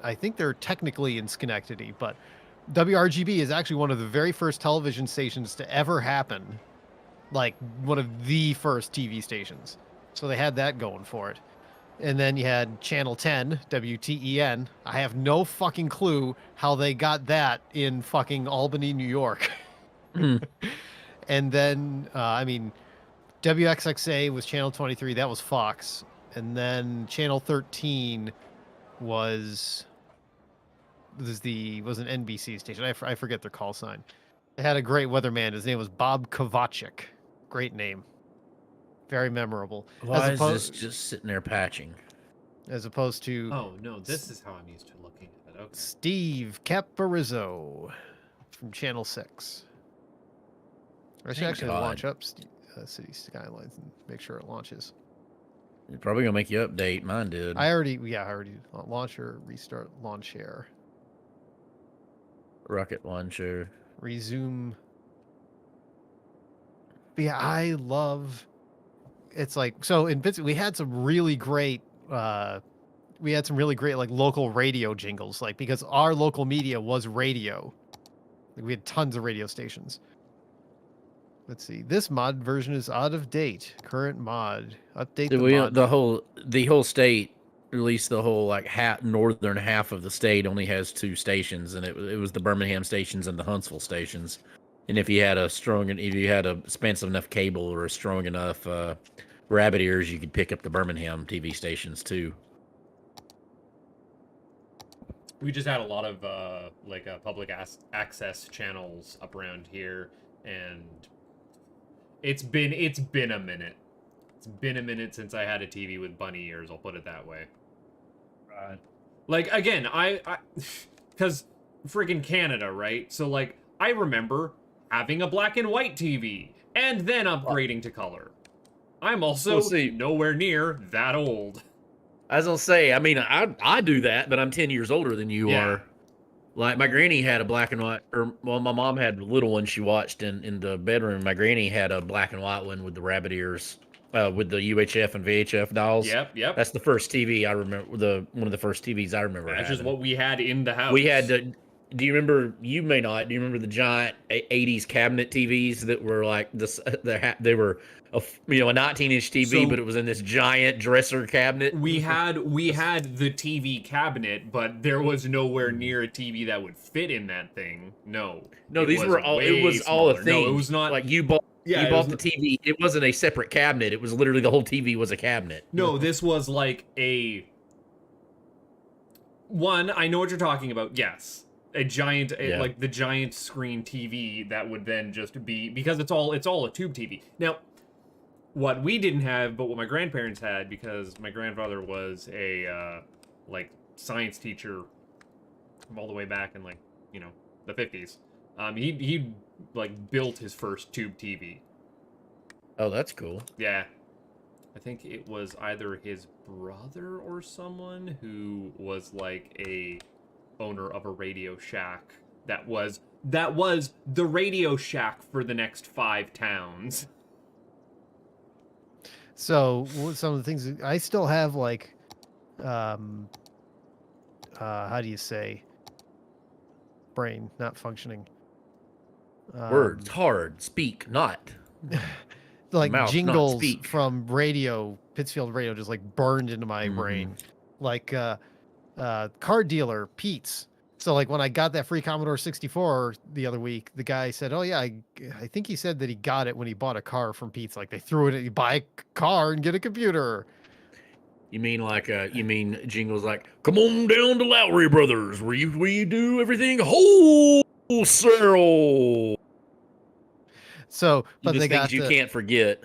I think they're technically in Schenectady, but WRGB is actually one of the very first television stations to ever happen. Like one of the first TV stations. So they had that going for it. And then you had Channel 10, WTEN. I have no fucking clue how they got that in fucking Albany, New York. And then, WXXA was Channel 23. That was Fox. And then Channel 13 was was an NBC station. I forget their call sign. They had a great weatherman. His name was Bob Kovacic. Great name. Very memorable. Why is this just sitting there patching? As opposed to... Oh, no, this is how I'm used to looking at it. Okay. Steve Caparizzo from Channel 6. I should actually launch up City Skylines and make sure it launches. It's probably going to make you update. Mine did. I already launcher, restart, launch share. Rocket launcher. Resume. But yeah, I love... It's like, so in Pittsburgh, we had some really great like local radio jingles, like, because our local media was radio. Like, we had tons of radio stations. Let's see. This mod version is out of date. Current mod. Update the mod. The whole state, at least the whole like northern half of the state, only has 2 stations, and it was the Birmingham stations and the Huntsville stations. And if you had a expensive enough cable or a strong enough rabbit ears, you could pick up the Birmingham TV stations too. We just had a lot of public access channels up around here, and it's been a minute. It's been a minute since I had a TV with bunny ears. I'll put it that way. Right. Like, again, I because friggin' Canada, right? So like, I remember having a black and white TV and then upgrading to color. I'm also nowhere near that old. As I'll say, I mean, I do that, but I'm 10 years older than you are. Like, my granny had a black and white, my mom had a little one she watched in the bedroom. My granny had a black and white one with the rabbit ears, with the UHF and VHF dials. Yep. That's the first TV I remember, one of the first TVs I remember That's having. just what we had in the house. We had do you remember, you may not, do you remember the giant 80s cabinet TVs that were like this? They were a 19-inch TV, but it was in this giant dresser cabinet. We had the TV cabinet, but there was nowhere near a TV that would fit in that thing. No, these were all. It was all a thing. No, it was not. Like you bought the TV. It wasn't a separate cabinet. It was literally the whole TV was a cabinet. No, this was like a one. I know what you're talking about. Yes. A giant, like the giant screen TV that would then just be, because it's all a tube TV. Now, what we didn't have, but what my grandparents had, because my grandfather was a science teacher from all the way back in the 50s. He built his first tube TV. Oh, that's cool. Yeah. I think it was either his brother or someone who was like a owner of a Radio Shack that was the Radio Shack for the next 5 towns. So some of the things I still have, like, how do you say, brain not functioning. Words hard, speak not. Like Mouth, jingles not speak. From radio, Pittsfield radio, just like burned into my brain. Like car dealer Pete's. So like when I got that free Commodore 64 the other week, the guy said, "Oh yeah, I think he said that he got it when he bought a car from Pete's. Like they threw it in, you buy a car and get a computer." You mean jingles like, "Come on down to Lowry Brothers, where we do everything wholesale." So, but they got things you can't forget.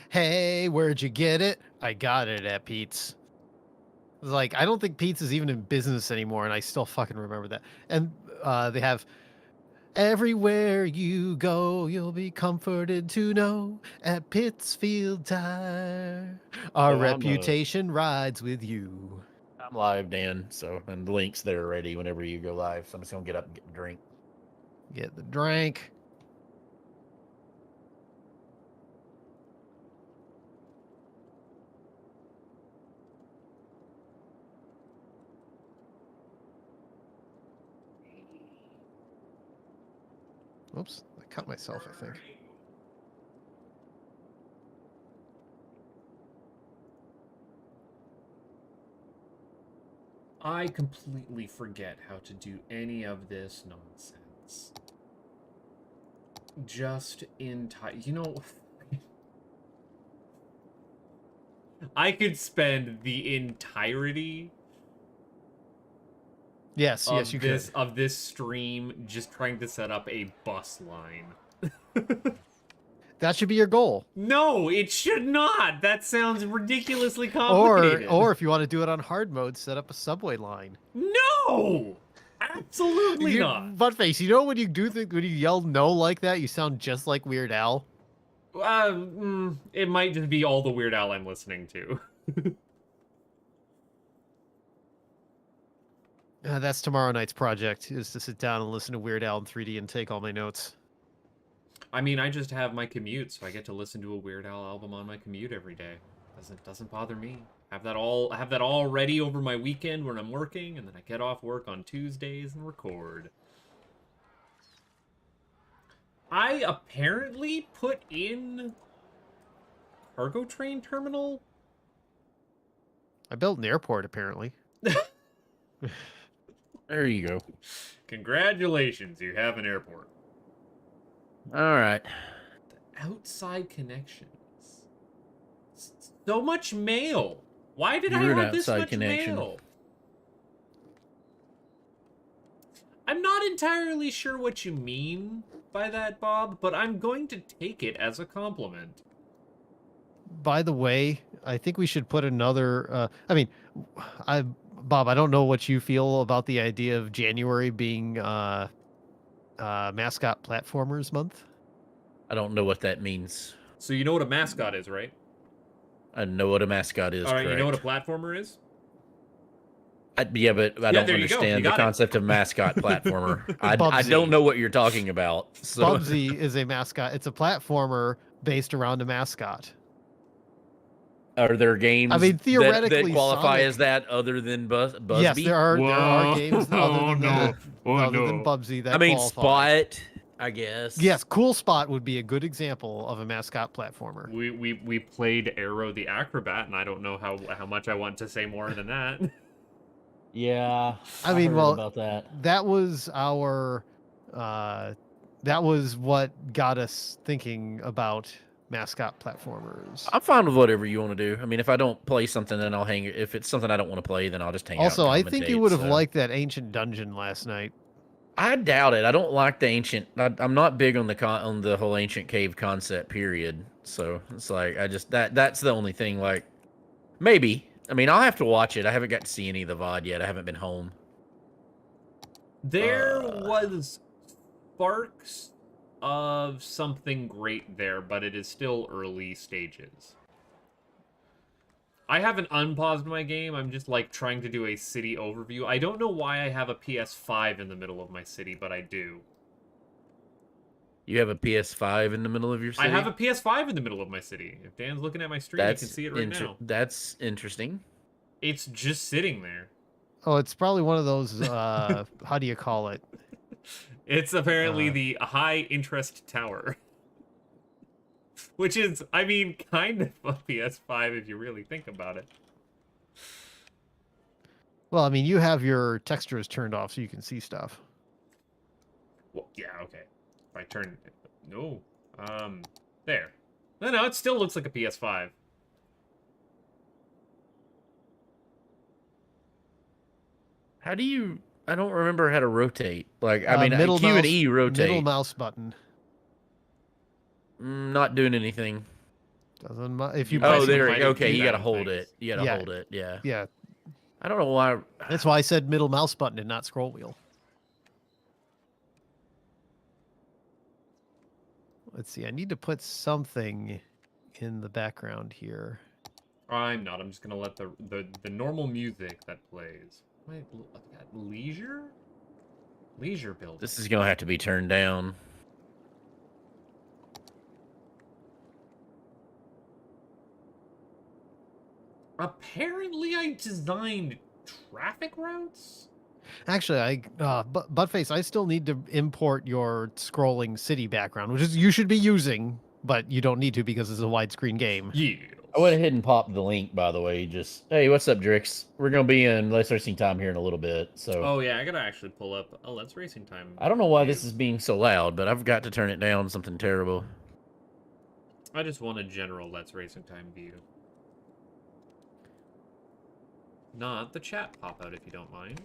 Hey, where'd you get it? I got it at Pete's. Like, I don't think Pete's is even in business anymore, and I still fucking remember that. And they have, everywhere you go, you'll be comforted to know at Pittsfield Tire, our reputation rides with you. I'm live, Dan, and the link's there already whenever you go live, so I'm just going to get up and get a drink. Get the drink. Oops, I cut myself, I think. I completely forget how to do any of this nonsense. Just in time. You know, I could spend the entirety Yes, yes, you could. of this stream just trying to set up a bus line. That should be your goal. No, it should not. That sounds ridiculously Or complicated. if you want to do it on hard mode, set up a subway line. No, absolutely not. Buttface, you know when you when you yell no like that, you sound just like Weird Al. It might just be all the Weird Al I'm listening to. That's tomorrow night's project, is to sit down and listen to Weird Al in 3D and take all my notes. I mean, I just have my commute, so I get to listen to a Weird Al album on my commute every day. Doesn't bother me. Have that all ready over my weekend when I'm working, and then I get off work on Tuesdays and record. I apparently put in cargo train terminal. I built an airport, apparently. There you go. Congratulations, you have an airport. All right. Outside connections. So much mail. Why did You're I an have this outside much connection. mail? I'm not entirely sure what you mean by that, Bob, but I'm going to take it as a compliment. By the way, I think we should put another. Bob, I don't know what you feel about the idea of January being mascot platformers month. I don't know what that means. So you know what a mascot is, right? I know what a mascot is. All right, correct. you know what a platformer is? Yeah, but I don't there you go. You understand the got it. concept of mascot platformer. I Bubsy. don't know what you're talking about. So. Bubsy is a mascot. It's a platformer based around a mascot. Are there games I mean, that theoretically, qualify Sonic- as that other than Busby? Yes, there are games other than no. Bubsy that I mean, qualify. Spot, I guess. Yes, Cool Spot would be a good example of a mascot platformer. We played Arrow the Acrobat, and I don't know how much I want to say more than that. Yeah. I mean, heard well, about that. That was our that was what got us thinking about mascot platformers. I'm fine with whatever you want to do. I mean, if I don't play something, then I'll hang it. If it's something I don't want to play, then I'll just hang Also, out. I think you would have liked that ancient dungeon last night. I doubt it. I don't like the ancient. I'm not big on the whole ancient cave concept. Period. So it's like that's the only thing. Like maybe. I mean, I'll have to watch it. I haven't got to see any of the VOD yet. I haven't been home. There was sparks of something great there, but it is still early stages. I haven't unpaused my game. I'm just like trying to do a city overview. I don't know why I have a PS5 in the middle of my city, but I do. You have a PS5 in the middle of your city? I have a PS5 in the middle of my city. If Dan's looking at my stream, you can see it right now. That's interesting. It's just sitting there. Oh, it's probably one of those how do you call it? It's apparently the high interest tower. Which is, I mean, kind of a PS5 if you really think about it. Well, I mean, you have your textures turned off so you can see stuff. Well, yeah, okay. If I turn... No. There. No, it still looks like a PS5. How do you... I don't remember how to rotate. Like, I mean, middle Q mouse, and E rotate. Middle mouse button. Not doing anything. Doesn't if you Oh, press there. might Okay, do you that gotta in hold things. it. You gotta hold it. Yeah. Yeah, I don't know why. that's why I said middle mouse button and not scroll wheel. Let's see. I need to put something in the background here. I'm not. I'm just gonna let the normal music that plays. Wait, leisure? Leisure building. This is gonna have to be turned down. Apparently, I designed traffic routes? Actually, Buttface, I still need to import your scrolling city background, which is you should be using, but you don't need to because it's a widescreen game. Yeah. I went ahead and popped the link, by the way. Just, hey, what's up, Drix? We're going to be in Let's Racing Time here in a little bit. So Oh yeah, I gotta actually pull up. Oh, Let's Racing Time. I don't know why this is being so loud, but I've got to turn it down. Something terrible. I just want a general Let's Racing Time view. Not the chat pop out if you don't mind.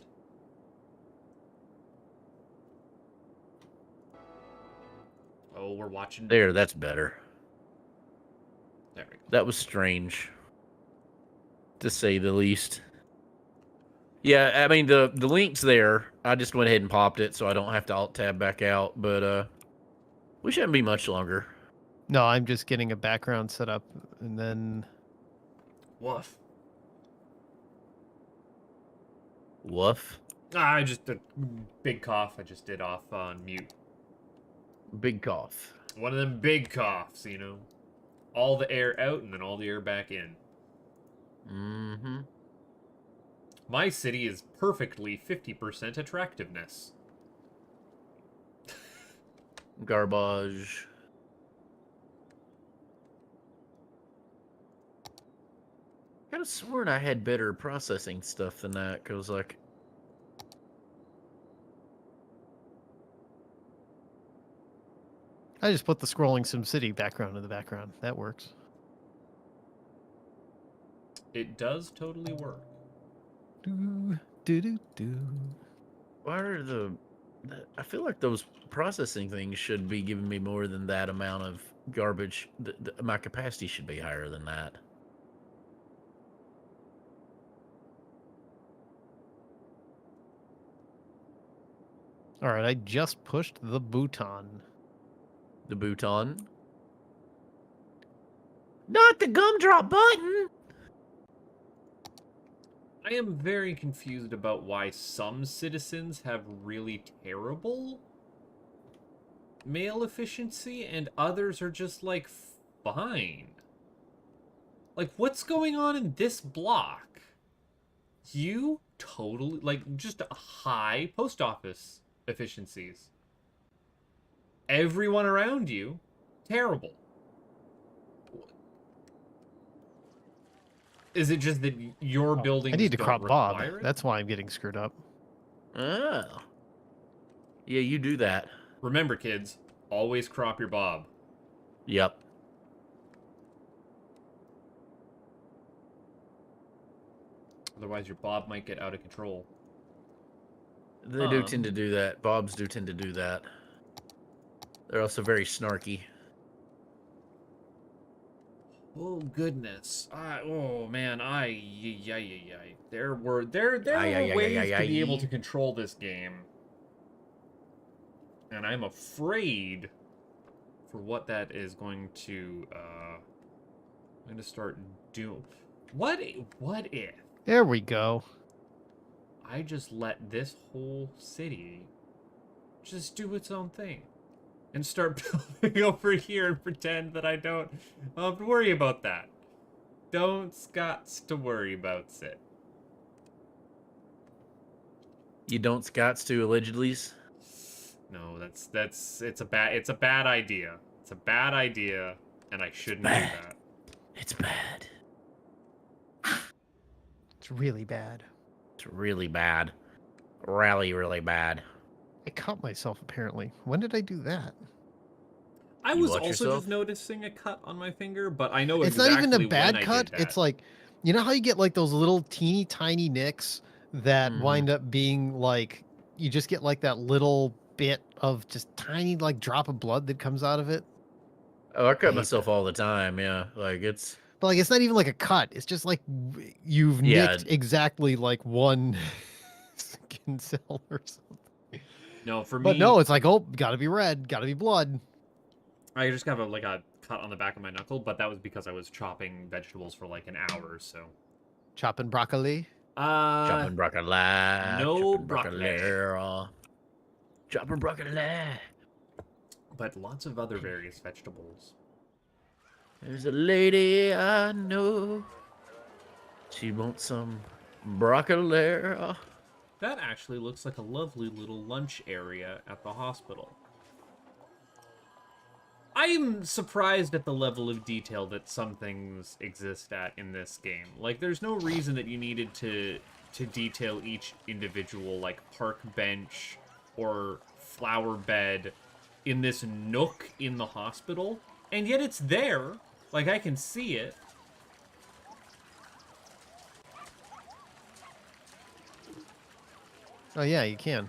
Oh, we're watching. There, that's better. There we go. That was strange, to say the least. Yeah, I mean, the link's there. I just went ahead and popped it so I don't have to alt-tab back out, but we shouldn't be much longer. No, I'm just getting a background set up, and then... Woof. Woof. I just a big cough. I just did off on mute. Big cough. One of them big coughs, you know. All the air out and then all the air back in. Mm-hmm. My city is perfectly 50% attractiveness. Garbage. I could have sworn I had better processing stuff than that, because, like... I just put the scrolling SimCity background in the background. That works. It does totally work. Do, do, do, do. Why are I feel like those processing things should be giving me more than that amount of garbage. My capacity should be higher than that. All right, I just pushed the button. The button? Not the gumdrop button! I am very confused about why some citizens have really terrible mail efficiency and others are just like fine. Like, what's going on in this block? You totally, like, just high post office efficiencies. Everyone around you, terrible. Is it just that your buildings I need to don't crop Bob. require it? That's why I'm getting screwed up. Oh. Yeah, you do that. Remember, kids, always crop your Bob. Yep. Otherwise, your Bob might get out of control. They do tend to do that. Bobs do tend to do that. They're also very snarky. Oh goodness! Oh man! There were ways to be able to control this game, and I'm afraid for what that is going to. I'm going to start doing. What if? There we go. I just let this whole city just do its own thing. And start building over here and pretend that I don't have to worry about that. Don't Scots to worry about it. You don't Scots to allegedly's? No, it's a bad idea. It's a bad idea, and I shouldn't do that. It's bad. It's really bad. It's really bad. Really bad. I cut myself, apparently. When did I do that? I You was watch also yourself? just noticing a cut on my finger, but I know It's exactly not even a when bad I cut. did that. It's like, you know how you get like those little teeny tiny nicks that Mhm. wind up being like, you just get like that little bit of just tiny like drop of blood that comes out of it. Oh, I cut hate myself that. all the time, yeah. Like, it's... But like, it's not even like a cut. It's just like you've Yeah. nicked exactly like one skin cell or something. No, for me. But no, it's like, oh, gotta be red, gotta be blood. I just got like a cut on the back of my knuckle, but that was because I was chopping vegetables for like an hour or so. Chopping broccoli. Chopping broccoli. no chopping broccoli. Chopping broccoli. But lots of other various vegetables. There's a lady I know. She wants some broccoli. That actually looks like a lovely little lunch area at the hospital. I'm surprised at the level of detail that some things exist at in this game. Like, there's no reason that you needed to detail each individual, like, park bench or flower bed in this nook in the hospital. And yet it's there. Like, I can see it. Oh yeah, you can.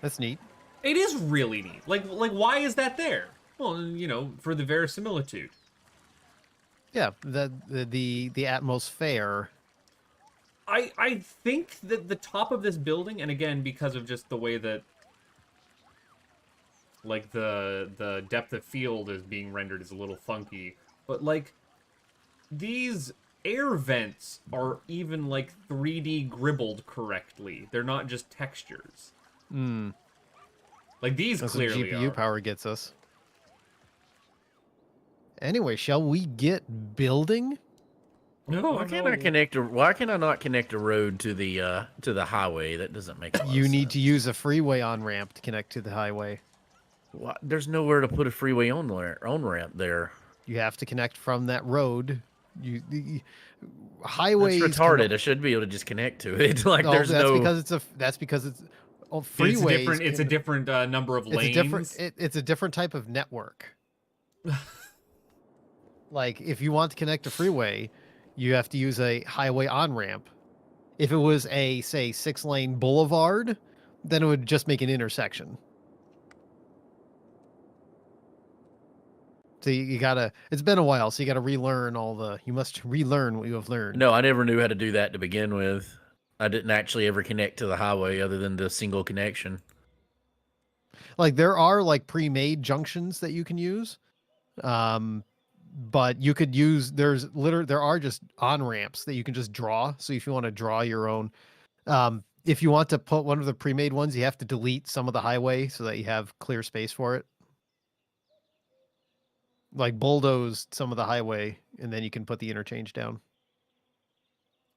That's neat. It is really neat. Like why is that there? Well, you know, for the verisimilitude. Yeah, the atmosphere. I think that the top of this building, and again, because of just the way that, like, the depth of field is being rendered is a little funky, but, like, these air vents are even, like, 3D gribbled correctly. They're not just textures. Hmm. Like, these That's clearly what GPU are. power gets us. Anyway, shall we get building? No, Why can't I connect? Why can I not connect a road to the highway? That doesn't make a lot You of need sense. to use a freeway on-ramp to connect to the highway. There's nowhere to put a freeway on ramp there. You have to connect from that road. Highways. That's retarded. I should be able to just connect to it. Like No, there's that's no. because it's freeways. It's a different number of lanes. It's a different type of network. Like, if you want to connect a freeway, you have to use a highway on-ramp. If it was a, say, 6-lane boulevard, then it would just make an intersection. So you gotta, it's been a while, so you gotta you must relearn what you have learned. No, I never knew how to do that to begin with. I didn't actually ever connect to the highway other than the single connection. Like, there are, like, pre-made junctions that you can use. But you could use, there are just on-ramps that you can just draw. So if you want to draw your own, if you want to put one of the pre-made ones, you have to delete some of the highway so that you have clear space for it. Like, bulldoze some of the highway, and then you can put the interchange down.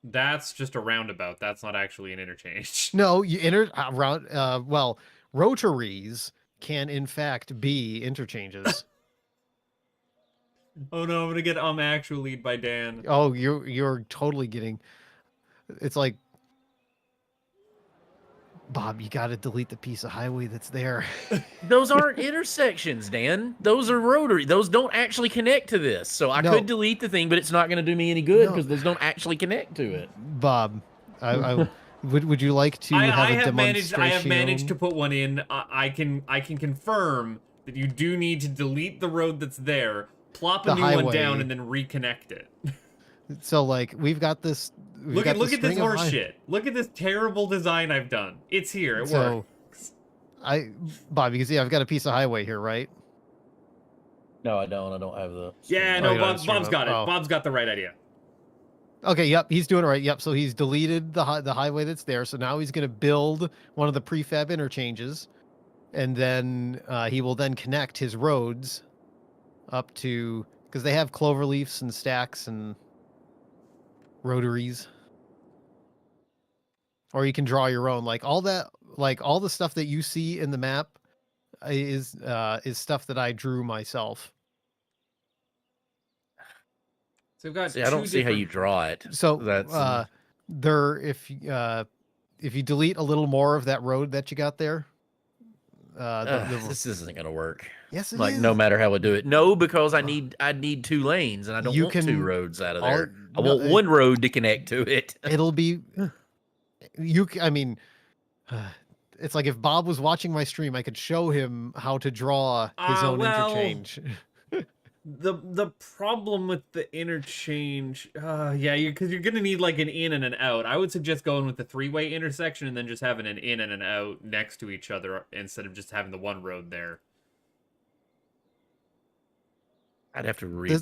That's just a roundabout. That's not actually an interchange. No, well, rotaries can in fact be interchanges. Oh no, I'm gonna get actually by Dan. Oh, you're totally getting. It's like, Bob, you got to delete the piece of highway that's there. Those aren't intersections, Dan. Those are rotary. Those don't actually connect to this. So I could delete the thing, but it's not going to do me any good because those don't actually connect to it. Bob, would you like to have a demonstration? I have managed to put one in. I can confirm that you do need to delete the road that's there, plop a new one down, and then reconnect it. So, like, we've got this. Look at this horse shit. Look at this terrible design I've done. It's here. It works. Bob, you can see I've got a piece of highway here, right? No, I don't. I don't have the. Yeah, no, Bob's got it. Bob's got the right idea. Okay, yep, he's doing it right. Yep, so he's deleted the highway that's there. So now he's going to build one of the prefab interchanges, and then he will then connect his roads up to, because they have clover leaves and stacks and rotaries, or you can draw your own. Like all the stuff that you see in the map is stuff that I drew myself. So we've got. I don't see how you draw it. So that's if you delete a little more of that road that you got there, this isn't gonna work. Yes, it like is. No matter how I do it, no, because I need 2 lanes, and I don't want 2 roads out of there. I want one road to connect to it. It'll be I mean, it's like if Bob was watching my stream, I could show him how to draw his own interchange. The problem with the interchange, because you're gonna need like an in and an out. I would suggest going with the 3-way intersection and then just having an in and an out next to each other instead of just having the one road there. I'd have to read.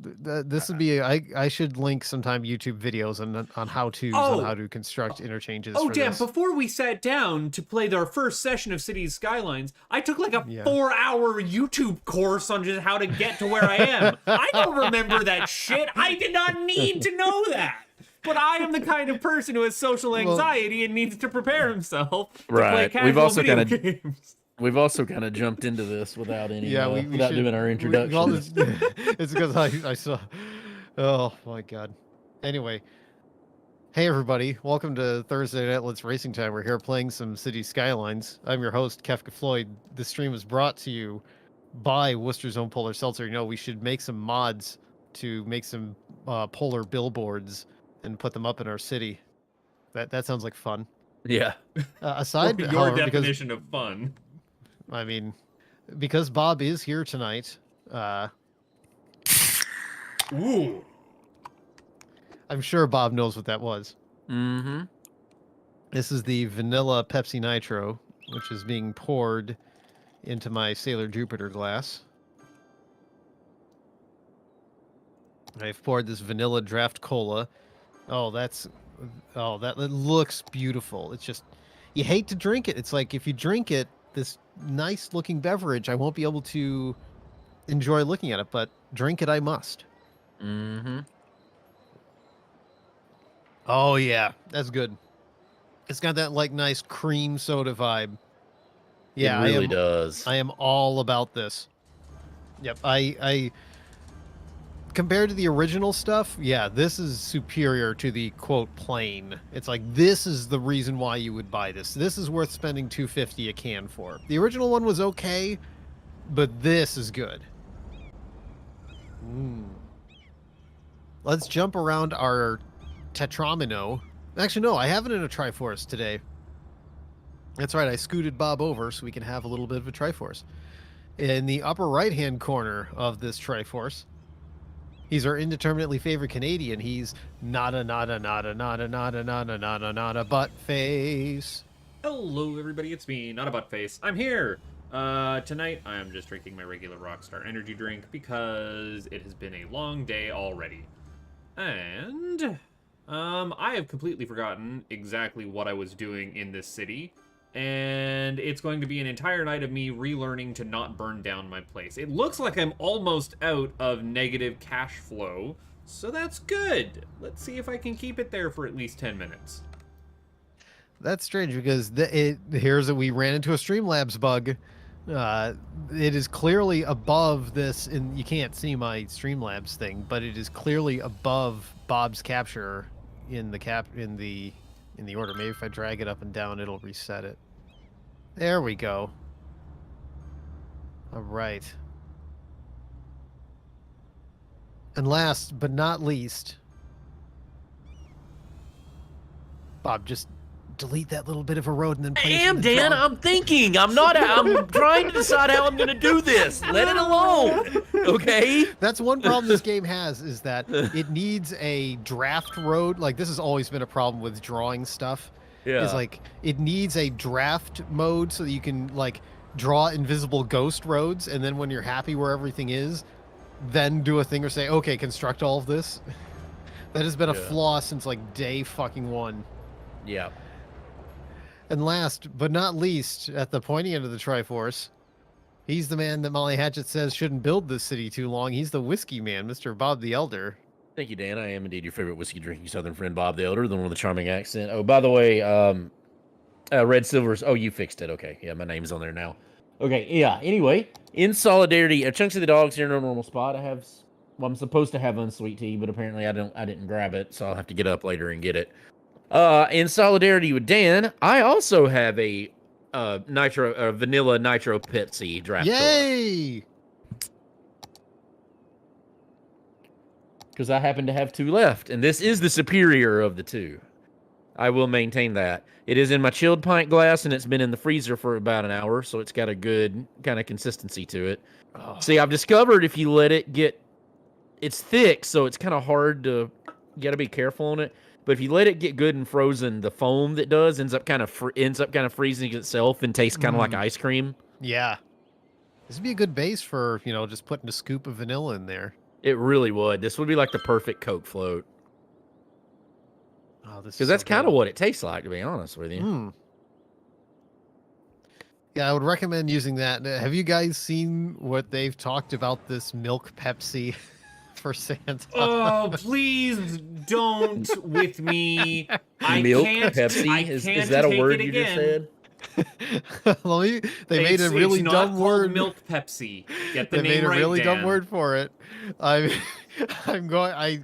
This would be I should link sometime YouTube videos on how to construct interchanges. Oh, for damn! this. Before we sat down to play our first session of Cities Skylines, I took like a 4-hour YouTube course on just how to get to where I am. I don't remember that shit. I did not need to know that. But I am the kind of person who has social anxiety and needs to prepare himself to play Right. casual video games. We've also kind of jumped into this without any, without should, doing our introduction. It's because I saw. Oh my god. Anyway, hey everybody, welcome to Thursday Night Let's Racing Time. We're here playing some City Skylines. I'm your host, Kefka Floyd. This stream is brought to you by Worcester's Own Polar Seltzer. You know, we should make some mods to make some polar billboards and put them up in our city. That sounds like fun. Yeah. Aside, Your however, definition of fun. I mean, because Bob is here tonight, Ooh. I'm sure Bob knows what that was. Mm-hmm. This is the vanilla Pepsi Nitro, which is being poured into my Sailor Jupiter glass. I've poured this vanilla draft cola. That looks beautiful. It's just, you hate to drink it. It's like if you drink it, this nice looking beverage, I won't be able to enjoy looking at it, but drink it I must. Mm-hmm. Oh yeah, that's good. It's got that like nice cream soda vibe. Yeah, It really does. I am all about this. Yep, I compared to the original stuff, yeah, this is superior to the quote plain. It's like this is the reason why you would buy this. This is worth spending $2.50 a can for. The original one was okay, but this is good. Let's jump around our Tetramino. Actually, no, I have it in a Triforce today. That's right, I scooted Bob over so we can have a little bit of a Triforce. In the upper right-hand corner of this Triforce, he's our indeterminately favored Canadian. He's nada butt face. Hello, everybody. It's me, not a butt face. I'm here. Tonight, I'm just drinking my regular Rockstar energy drink because it has been a long day already. And, I have completely forgotten exactly what I was doing in this city. And it's going to be an entire night of me relearning to not burn down my place. It looks like I'm almost out of negative cash flow, so that's good. Let's see if I can keep it there for at least 10 minutes. That's strange because we ran into a Streamlabs bug. It is clearly above this, and you can't see my Streamlabs thing, but it is clearly above Bob's capture in the order. Maybe if I drag it up and down, it'll reset it. There we go. All right. And last but not least, Bob, just delete that little bit of a road and then place it in the Dan. trunk. I'm thinking. I'm trying to decide how I'm going to do this. Let it alone. Okay? That's one problem this game has, is that it needs a draft road. Like, this has always been a problem with drawing stuff. Yeah. Is like, it needs a draft mode so that you can, like, draw invisible ghost roads, and then when you're happy where everything is, then do a thing or say, okay, construct all of this. That has been a flaw since, like, day fucking one. Yeah. And last but not least, at the pointy end of the Triforce, he's the man that Molly Hatchet says shouldn't build this city too long. He's the whiskey man, Mr. Bob the Elder. Thank you, Dan. I am indeed your favorite whiskey drinking Southern friend, Bob the Elder, the one with the charming accent. Oh, by the way, Red Silver's. Oh, you fixed it. Okay. Yeah, my name's on there now. Okay. Yeah. Anyway, in solidarity, Chunks of the Dogs here in a normal spot. I'm supposed to have unsweet tea, but apparently I didn't grab it, so I'll have to get up later and get it. In solidarity with Dan, I also have a vanilla nitro Pepsi draft. Yay! Because I happen to have two left, and this is the superior of the two. I will maintain that. It is in my chilled pint glass, and it's been in the freezer for about an hour, so it's got a good kind of consistency to it. Oh. See, I've discovered if you let it get... It's thick, so it's kind of hard to... You got to be careful on it. But if you let it get good and frozen, the foam that does ends up kind of freezing itself and tastes kind of like ice cream. Yeah. This would be a good base for, just putting a scoop of vanilla in there. It really would. This would be like the perfect Coke float. Oh, this because that's kind of what it tastes like, to be honest with you. Yeah, I would recommend using that. Have you guys seen what they've talked about this milk Pepsi for Santa. Oh, please don't with me. I Milk can't. Pepsi. I Is can't that a take word it you just again. said? They made a really It's not dumb called word. Milk Pepsi. Get the They name made a right, really dumb Dan. word for it. I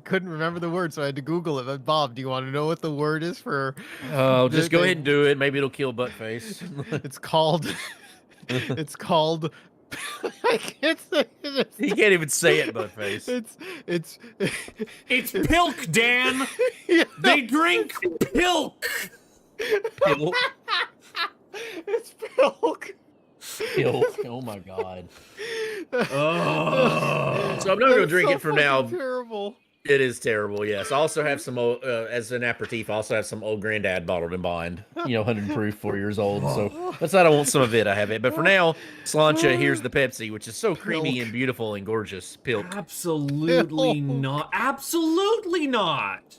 couldn't remember the word, so I had to Google it. But Bob, do you want to know what the word is for? Oh, just go ahead and do it. Maybe it'll kill Buttface. It's called. It's called. I can't say it. He can't even say it, Buttface. It's It's Pilk, Dan. yeah, They drink Pilk. Pilk. it's milk. Pilk. Oh my god. Oh. So I'm not gonna That's drink so it from fucking now. Terrible. It is terrible, yes. I also have some old, as an aperitif, I also have some old granddad bottled and bond. 100 proof, 4 years old. So that's not I want some of it. I have it. But for now, Slancha, here's the Pepsi, which is so creamy Pilk. and beautiful and gorgeous. Pilk. Absolutely Pilk. not. Absolutely not.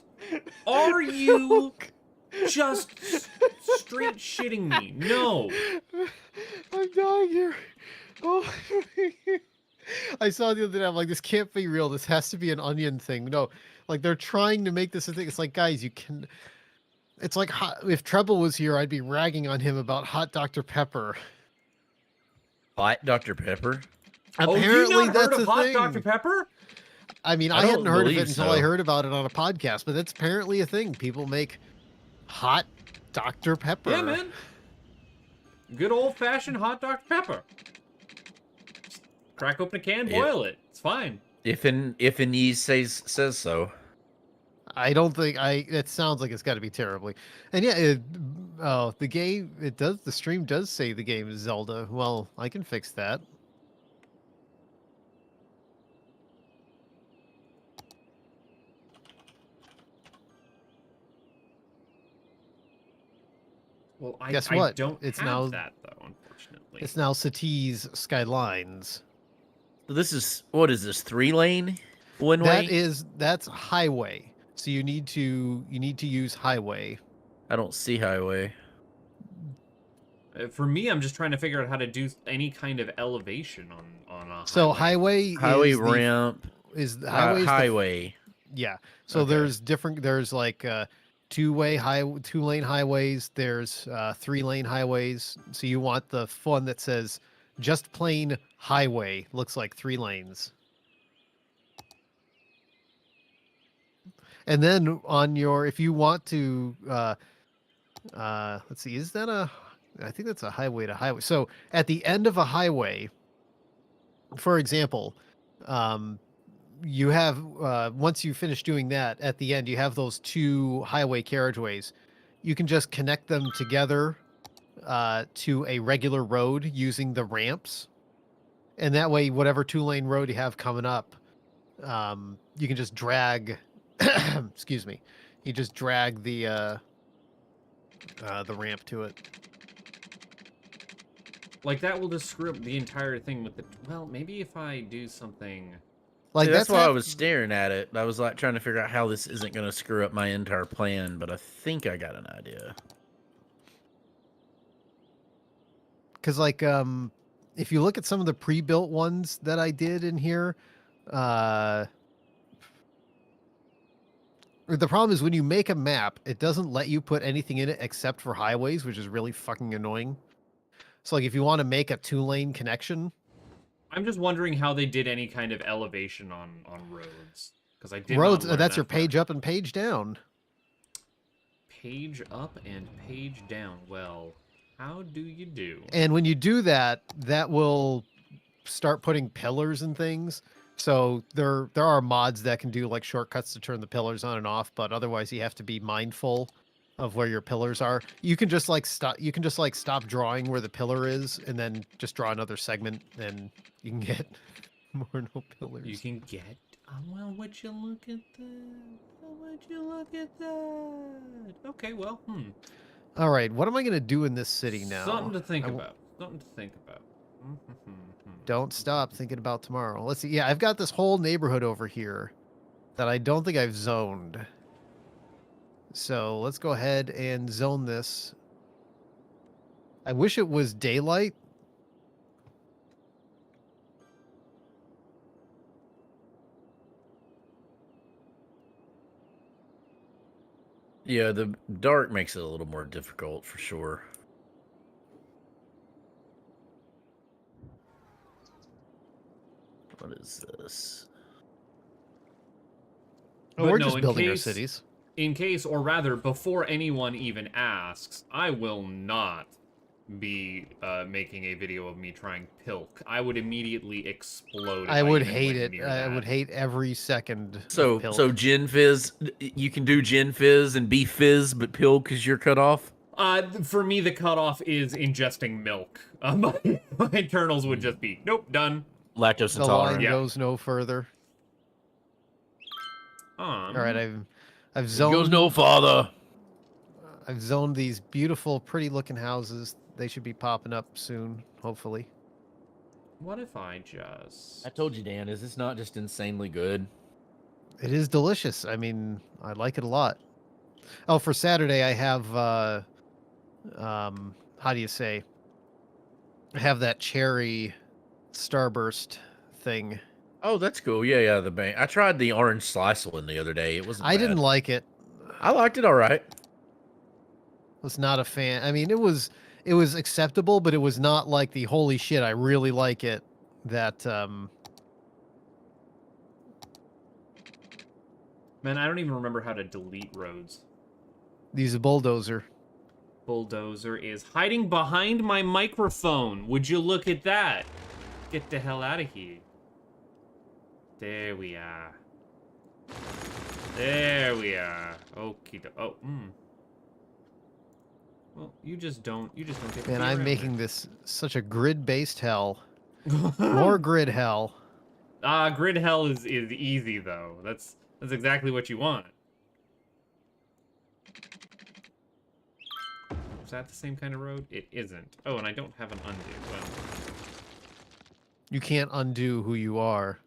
Are you just straight shitting me? No. I'm dying here. Oh. I saw the other day, I'm like, this can't be real. This has to be an onion thing. No, like they're trying to make this a thing. It's like, guys, you can. It's like if Treble was here, I'd be ragging on him about hot Dr. Pepper. Hot Dr. Pepper? Apparently, oh, you not that's heard of a Hot thing. Dr. Pepper? I mean, I I hadn't don't heard of it believe until I so. heard about it on a podcast, but that's apparently a thing. People make hot Dr. Pepper. Yeah, man. Good old-fashioned Hot Dr. Pepper. Just crack open a can, boil it. It's fine. If an yeast says so. I don't think it sounds like it's got to be terribly. And yeah, the game, the stream does say the game is Zelda. Well, I can fix that. Well, Guess I what? don't It's have now- that, though, unfortunately. It's now Sati's Skylines. So this is, what is this, 3-lane? One way? That's highway. So you need to use highway. I don't see highway. For me, I'm just trying to figure out how to do any kind of elevation on a So highway. Highway is ramp. highway. Yeah. So Okay. there's like two-lane highways, there's 3-lane highways. So you want the one that says just plain highway, looks like 3 lanes. And then on your, if you want to let's see, is that I think that's a highway to highway. So at the end of a highway, for example, you have once you finish doing that, at the end you have those 2 highway carriageways. You can just connect them together to a regular road using the ramps, and that way whatever 2-lane road you have coming up, you can just drag excuse me, you just drag the ramp to it. Like, that will just screw up the entire thing with the... Well, maybe if I do something... Like See, that's why I was staring at it. I was like trying to figure out how this isn't going to screw up my entire plan, but I think I got an idea. Because like if you look at some of the pre-built ones that I did in here, the problem is when you make a map, it doesn't let you put anything in it except for highways, which is really fucking annoying. So like if you want to make a 2-lane connection, I'm just wondering how they did any kind of elevation on roads. Because I did roads, not learn that's that your page up and page down. Page up and page down. Well, how do you do? And when you do that, that will start putting pillars and things. So there are mods that can do like shortcuts to turn the pillars on and off, but otherwise you have to be mindful of where your pillars are. You can just like stop drawing where the pillar is and then just draw another segment and you can get more no pillars. You can get... well, would you look at that? Would you look at that? Okay, well, All right, what am I going to do in this city now? Something to think about. Something to think about. Don't stop thinking about tomorrow. Let's see. Yeah, I've got this whole neighborhood over here that I don't think I've zoned. So let's go ahead and zone this. I wish it was daylight. Yeah, the dark makes it a little more difficult for sure. What is this? Oh, But we're no, just in building our case, cities. in case, or rather, before anyone even asks, I will not be making a video of me trying Pilk. I would immediately explode if I would even hate went it. near I that. would hate every second of So Pilk. Gin Fizz, you can do Gin Fizz and be Fizz, but Pill because you're cut off. For me, the cutoff is ingesting milk. My internals would just be, nope, done. Lactose The line intolerant. Yeah. goes no further. All right, I've It zoned. goes no farther. I've zoned these beautiful, pretty-looking houses. They should be popping up soon, hopefully. What if I just... I told you, Dan. Is this not just insanely good? It is delicious. I mean, I like it a lot. Oh, for Saturday, I have how do you say? I have that cherry starburst thing. Oh, that's cool. Yeah, yeah. The bank. I tried the orange slice one the other day. It wasn't. I bad. didn't like it. I liked it all right. Was not a fan. I mean, it was acceptable, but it was not like the holy shit, I really like it. That Man, I don't even remember how to delete roads. use a bulldozer. Bulldozer is hiding behind my microphone. Would you look at that? Get the hell out of here. There we are. There we are. Okay. Oh, Well, you just don't get to Man, be I'm around making this such a grid-based hell. More grid hell. Grid hell is easy though. That's exactly what you want. Is that the same kind of road? It isn't. Oh, and I don't have an undo. Well, You can't undo who you are.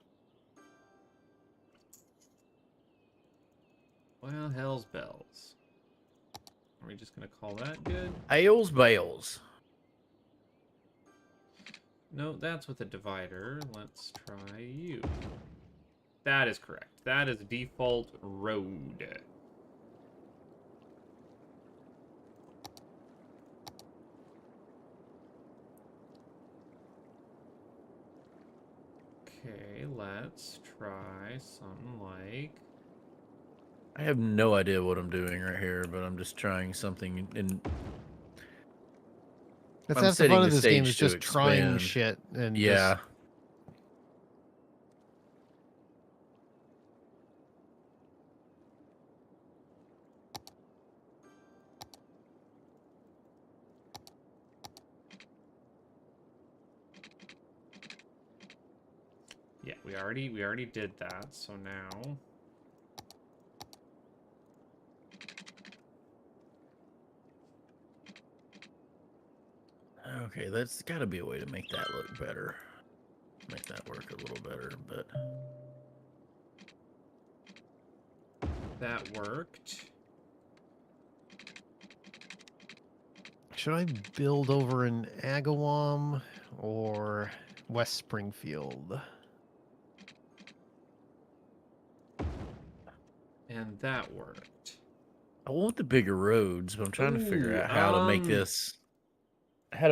well, hell's bells. Are we just gonna call that good? Ales bales. No, that's with a divider. Let's try you. That is correct. That is default road. Okay, let's try something like... I have no idea what I'm doing right here, but I'm just trying something. And That's I'm half the setting fun of the this game stage is to just trying expand. shit and yeah, just Yeah, we already did that, so now... okay, that's got to be a way to make that look better. Make that work a little better, but That worked. should I build over in Agawam or West Springfield? And that worked. I want the bigger roads, but I'm trying to figure Ooh, out how to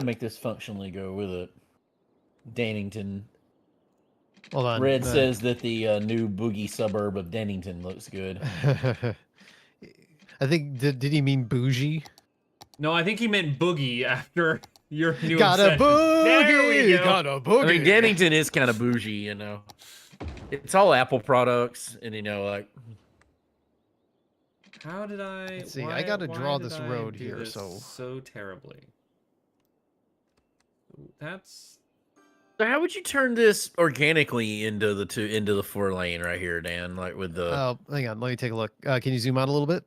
make this functionally go with it. Dannington. Hold on. Red says that the new boogie suburb of Dennington looks good. I think did he mean bougie? No, I think he meant boogie after your new Got a obsession. There we boogie. go. Got a boogie. I mean, Dennington is kind of bougie, you know. It's all Apple products, and you know, like How did I... Let's see, why- I gotta why draw did this I road do here, this so- so terribly. That's... So how would you turn this organically into the 4-lane right here, Dan? Like with the Oh, hang on. Let me take a look. Can you zoom out a little bit?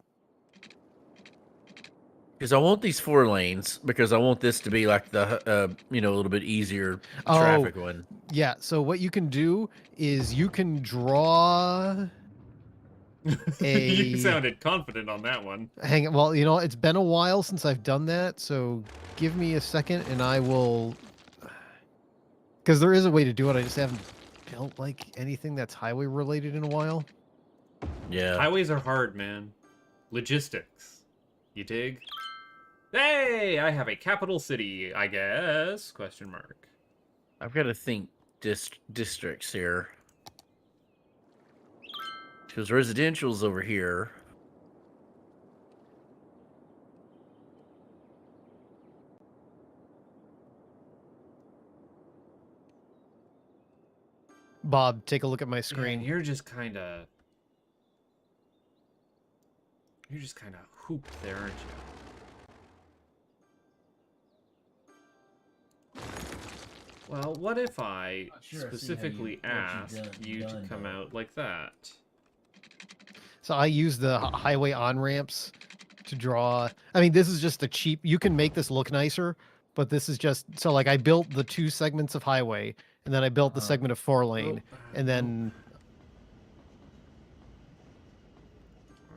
because I want these 4 lanes because I want this to be like the a little bit easier Oh. traffic one. Yeah. So what you can do is you can draw a. You sounded confident on that one. Hang on. Well, it's been a while since I've done that, so give me a second, and I will. Because there is a way to do it. I just haven't built like anything that's highway related in a while. Yeah. Highways are hard, man. Logistics. You dig? Hey, I have a capital city, I guess? Question mark. I've got to think districts here. Because residential's over here. Bob, take a look at my Yeah, screen. and you're just kind of hooped there, aren't you? Well, what if I specifically asked you to come out like that? So I use the highway on-ramps to draw. I mean, this is just a cheap, you can make this look nicer, but this is just, so like I built the 2 segments of highway, and then I built the segment of 4-lane, and then...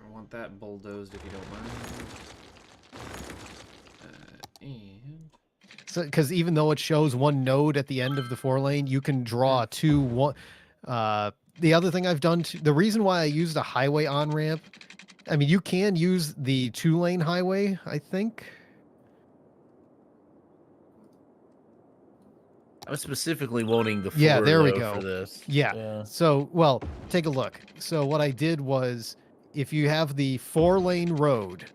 I want that bulldozed if you don't mind. And... So, because even though it shows 1 node at the end of the 4-lane, you can draw 2, 1... the other thing I've done, the reason why I used a highway on-ramp, I mean, you can use the 2-lane highway, I think. I'm specifically wanting the 4 Yeah, there we though, go. for this. Yeah. So, well, take a look. So what I did was, if you have the 4-lane road,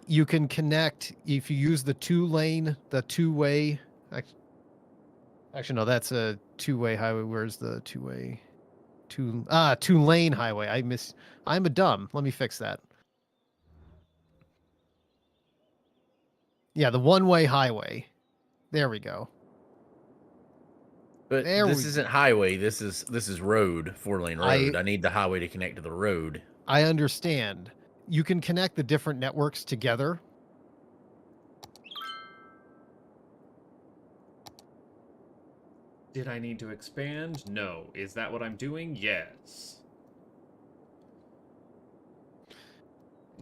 you can connect, if you use the 2-lane, the 2-way, actually, no, that's a 2-way highway. Where's the 2-way? 2-lane highway. I'm a dumb. Let me fix that. Yeah, the 1-way highway. There we go. But this isn't highway. This is road, 4-lane road. I need the highway to connect to the road. I understand. You can connect the different networks together. Did I need to expand? No. Is that what I'm doing? Yes.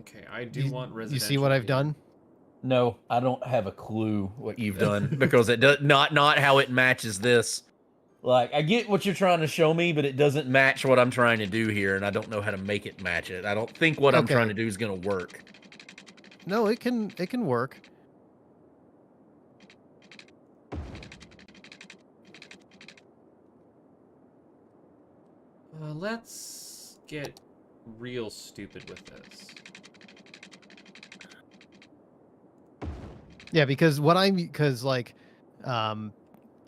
Okay, I do want residential. You see what I've done? No, I don't have a clue what you've done because it does not how it matches this. Like, I get what you're trying to show me, but it doesn't match what I'm trying to do here, and I don't know how to make it match it. I don't think what I'm trying to do is going to work. No, it can work. Let's get real stupid with this. Yeah, because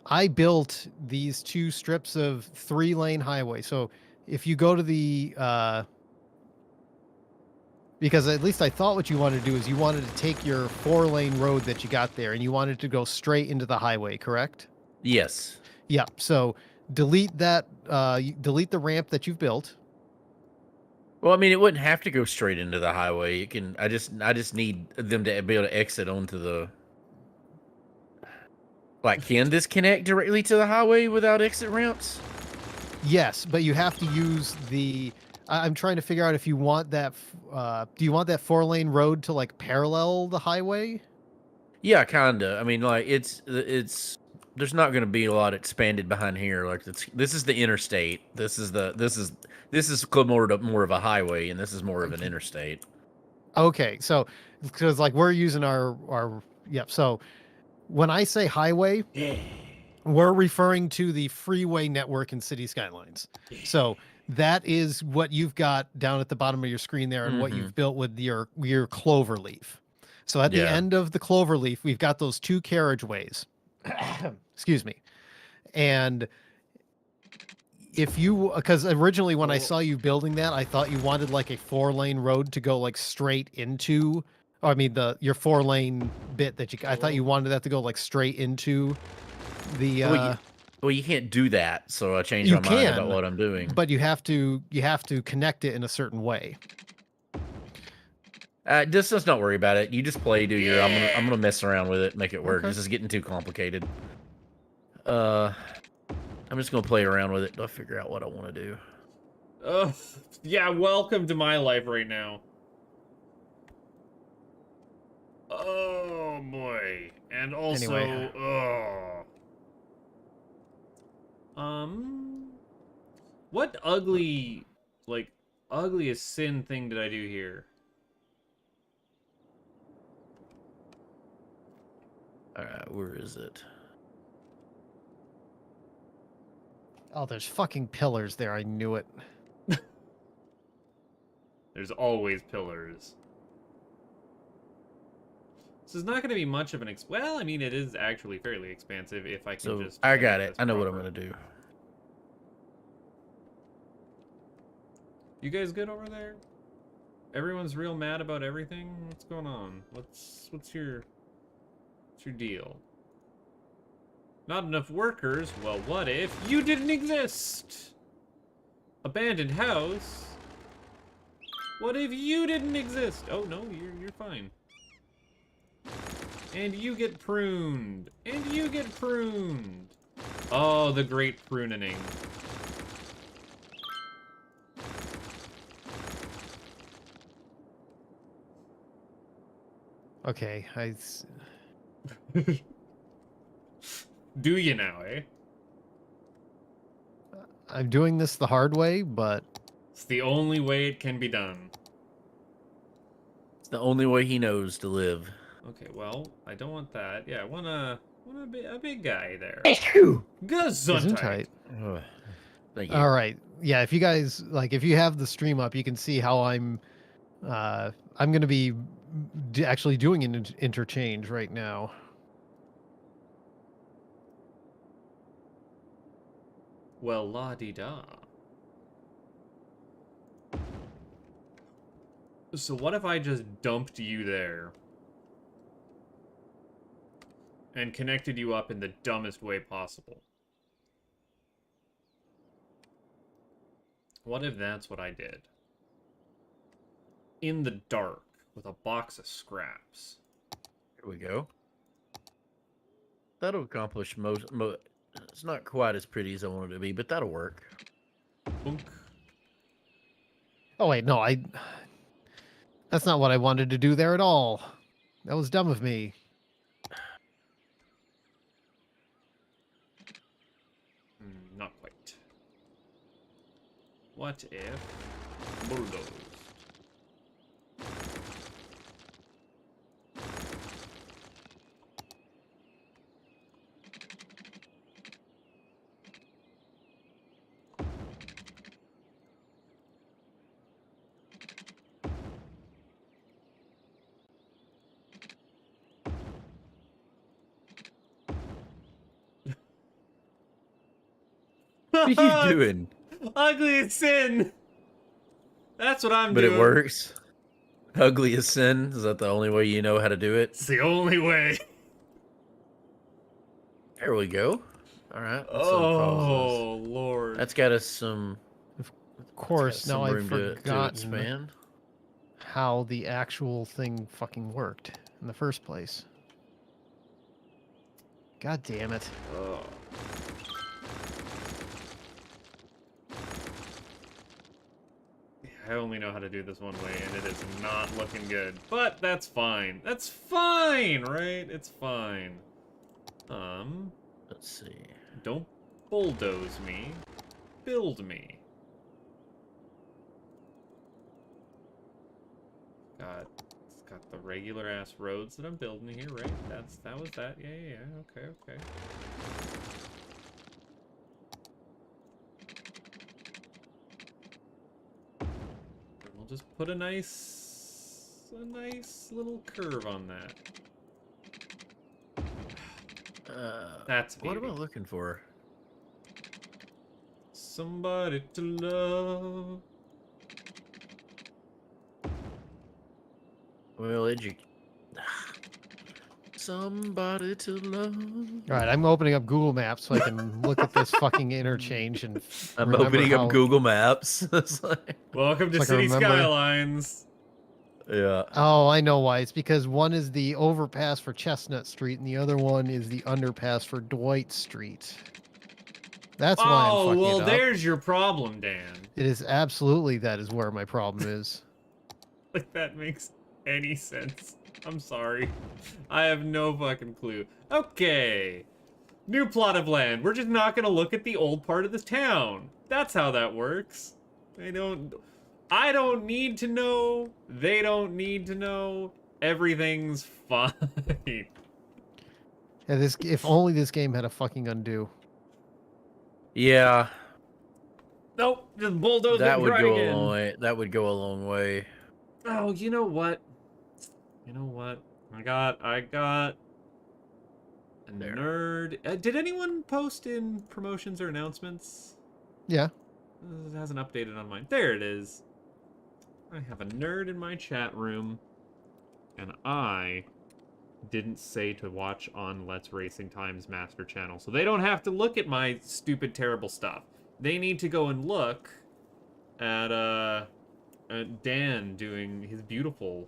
I built these 2 strips of 3-lane highway. So if you go to the, because at least I thought what you wanted to do is you wanted to take your 4-lane road that you got there and you wanted to go straight into the highway, correct? Yes. Yeah. So delete that, delete the ramp that you've built. Well, I mean, it wouldn't have to go straight into the highway. It can. I just need them to be able to exit onto the. Like, can this connect directly to the highway without exit ramps? Yes, but you have to use the. I'm trying to figure out if you want that. Do you want that 4-lane road to like parallel the highway? Yeah, kinda. I mean, like it's. There's not going to be a lot expanded behind here. Like this is the interstate. This is more of a highway, and this is more of an interstate. Okay, so because like we're using our yep. So when I say highway, we're referring to the freeway network in City Skylines. So that is what you've got down at the bottom of your screen there, and what you've built with your clover leaf. So at the end of the clover leaf, we've got those 2 carriageways. Excuse me. And if you, because originally when I saw you building that, I thought you wanted like a 4-lane road to go like straight into, or I mean your 4-lane bit that I thought you wanted that to go like straight into the. Well, you can't do that, so I changed my mind about what I'm doing. But you have to connect it in a certain way. Just let's not worry about it. You just play, do your. I'm gonna mess around with it, make it work. This is getting too complicated. I'm just gonna play around with it till I figure out what I want to do. Yeah. Welcome to my life right now. Oh boy, and also, Anyway. what ugliest sin thing did I do here? Alright, where is it? Oh, there's fucking pillars there. I knew it. There's always pillars. This is not going to be much of an well, I mean, it is actually fairly expansive if I can So, just... I got make it. this I know what I'm proper. going to do. You guys good over there? Everyone's real mad about everything? What's going on? What's your deal? Not enough workers? Well, what if you didn't exist? Abandoned house? What if you didn't exist? Oh no, you're fine. And you get pruned. And you get pruned. Oh, the great pruning. Okay, Do you now, eh? I'm doing this the hard way, but It's the only way it can be done. It's the only way he knows to live. Okay, well, I don't want that. Yeah, I want a big guy there. Gesundheit. Gesundheit. Ugh. Thank you. All right. Yeah, if you guys like, if you have the stream up, you can see how I'm going to be actually doing an interchange right now. Well, la-di-da. So what if I just dumped you there? And connected you up in the dumbest way possible? What if that's what I did? In the dark, with a box of scraps. Here we go. That'll accomplish most. It's not quite as pretty as I want it to be, but that'll work. Boonk. Oh wait, no, that's not what I wanted to do there at all. That was dumb of me. Not quite. What if bulldozed? What are you doing? Ugly as sin. That's what I'm But doing. it works. Ugly as sin. Is that the only way you know how to do it? It's the only way. There we go. All right. Oh Lord. That's got us some. Of course, now I've to forgotten expand. how the actual thing fucking worked in the first place. God damn it. Oh. I only know how to do this one way, and it is not looking good. But that's fine. That's fine, right? It's fine. Let's see. Don't bulldoze me. Build me. It's got the regular ass roads that I'm building here, right? That was that. Yeah. Okay. We'll just put a nice little curve on that. That's what am I beauty. looking for? Somebody to love. Well, somebody to love. All right, I'm opening up Google Maps so I can look at this fucking interchange and I'm remember opening how- up Google Maps. It's like, Welcome to It's like I City remember- Skylines. yeah. Oh, I know why. It's because one is the overpass for Chestnut Street and the other one is the underpass for Dwight Street. That's why I'm Oh, fucking well, it up. there's your problem, Dan. It is absolutely that is where my problem is. Like, that makes any sense. I'm sorry. I have no fucking clue. Okay. New plot of land. We're just not gonna look at the old part of this town. That's how that works. I don't need to know. They don't need to know. Everything's fine. Yeah, if only this game had a fucking undo. Yeah, Nope, just bulldoze it that and would try go a again. long way. That would go a long way. Oh, you know what? You know what? I got a There. nerd. Did anyone post in promotions or announcements? Yeah. It hasn't updated on mine. There it is. I have a nerd in my chat room, and I didn't say to watch on Let's Racing Time's master channel, so they don't have to look at my stupid, terrible stuff. They need to go and look at Dan doing his beautiful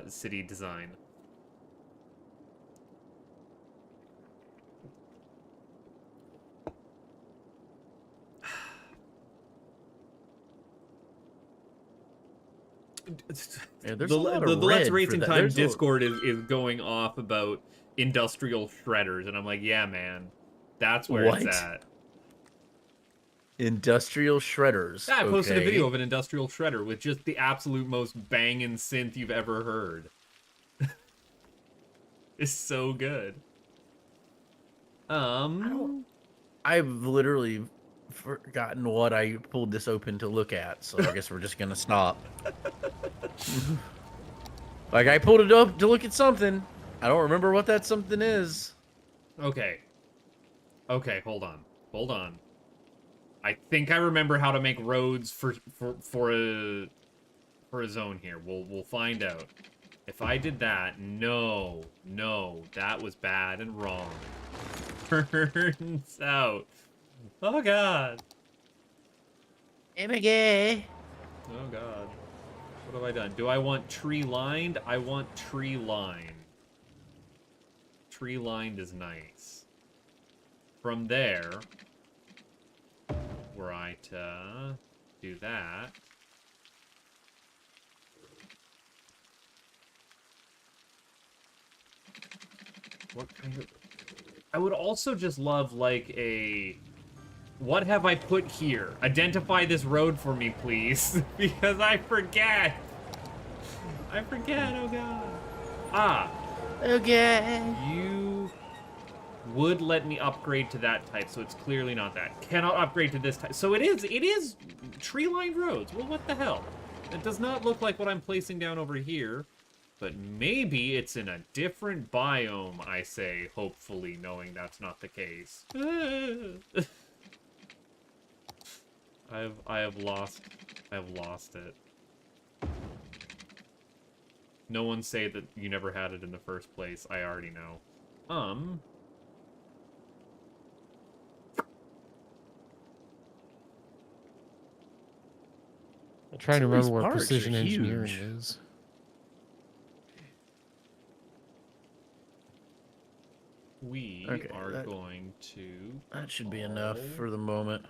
city design. Yeah, there's a lot of the Let's red for Racing that. Time There's a- Discord is going off about industrial shredders, and I'm like, yeah, man, that's where What? it's at. Industrial shredders. Yeah, I posted a Okay. video of an industrial shredder with just the absolute most banging synth you've ever heard. It's so good. I've literally forgotten what I pulled this open to look at, so I guess we're just gonna stop. Like, I pulled it up to look at something. I don't remember what that something is. Okay. Okay, hold on. Hold on. I think I remember how to make roads for a zone here. We'll find out. If I did that, no, that was bad and wrong. Turns out. Oh god. Emigay. Oh god. What have I done? Do I want tree lined? I want tree lined. Tree lined is nice. From there, were I to do that, what kind of... I would also just love, like, a... What have I put here? Identify this road for me, please. Because I forget. I forget, oh god. Ah. Okay. You would let me upgrade to that type, so it's clearly not that. Cannot upgrade to this type. So it is tree-lined roads. Well, what the hell? It does not look like what I'm placing down over here. But maybe it's in a different biome, I say, hopefully, knowing that's not the case. I have lost it. No one say that you never had it in the first place. I already know. I'm trying to Some of these remember where parks are precision engineering huge. is. We Okay, are that- going to... That should be enough for the moment.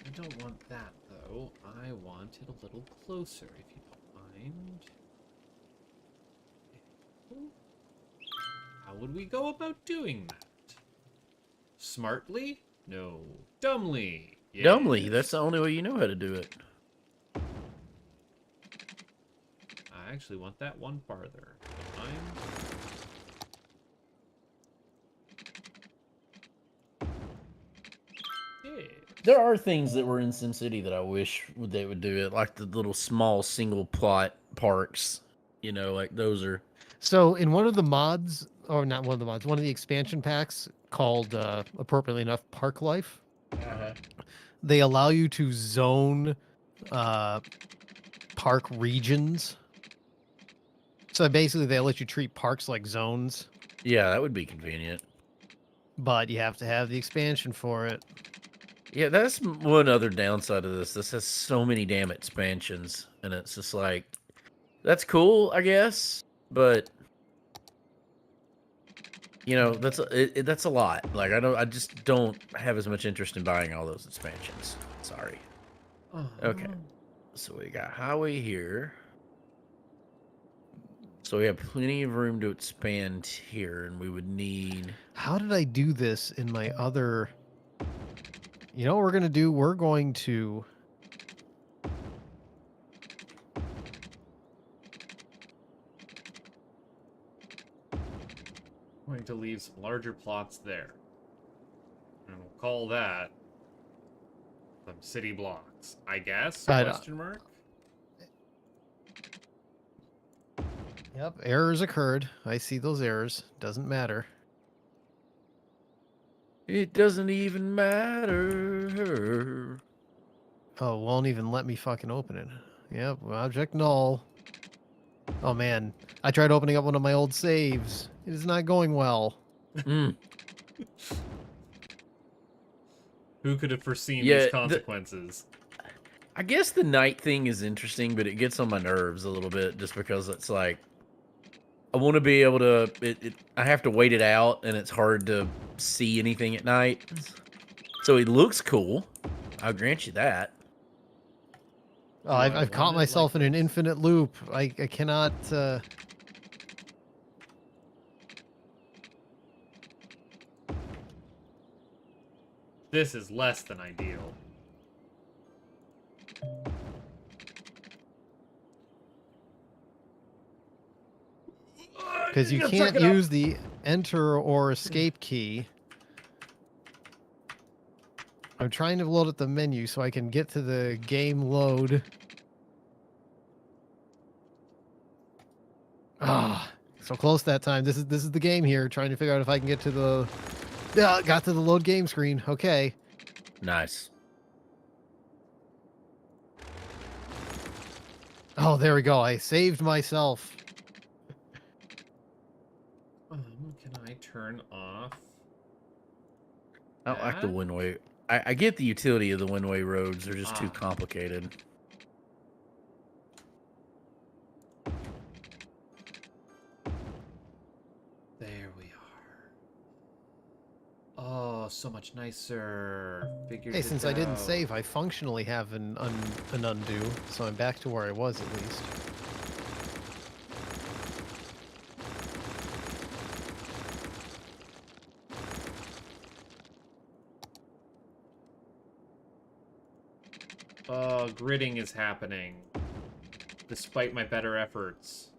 I don't want that, though. I want it a little closer, if you don't mind. How would we go about doing that? Smartly? No. Dumbly? Yes. Dumbly, that's the only way you know how to do it. I actually want that one farther. Yeah. There are things that were in SimCity that I wish they would do it, like the little small single plot parks. You know, like those are. So in one of the mods, or not one of the mods, one of the expansion packs called, appropriately enough, Park Life, they allow you to zone park regions. So basically they let you treat parks like zones, Yeah, that would be convenient. but you have to have the expansion for it. Yeah, that's one other downside of this. This has so many damn expansions, and it's just like, that's cool, I guess, but you know, that's a lot. Like, I just don't have as much interest in buying all those expansions. Sorry. Okay, so we got highway here. So we have plenty of room to expand here, and we would need... How did I do this in my other... You know what we're going to do? We're going to... going to leave some larger plots there. And we'll call that some city blocks, I guess? But, Question mark? Yep, errors occurred. I see those errors. Doesn't matter. It doesn't even matter. Oh, won't even let me fucking open it. Yep, object null. Oh man, I tried opening up one of my old saves. It is not going well. Mm. Who could have foreseen Yeah, these consequences? I guess the night thing is interesting, but it gets on my nerves a little bit just because it's like I want to be able to. I have to wait it out, and it's hard to see anything at night. So it looks cool. I'll grant you that. Oh, I've caught myself in an infinite loop. I cannot. This is less than ideal. Because you can't use the enter or escape key. I'm trying to load up the menu so I can get to the game load. Ah, so close that time. This is the game here. Trying to figure out if I can get to the. Yeah, got to the load game screen. Okay. Nice. Oh, there we go. I saved myself. Can I turn off? I don't like the that? one-way. I get the utility of the one-way roads. They're just too complicated. There we are. Oh, so much nicer. Figured Hey, it since I didn't out. save, I functionally have an undo, so I'm back to where I was at least. Gridding is happening. Despite my better efforts.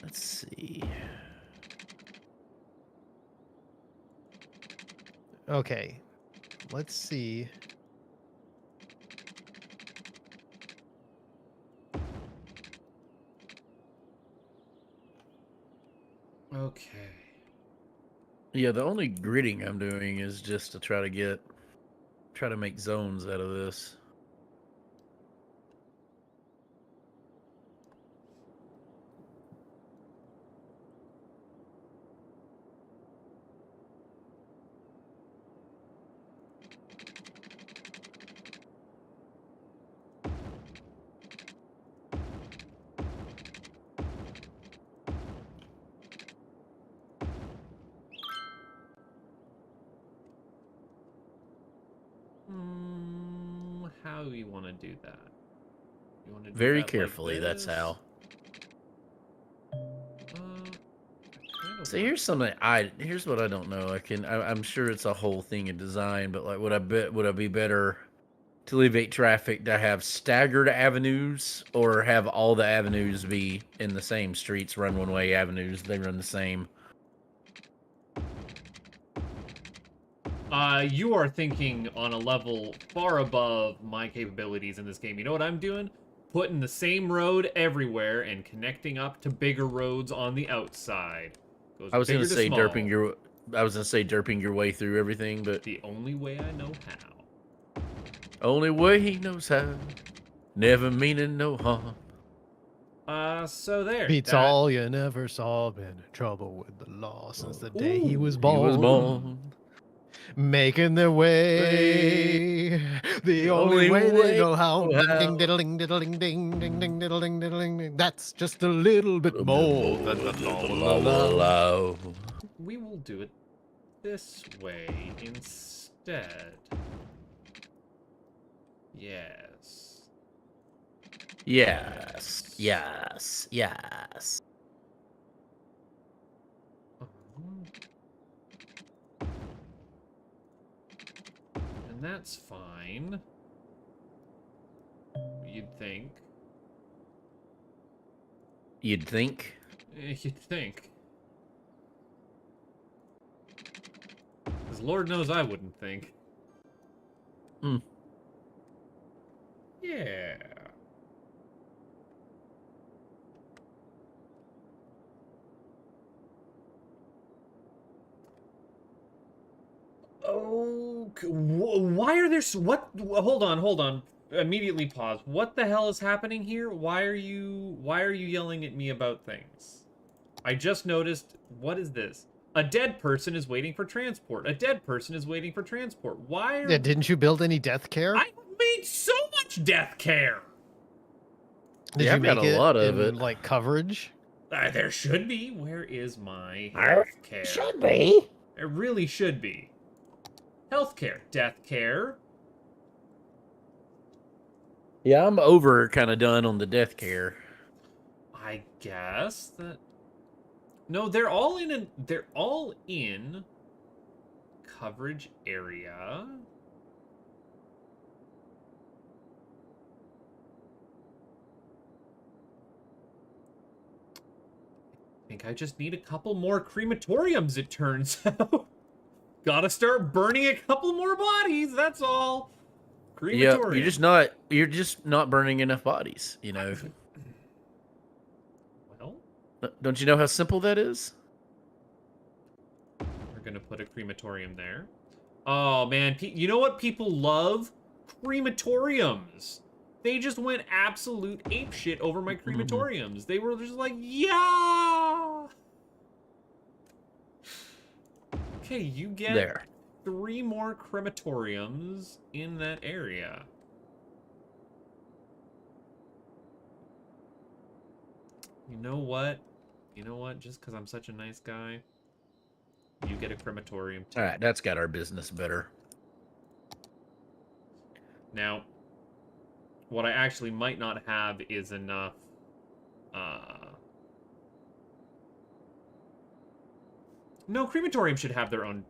Let's see. Okay. Let's see. Okay. Yeah, the only gridding I'm doing is just to try to make zones out of this. How do you want to do that? You want to do Very that carefully, like that's this? how. Kind So here's something here's what I don't know. I'm sure it's a whole thing in design, but like would I be better to alleviate traffic to have staggered avenues or have all the avenues be in the same streets, run one way avenues, they run the same. You are thinking on a level far above my capabilities in this game. You know what I'm doing? Putting the same road everywhere and connecting up to bigger roads on the outside. Goes I was bigger gonna to say small. derping your way through everything, but The only way I know how. only way he knows how. Never meaning no harm. So there. Beats all you never saw. Been in trouble with the law since the day he was He born. was born. Making their way. The only way they know how. Ding, diddling, diddling, ding, ding, ding, diddling, diddling, ding. That's just a little bit more than the law will allow. We will do it this way instead. Yes. Yes. Yes. Yes. And that's fine. You'd think. You'd think. You'd think. Because Lord knows I wouldn't think. Hmm. Yeah. Oh, why are there what? Hold on. Immediately pause. What the hell is happening here? Why are you yelling at me about things? I just noticed, what is this? A dead person is waiting for transport. A dead person is waiting for transport. Why are Yeah, didn't you build any death care? I made so much death care? Did Yeah, you I've got make a it lot of in it. like coverage? There should be. Where is my There health care? should be. It really should be. Healthcare, death care. Yeah, I'm over kind of done on the death care. I guess that. No, they're all in coverage area. I think I just need a couple more crematoriums, it turns out. Gotta start burning a couple more bodies, that's all. Yep, Crematorium. you're just not burning enough bodies, you know. Well, Don't you know how simple that is? we're gonna put a crematorium there. Oh man, you know what people love? Crematoriums. They just went absolute apeshit over my crematoriums. They were just like, yeah. Okay, you get There. 3 more crematoriums in that area. You know what? You know what? Just because I'm such a nice guy, you get a crematorium too. All right, that's got our business better. Now, what I actually might not have is enough. No, crematorium should have their own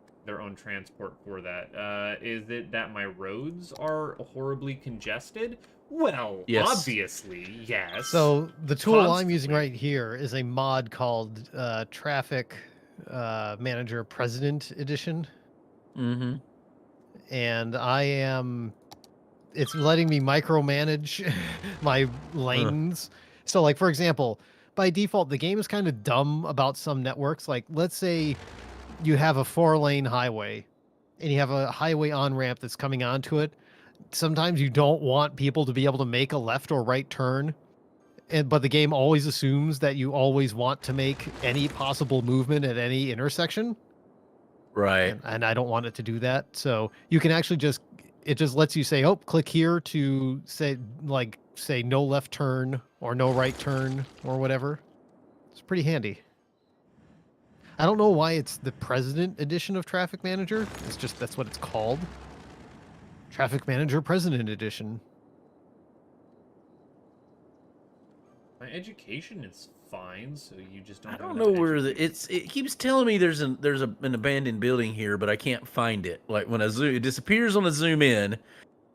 transport for that. Is it that my roads are horribly congested? Well, Yes. obviously, yes. So the tool I'm using Constantly. right here is a mod called Traffic Manager President Edition, Mm-hmm. and it's letting me micromanage my lanes. So, like for example, by default, the game is kind of dumb about some networks. Like, let's say you have a 4-lane highway, and you have a highway on ramp that's coming onto it. Sometimes you don't want people to be able to make a left or right turn, but the game always assumes that you always want to make any possible movement at any intersection. Right. And I don't want it to do that. So you can actually it just lets you say, oh, click here to say no left turn or no right turn or whatever. It's pretty handy. I don't know why it's the President edition of Traffic Manager. It's just that's what it's called. Traffic Manager President Edition. My education is fine, so you just don't. I have don't enough know where education. it keeps telling me there's an abandoned building here, but I can't find it. Like when it disappears on a zoom in,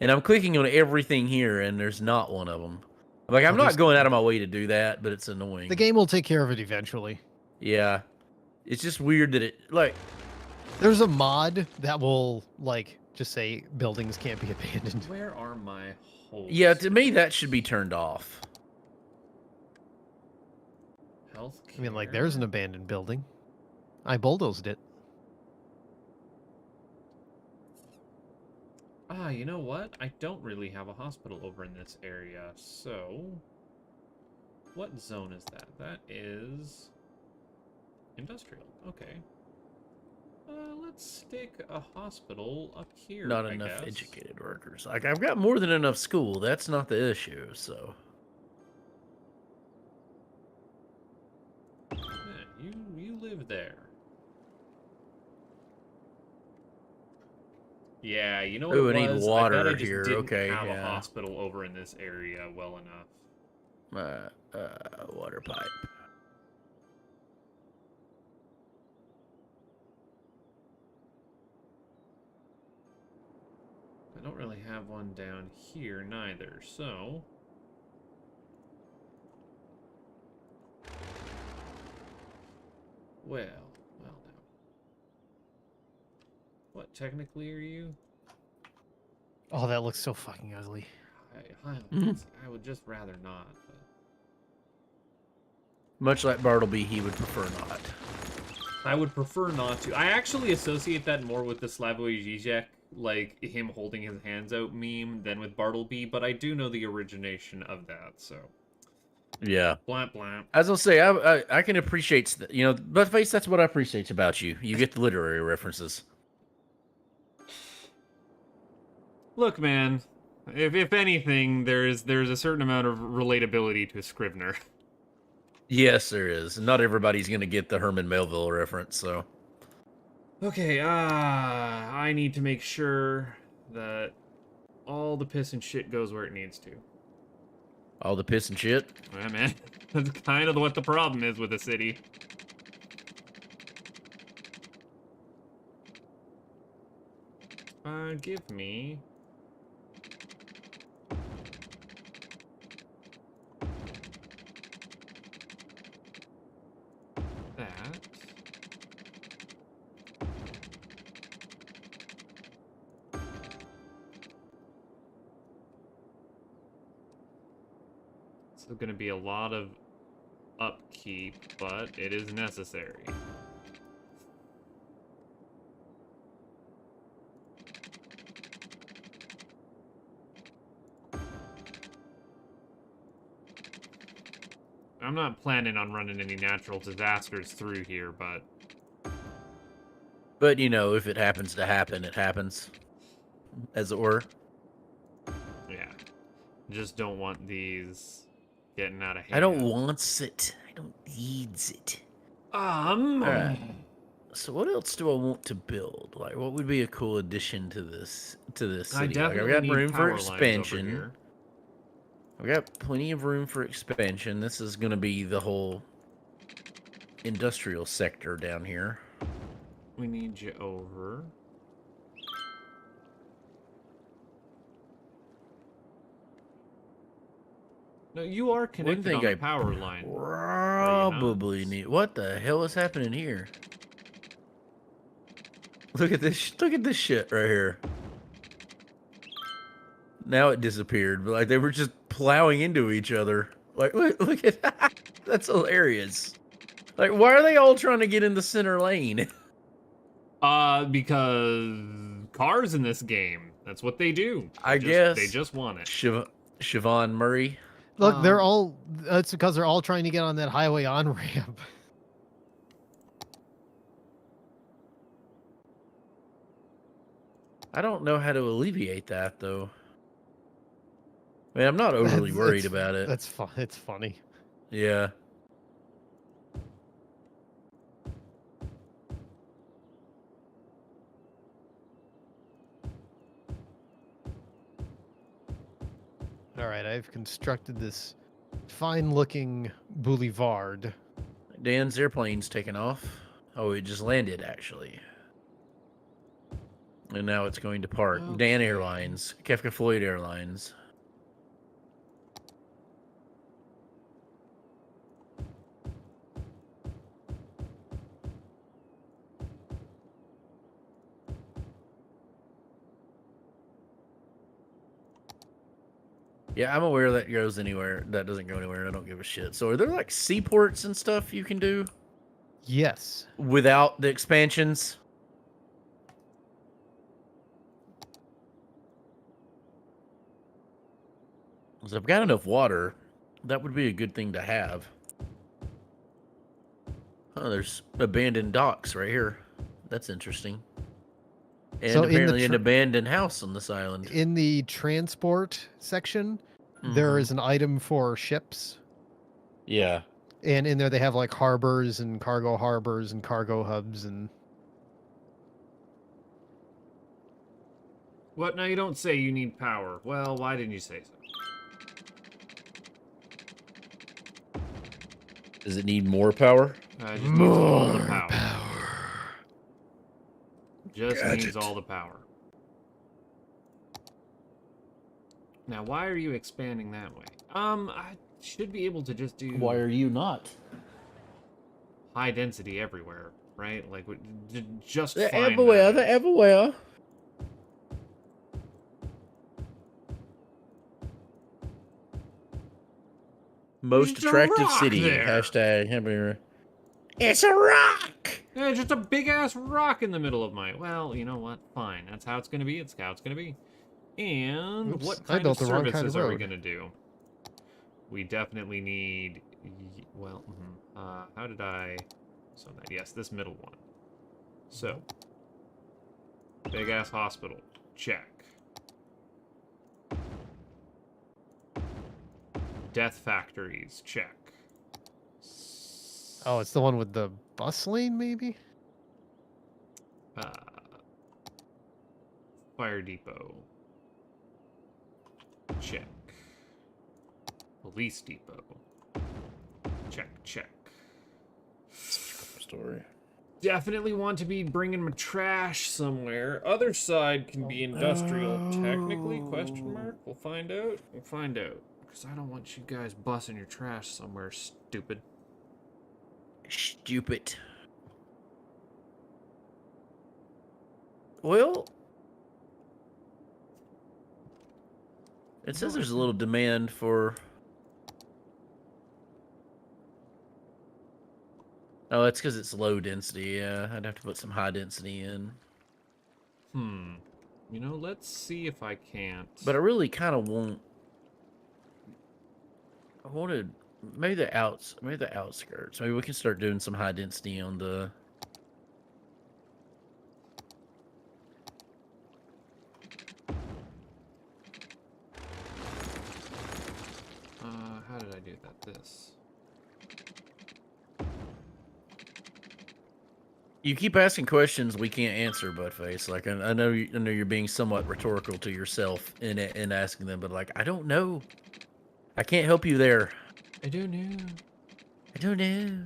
and I'm clicking on everything here, and there's not one of them. Like I'm not going out of my way to do that, but it's annoying. The game will take care of it eventually. Yeah, it's just weird that there's a mod that will just say buildings can't be abandoned. Where are my holes? Yeah, to me that should be turned off. Healthcare. I mean, there's an abandoned building. I bulldozed it. Ah, you know what? I don't really have a hospital over in this area, so... What zone is that? That is... Industrial. Okay. Let's stick a hospital up here, Not I enough guess. educated workers. Like I've got more than enough school. That's not the issue. So. Yeah, you live there. Yeah, you know what Ooh, it I need was? water I bet I just here. didn't Okay, have a yeah. hospital over in this area well enough. Water pipe. I don't really have one down here neither, so... Well, now. What, technically are you? Oh, that looks so fucking ugly. I would just rather not. But... Much like Bartleby, he would prefer not. I would prefer not to. I actually associate that more with the Slavoj Žižek, like him holding his hands out meme, than with Bartleby, but I do know the origination of that, so. Yeah. Blamp, blamp. As I'll say, I can appreciate, you know, but face, that's what I appreciate about you. You get the literary references. Look, man, if anything, there's a certain amount of relatability to Scrivener. Yes, there is. Not everybody's going to get the Herman Melville reference, so. Okay, I need to make sure that all the piss and shit goes where it needs to. All the piss and shit? Yeah, man. That's kind of what the problem is with the city. Give me... that. This is going to be a lot of upkeep, but it is necessary. I'm not planning on running any natural disasters through here, but... But, you know, if it happens to happen, it happens. As it were. Yeah. Just don't want these getting out of hand. I don't want it. I don't needs it. Alright. So what else do I want to build? Like, what would be a cool addition to this city? I definitely I've got need room for power lines over expansion. here. I've got plenty of room for expansion. This is going to be the whole industrial sector down here. We need you over. No, you are connected on the power line. Probably need. What the hell is happening here? Look at this. Look at this shit right here. Now it disappeared, but like they were just plowing into each other. Like, look at that. That's hilarious. Like, why are they all trying to get in the center lane? Because cars in this game. That's what they do. I guess they just want it. Siobhan Murray. Look, they're all. That's because they're all trying to get on that highway on ramp. I don't know how to alleviate that though. I mean, I'm not overly worried about it. That's fun. It's funny. Yeah. All right, I've constructed this fine-looking boulevard. Dan's airplane's taken off. Oh, it just landed actually. And now it's going to park. Okay. Dan Airlines, Kefka Floyd Airlines. Yeah, I'm aware that goes anywhere. That doesn't go anywhere. I don't give a shit. So are there like seaports and stuff you can do Yes. without the expansions? Because I've got enough water. That would be a good thing to have. Oh, there's abandoned docks right here. That's interesting. And So apparently an abandoned house on this island. In the transport section, there is an item for ships. Yeah. And in there they have like harbors and cargo hubs and... What? Now you don't say you need power. Well, why didn't you say so? Does it need more power? Just needs all the power. Just needs all the power. Now, why are you expanding that way? I should be able to just do... Why are you not? high density everywhere, right? Like, just They're find everywhere. that. They're everywhere. Most There's a attractive rock city. there. Hashtag. It's a rock. Yeah, just a big ass rock in the middle of my. Well, you know what? Fine. That's how it's gonna be. It's how it's gonna be. And Oops, what I kind built of the wrong kind services of are we road. gonna do? We definitely need. Well, how did I? So that yes, this middle one. So, big ass hospital. Check. Death factories. Check. Oh, it's the one with the bus lane, maybe? Uh, Fire depot. Check. Police depot. Check, check. Story. Definitely want to be bringing my trash somewhere. Other side can be industrial, technically? Question mark. We'll find out. We'll find out. Because I don't want you guys busting your trash somewhere, stupid. Stupid. Well, it says there's a little demand for. Oh, that's because it's low density. Yeah, I'd have to put some high density in. You know, let's see if I can't. But I really kind of want. I wanted maybe the outskirts. Maybe we can start doing some high density on the. How did I do that? This. You keep asking questions we can't answer, Buttface. Like I know you're being somewhat rhetorical to yourself in asking them, but like I don't know. I can't help you there. I don't know. I don't know.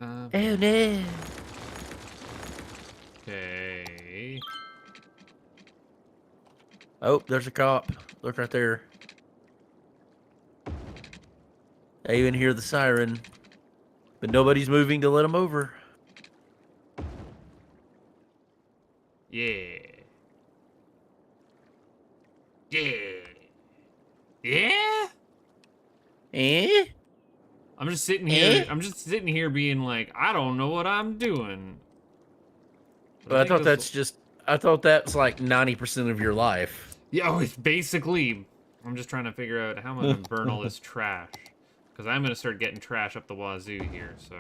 Oh no. Okay. Oh, there's a cop. Look right there. I even hear the siren, but nobody's moving to let him over. Yeah. Yeah. Yeah? Eh? I'm just sitting here. I'm just sitting here being like, I don't know what I'm doing. But I thought I thought that's like 90% of your life. Yeah, oh, it's basically. I'm just trying to figure out how I'm gonna burn all this trash, because I'm gonna start getting trash up the wazoo here. So,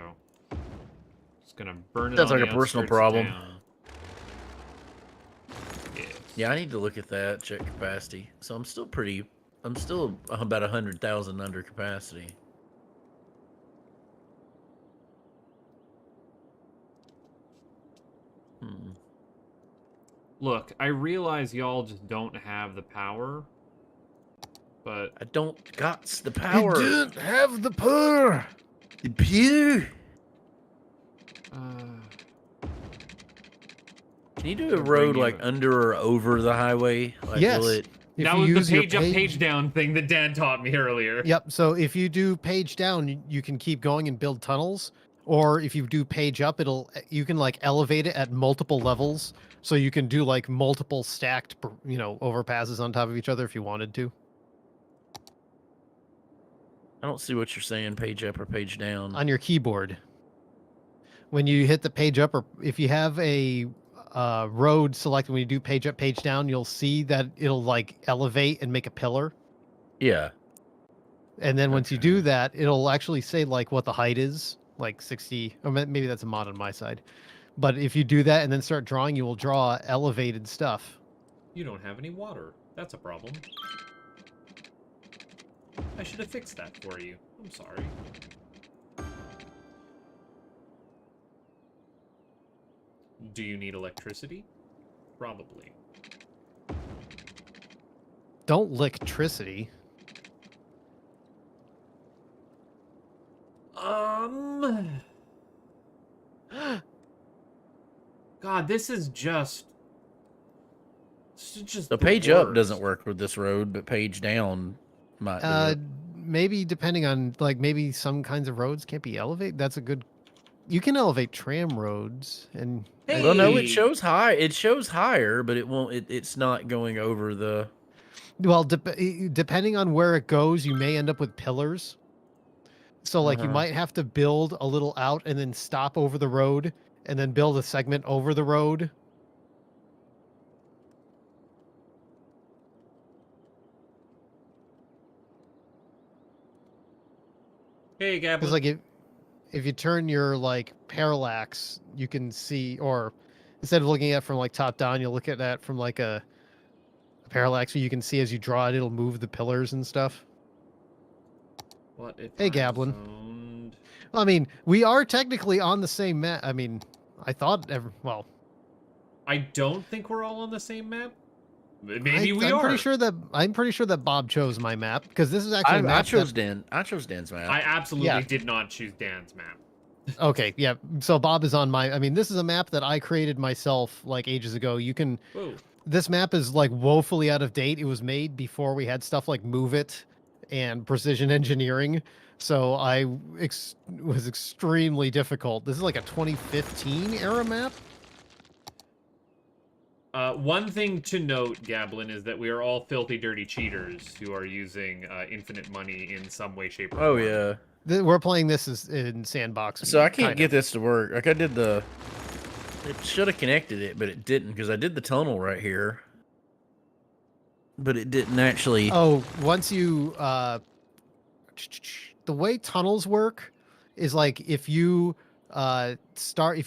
just gonna burn it. Sounds on like the a personal outskirts problem. down. Yes. Yeah, I need to look at that, check capacity. So I'm still about 100,000 under capacity. Look, I realize y'all just don't have the power, but I don't got the power. You don't have the power. The pew. Can you do a road like under or over the highway? Like, yes. Will it... That was the page up, page down thing that Dan taught me earlier. Yep. So if you do page down, you can keep going and build tunnels. Or if you do page up, you can like elevate it at multiple levels. So you can do like multiple stacked, overpasses on top of each other if you wanted to. I don't see what you're saying, page up or page down. On your keyboard. When you hit the page up, or if you have a road selected, when you do page up, page down, you'll see that it'll like elevate and make a pillar. Yeah. And then once you do that, it'll actually say like what the height is, like 60, or maybe that's a mod on my side. But if you do that and then start drawing, you will draw elevated stuff. You don't have any water. That's a problem. I should have fixed that for you. I'm sorry. Do you need electricity? Probably. Don't electricity. God, this is just the page up doesn't work with this road, but page down might do it. Maybe depending on maybe some kinds of roads can't be elevated. That's a good You can elevate tram roads, and Hey! Well, no, it shows high. It shows higher, but it won't. It's not going over the. well, depending on where it goes, you may end up with pillars. So like you Uh-huh. might have to build a little out and then stop over the road, and then build a segment over the road. Hey, Because Gablin. like if you turn your like parallax, you can see, or instead of looking at it from like top down, you'll look at that from like a parallax, so you can see as you draw it, it'll move the pillars and stuff. What if Hey, I'm Gablin. zoned? I mean, we are technically on the same map. I mean, I thought well, I don't think we're all on the same map. Maybe we I'm are. pretty sure that Bob chose my map because this is actually a map I chose Dan. I chose Dan's map. I absolutely Yeah. did not choose Dan's map. Okay, yeah. So Bob is on my. I mean, this is a map that I created myself like ages ago. You can. Whoa. This map is like woefully out of date. It was made before we had stuff like Move It and precision engineering. So was extremely difficult. This is like a 2015 era map. One thing to note, Gablin, is that we are all filthy, dirty cheaters who are using infinite money in some way, shape, or form. Oh yeah. We're playing this in sandbox. So I can't kind get of. this to work. Like I did the. It should have connected it, but it didn't because I did the tunnel right here. But it didn't actually. Oh, once you the way tunnels work is like if you start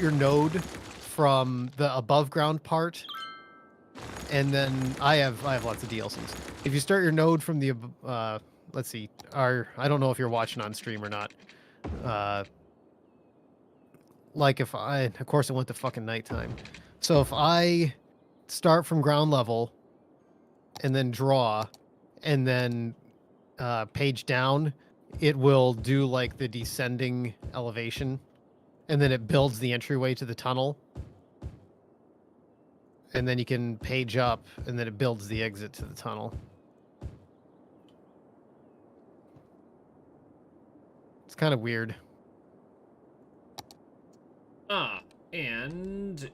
your node from the above ground part, and then I have lots of DLCs. If you start your node from the let's see, I don't know if you're watching on stream or not. Like if of course it went to fucking nighttime. So if I start from ground level and then draw and then page down, it will do like the descending elevation, and then it builds the entryway to the tunnel, and then you can page up, and then it builds the exit to the tunnel. It's kind of weird. And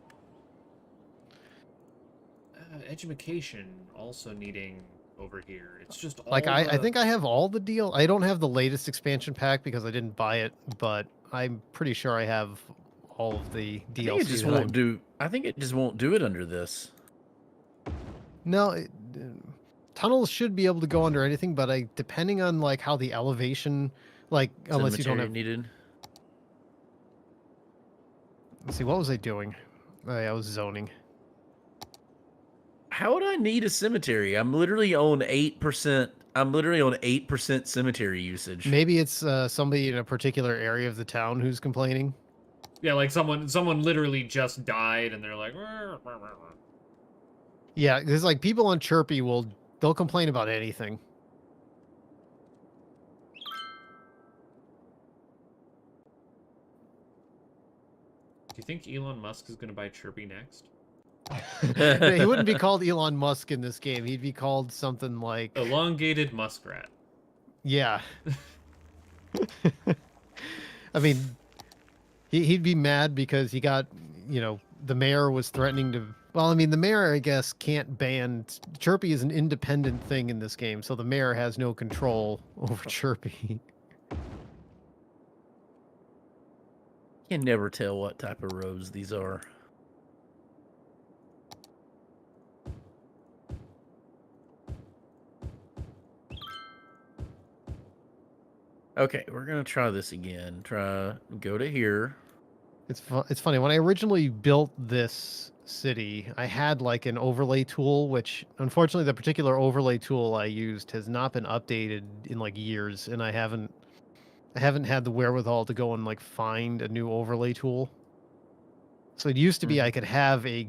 education also needing over here. It's just all Like I think I have all the deal. I don't have the latest expansion pack because I didn't buy it, but I'm pretty sure I have all of the DLC. I think it just won't do. I think it just won't do it under this. No, tunnels should be able to go under anything, but depending on like how the elevation, like unless you don't have. Needed. Let's see, what was I doing? Oh, yeah, I was zoning. How would I need a cemetery? I'm literally on 8%. I'm literally on 8% cemetery usage. Maybe it's somebody in a particular area of the town who's complaining. Yeah, like someone literally just died, and they're like. Yeah, there's like people on Chirpy they'll complain about anything. Do you think Elon Musk is going to buy Chirpy next? He wouldn't be called Elon Musk in this game. He'd be called something like Elongated Muskrat. Yeah. I mean, he'd be mad because he got, the mayor was threatening to. Well, I mean, the mayor, I guess, can't ban. Chirpy is an independent thing in this game, so the mayor has no control over Chirpy. You can never tell what type of roads these are. Okay, we're gonna try this again. Go to here. It's funny. When I originally built this city, I had like an overlay tool, which unfortunately the particular overlay tool I used has not been updated in like years, and I haven't had the wherewithal to go and like find a new overlay tool. So it used to be I could have a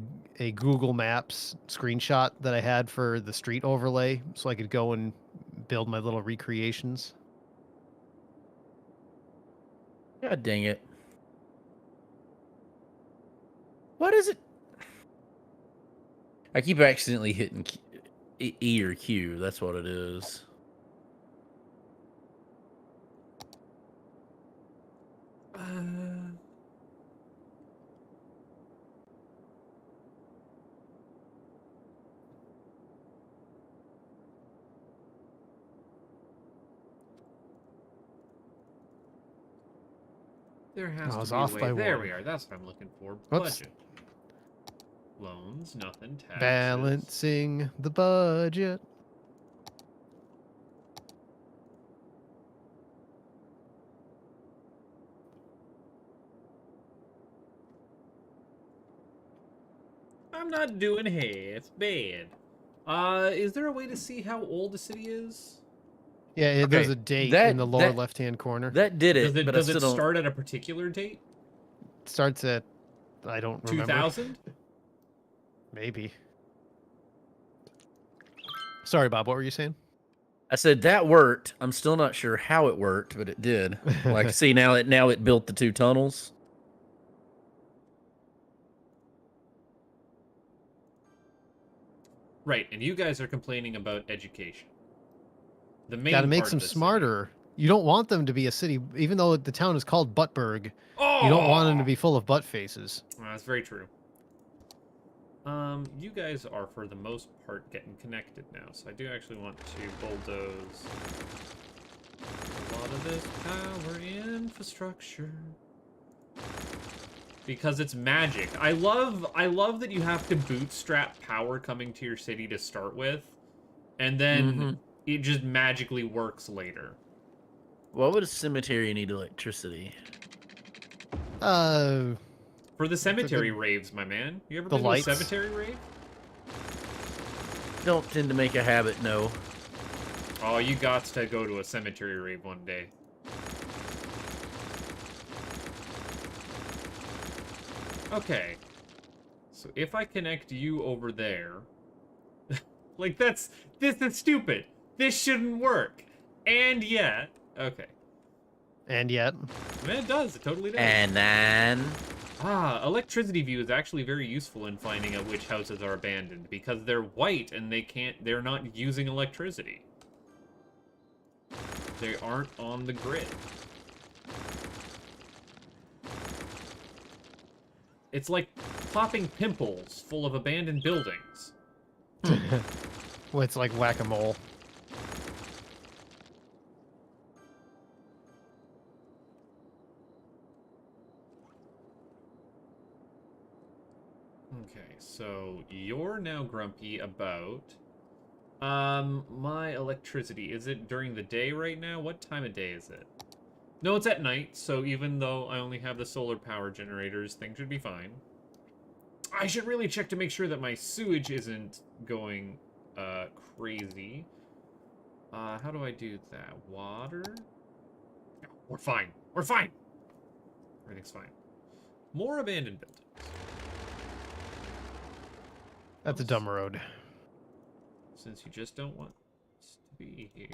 Google Maps screenshot that I had for the street overlay, so I could go and build my little recreations. God dang it. What is it? I keep accidentally hitting E or Q. That's what it is. There has I was to be a off way. by There one. we are. That's what I'm looking for. Whoops. Budget. Loans, nothing. Taxes. Balancing the budget. I'm not doing half bad. Is there a way to see how old the city is? Yeah, there's Okay, a date that- in the lower that- left-hand corner. That did Does it, it but does I it still don't. start at a particular date? Starts at, I don't remember. 2000? Maybe. Sorry, Bob. What were you saying? I said that worked. I'm still not sure how it worked, but it did. Like, see, now it built the 2 tunnels. Right, and you guys are complaining about education. The main Got to make part them of the city. smarter. You don't want them to be a city, even though the town is called Buttburg. Oh! You don't want them to be full of butt faces. That's very true. You guys are, for the most part, getting connected now, so I do actually want to bulldoze a lot of this power infrastructure. Because it's magic. I love that you have to bootstrap power coming to your city to start with, and then it just magically works later. Why would a cemetery need electricity? For For the cemetery raves, my man. You ever The been lights? to a cemetery rave? Don't tend to make a habit, no. Oh, you got to go to a cemetery rave one day. Okay. So if I connect you over there... like, this is stupid. This shouldn't work. And yet... Okay. And yet, I mean, it does. It totally does. And then Ah, electricity view is actually very useful in finding out which houses are abandoned, because they're white and they're not using electricity. They aren't on the grid. It's like popping pimples full of abandoned buildings. well, it's like whack-a-mole. Okay, so you're now grumpy about my electricity. Is it during the day right now? What time of day is it? No, it's at night, so even though I only have the solar power generators, things should be fine. I should really check to make sure that my sewage isn't going crazy. How do I do that? Water? No, we're fine. We're fine. Everything's fine. More abandoned buildings. That's a dumb road. Since you just don't want us to be here.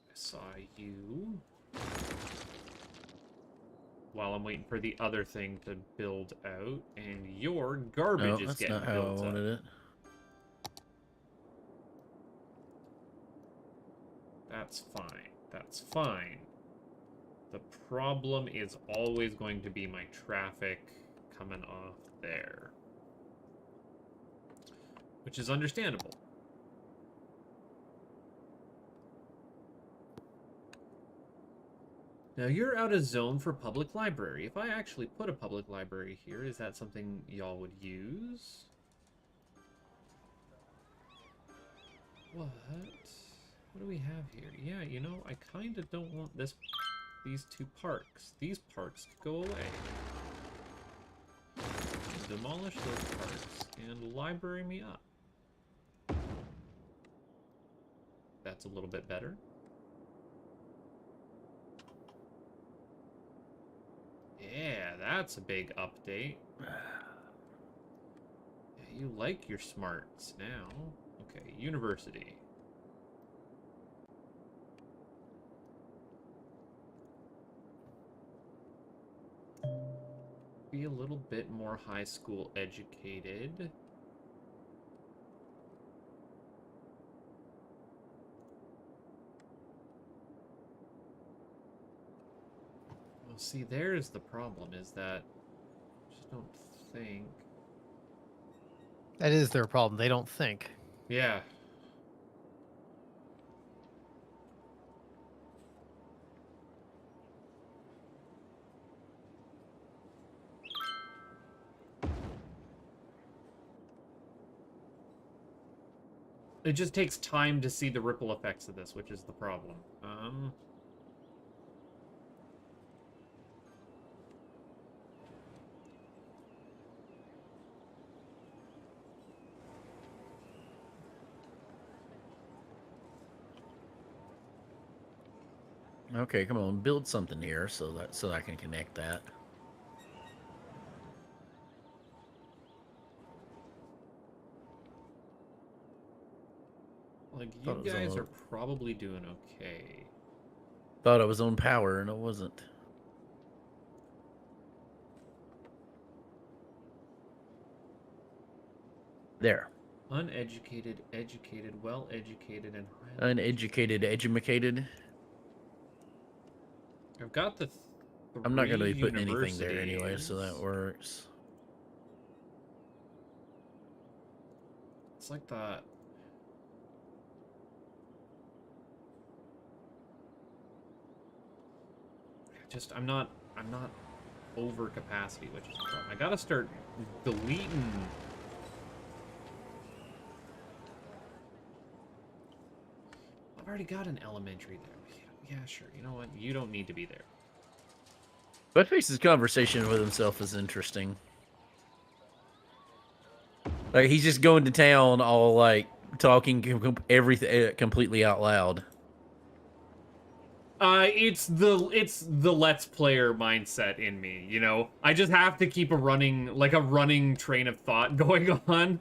I saw you. While I'm waiting for the other thing to build out, and your garbage no, is that's getting not how I built up. wanted it. That's fine. That's fine. The problem is always going to be my traffic coming off there. Which is understandable. Now you're out of zone for public library. If I actually put a public library here, is that something y'all would use? What? What do we have here? Yeah, you know, I kind of don't want these 2 parks. These parks could go away. Demolish those parks and library me up. That's a little bit better. Yeah, that's a big update. Yeah, you like your smarts now. Okay, university. Be a little bit more high school educated. Well, see, there's the problem, is that don't think. That is their problem. They don't think. Yeah. It just takes time to see the ripple effects of this, which is the problem. Okay, come on, build something here so I can connect that. Like, you guys are probably doing okay. Thought I was on power, and I wasn't. There. Uneducated, educated, well-educated, and highly Uneducated, educated. I've got the I'm not going to be putting anything there anyway, so that works. It's like that. I'm not over capacity, which is the problem. I gotta start deleting. I've already got an elementary there. Yeah, sure. You know what? You don't need to be there. Buttface's conversation with himself is interesting. Like, he's just going to town all, like, talking everything completely out loud. It's the Let's Player mindset in me, you know? I just have to keep a running train of thought going on.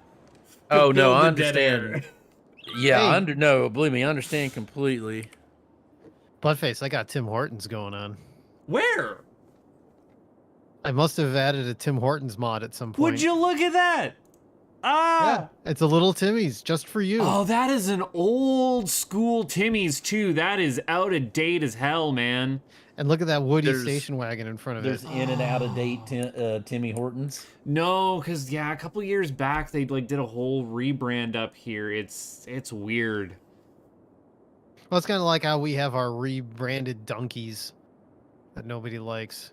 Oh, no, I understand. Yeah, Hey. no, believe me, I understand completely. Buttface, I got Tim Hortons going on. Where? I must have added a Tim Hortons mod at some point. Would you look at that? Ah! Yeah, it's a little Timmy's just for you. Oh, that is an old school Timmy's too. That is out of date as hell, man. And look at that Woody station wagon in front of There's it. in and out of date Timmy Hortons. No, because yeah, a couple years back they like did a whole rebrand up here. It's weird. Well, it's kind of like how we have our rebranded donkeys that nobody likes.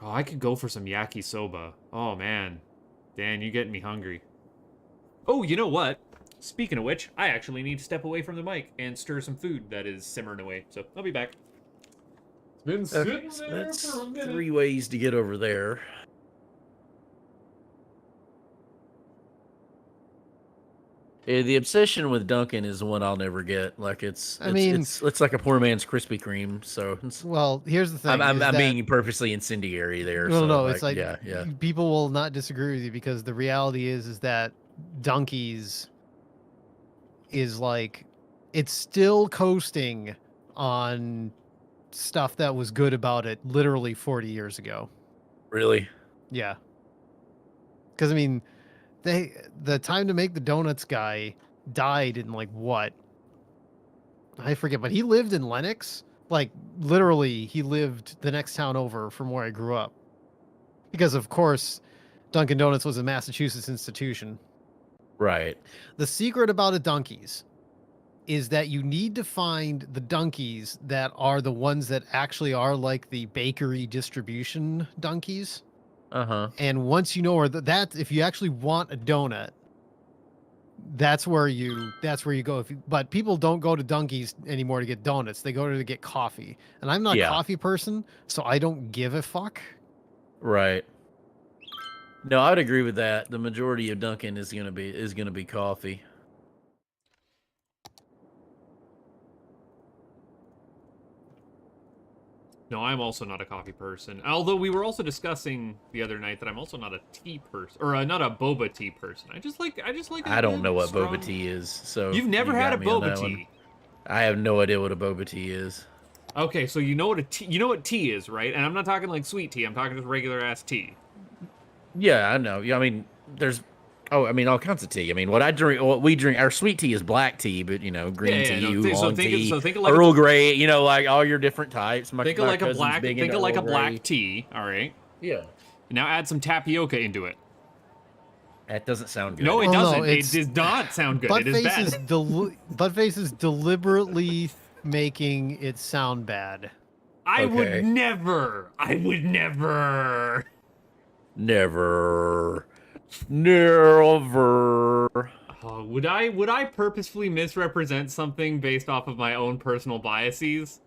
Oh, I could go for some yakisoba. Oh man, Dan, you getting me hungry. Oh, you know what? Speaking of which, I actually need to step away from the mic and stir some food that is simmering away. So I'll be back. It's been sitting there That's for a minute. 3 ways to get over there. Yeah, the obsession with Dunkin' is one I'll never get. Like it's like a poor man's Krispy Kreme. So Well, here's the thing. I'm being purposely incendiary there. No, so no, it's like yeah. people will not disagree with you because the reality is that Donkeys is like it's still coasting on stuff that was good about it literally 40 years ago. Really? Yeah. Because I mean, the time to make the donuts guy died in like what? I forget, but he lived in Lenox. Like literally, he lived the next town over from where I grew up. Because of course, Dunkin' Donuts was a Massachusetts institution. Right. The secret about a Dunkies is that you need to find the Dunkies that are the ones that actually are like the bakery distribution Dunkies. Uh-huh. And once you know where that if you actually want a donut, that's where you go. But people don't go to Dunkies anymore to get donuts. They go to get coffee. And I'm not a coffee person, so I don't give a fuck. Right. No, I would agree with that. The majority of Dunkin' is gonna be coffee. No, I'm also not a coffee person. Although we were also discussing the other night that I'm also not a tea person, or not a boba tea person. I just like. I don't know what boba tea is. So you've never had a boba tea. I have no idea what a boba tea is. Okay, so you know what tea is, right? And I'm not talking like sweet tea. I'm talking just regular ass tea. Yeah, I know. Yeah, I mean, there's all kinds of tea. I mean, what we drink, our sweet tea is black tea, but green tea, oolong tea, Earl Grey, like all your different types. Think of like a black tea, all right? Yeah. Now add some tapioca into it. That doesn't sound good. No, it Well, no, doesn't. It it's- does not sound good. It is bad. Buttface is deliberately making it sound bad. I would Okay. never. I would never. Never. Never. Oh, would I purposefully misrepresent something based off of my own personal biases?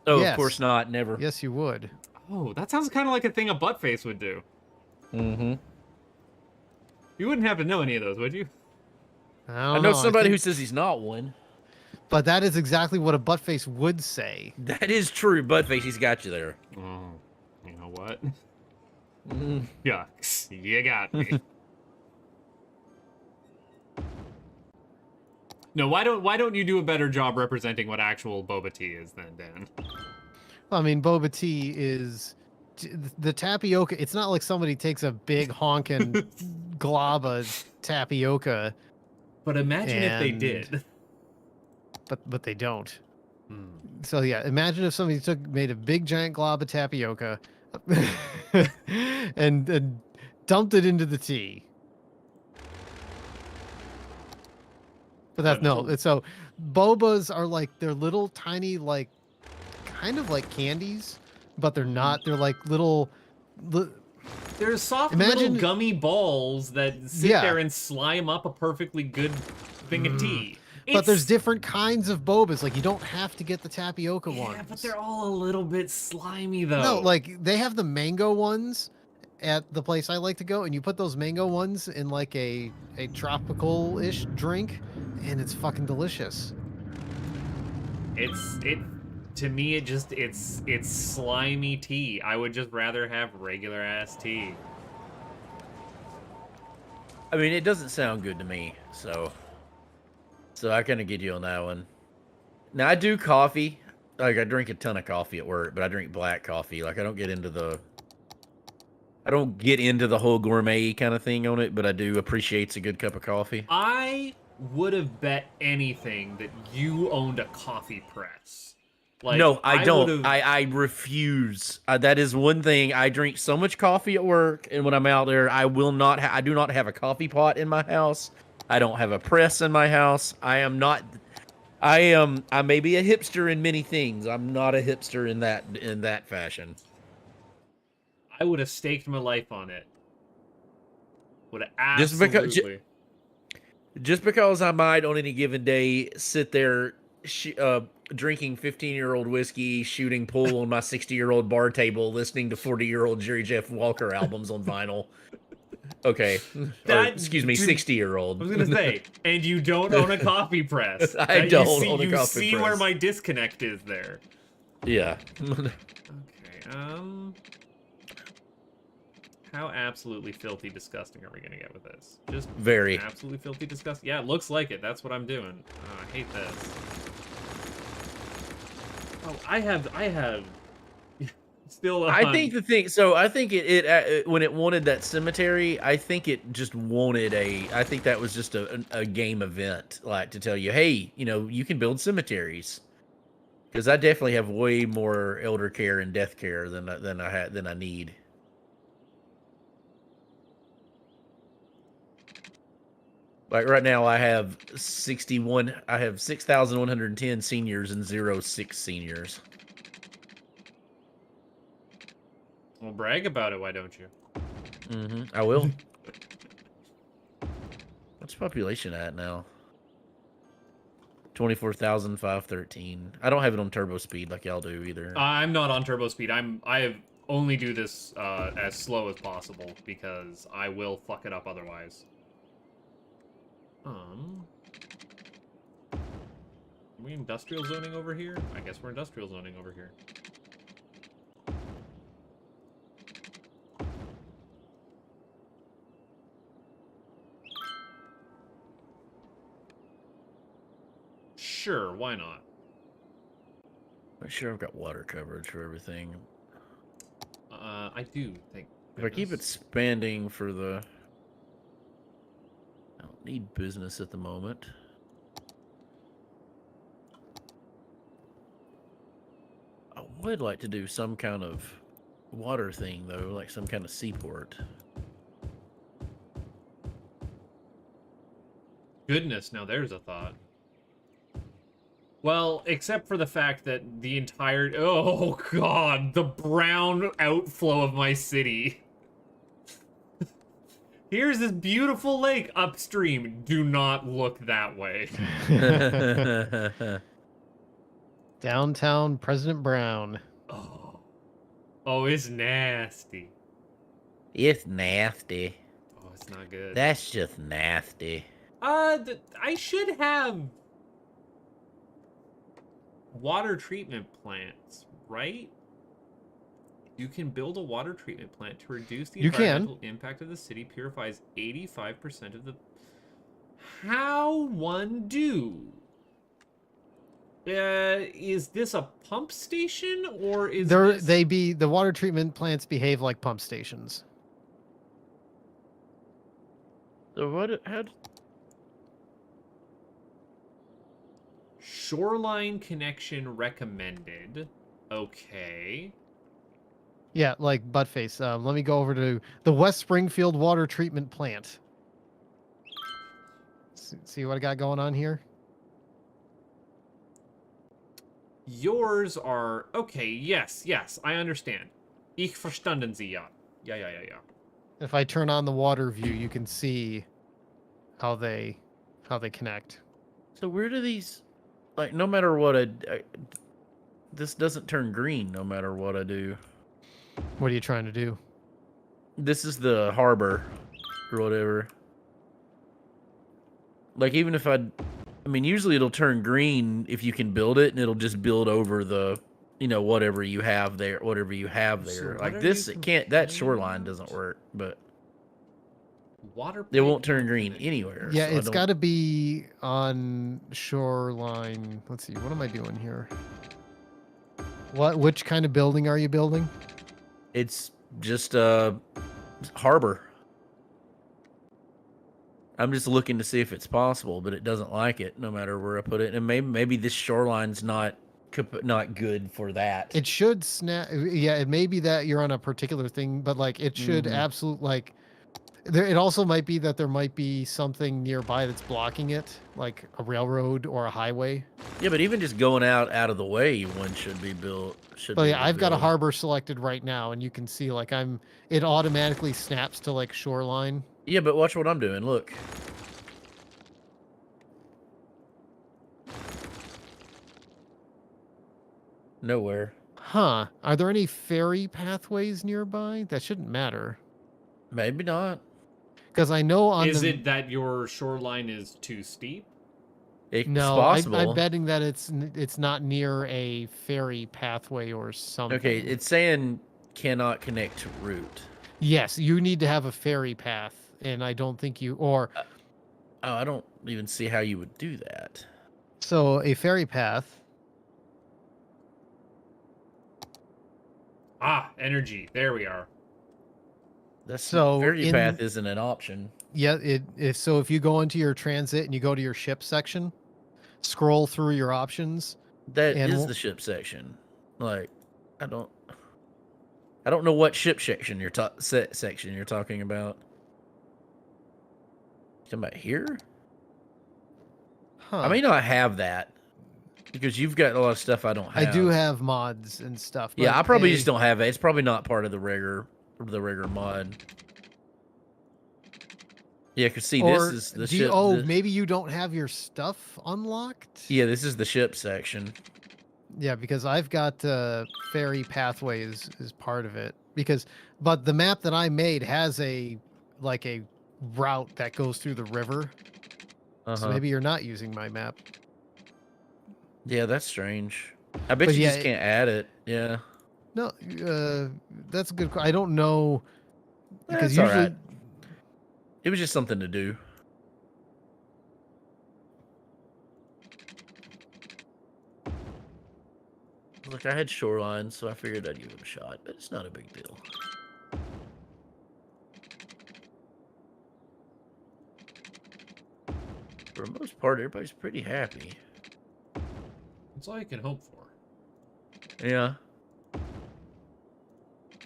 Oh, Yes. of course not. Never. Yes, you would. Oh, that sounds kind of like a thing a buttface would do. Mm-hmm. You wouldn't have to know any of those, would you? I know somebody who says he's not one. But that is exactly what a buttface would say. That is true. Buttface, he's got you there. Oh, you know what? Mm. Yucks. You got me. No, why don't you do a better job representing what actual boba tea is then, Dan? Well, I mean, boba tea is the tapioca. It's not like somebody takes a big honking glob of tapioca, But imagine if they And- did. but they don't. So yeah, imagine if somebody made a big giant glob of tapioca and dumped it into the tea. But that's no. So bobas are like they're little tiny like kind of like candies, but they're not. They're like little. There's soft Imagine- little gummy balls that sit Yeah. there and slime up a perfectly good thing of tea. But there's It's- different kinds of bobas. Like you don't have to get the tapioca ones. Yeah, but they're all a little bit slimy though. No, like they have the mango ones at the place I like to go, and you put those mango ones in like a tropical-ish drink, and it's fucking delicious. To me it's slimy tea. I would just rather have regular ass tea. I mean, it doesn't sound good to me, so I kind of get you on that one. Now, I do coffee. Like, I drink a ton of coffee at work, but I drink black coffee. Like, I don't get into the whole gourmet kind of thing on it, but I do appreciate a good cup of coffee. I would have bet anything that you owned a coffee press. Like, No, I don't. would've- I refuse. That is one thing. I drink so much coffee at work, and when I'm out there, I will not. I do not have a coffee pot in my house. I don't have a press in my house. I am not. I may be a hipster in many things. I'm not a hipster in that fashion. I would have staked my life on it. Would have Just absolutely. because- Just because I might on any given day sit there drinking 15-year-old whiskey, shooting pool on my 60-year-old bar table, listening to 40-year-old Jerry Jeff Walker albums on vinyl. Okay. That- Excuse me, dude, 60-year-old. I was gonna say, and you don't own a coffee press. I You don't see- own a you coffee see where press. my disconnect is there. Yeah. Okay, how absolutely filthy disgusting are we gonna get with this? Just Very. absolutely filthy disgusting. Yeah, it looks like it. That's what I'm doing. Oh, I hate this. Oh, I have still. I think the thing. So I think it when it wanted that cemetery, I think it just wanted I think that was just a game event, like to tell you, hey, you can build cemeteries. Because I definitely have way more elder care and death care than I need. Like right now, I have 6,110 seniors and 6 seniors. Well, brag about it. Why don't you? I will. What's population at now? 24,513. I don't have it on turbo speed like y'all do either. I'm not on turbo speed. I only do this as slow as possible because I will fuck it up otherwise. Are we industrial zoning over here? I guess we're industrial zoning over here. Sure, why not? Make sure I've got water coverage for everything. I do think. If I keep expanding for the... I don't need business at the moment. I would like to do some kind of water thing though, like some kind of seaport. Goodness, now there's a thought. Well, except for the fact that the entire... Oh, God. The brown outflow of my city. Here's this beautiful lake upstream. Do not look that way. Downtown President Brown. Oh. Oh, it's nasty. It's nasty. Oh, it's not good. That's just nasty. I should have water treatment plants, right? You can build a water treatment plant to reduce the environmental impact of the city, purifies 85% of the... How one do? Is this a pump station, or is this... The water treatment plants behave like pump stations. So what? How? Shoreline connection recommended. Okay. Yeah, like Buttface. Let me go over to the West Springfield Water Treatment Plant. See what I got going on here? Yours are... Okay, yes, I understand. Ich verstanden Sie, ja. Ja. If I turn on the water view, you can see how they connect. So where do these, like, no matter what this doesn't turn green no matter what I do. What are you trying to do? This is the harbor or whatever. Like, even if I mean, usually it'll turn green if you can build it, and it'll just build over the, whatever you have there, So like this, it can't, that shoreline doesn't work, but it won't turn green anywhere. Yeah, so it's got to be on shoreline. Let's see, what am I doing here? Which kind of building are you building? It's just a harbor. I'm just looking to see if it's possible, but it doesn't like it no matter where I put it. And maybe this shoreline's not good for that. It should snap. Yeah, it may be that you're on a particular thing, but like it should absolutely like. It also might be that there might be something nearby that's blocking it, like a railroad or a highway. Yeah, but even just going out of the way, one should be built. Oh yeah, I've got a harbor selected right now, and you can see like it automatically snaps to like shoreline. Yeah, but watch what I'm doing. Look. Nowhere. Huh. Are there any ferry pathways nearby? That shouldn't matter. Maybe not. Because I know on Is it that your shoreline is too steep? It's no, possible. I'm betting that it's not near a ferry pathway or something. Okay, it's saying cannot connect to route. Yes, you need to have a ferry path, and I don't think you or. Oh, I don't even see how you would do that. So a ferry path. Ah, energy. There we are. That's So ferry path isn't an option. Yeah, so if you go into your transit and you go to your ship section, scroll through your options. That is the ship section. Like, I don't know what ship section you're talking about. Talking about here? Huh. I may not have that because you've got a lot of stuff I don't have. I do have mods and stuff. Yeah, I probably just don't have it. It's probably not part of the regular mod. Yeah, because see, this is the ship. Maybe you don't have your stuff unlocked? Yeah, this is the ship section. Yeah, because I've got ferry pathways as part of it. But the map that I made has a route that goes through the river. So maybe you're not using my map. Yeah, that's strange. I bet you just can't add it. Yeah. No, that's a good. I don't know because That's usually all right. It was just something to do. Look, I had shoreline, so I figured I'd give it a shot, but it's not a big deal. For the most part, everybody's pretty happy. That's all you can hope for. Yeah.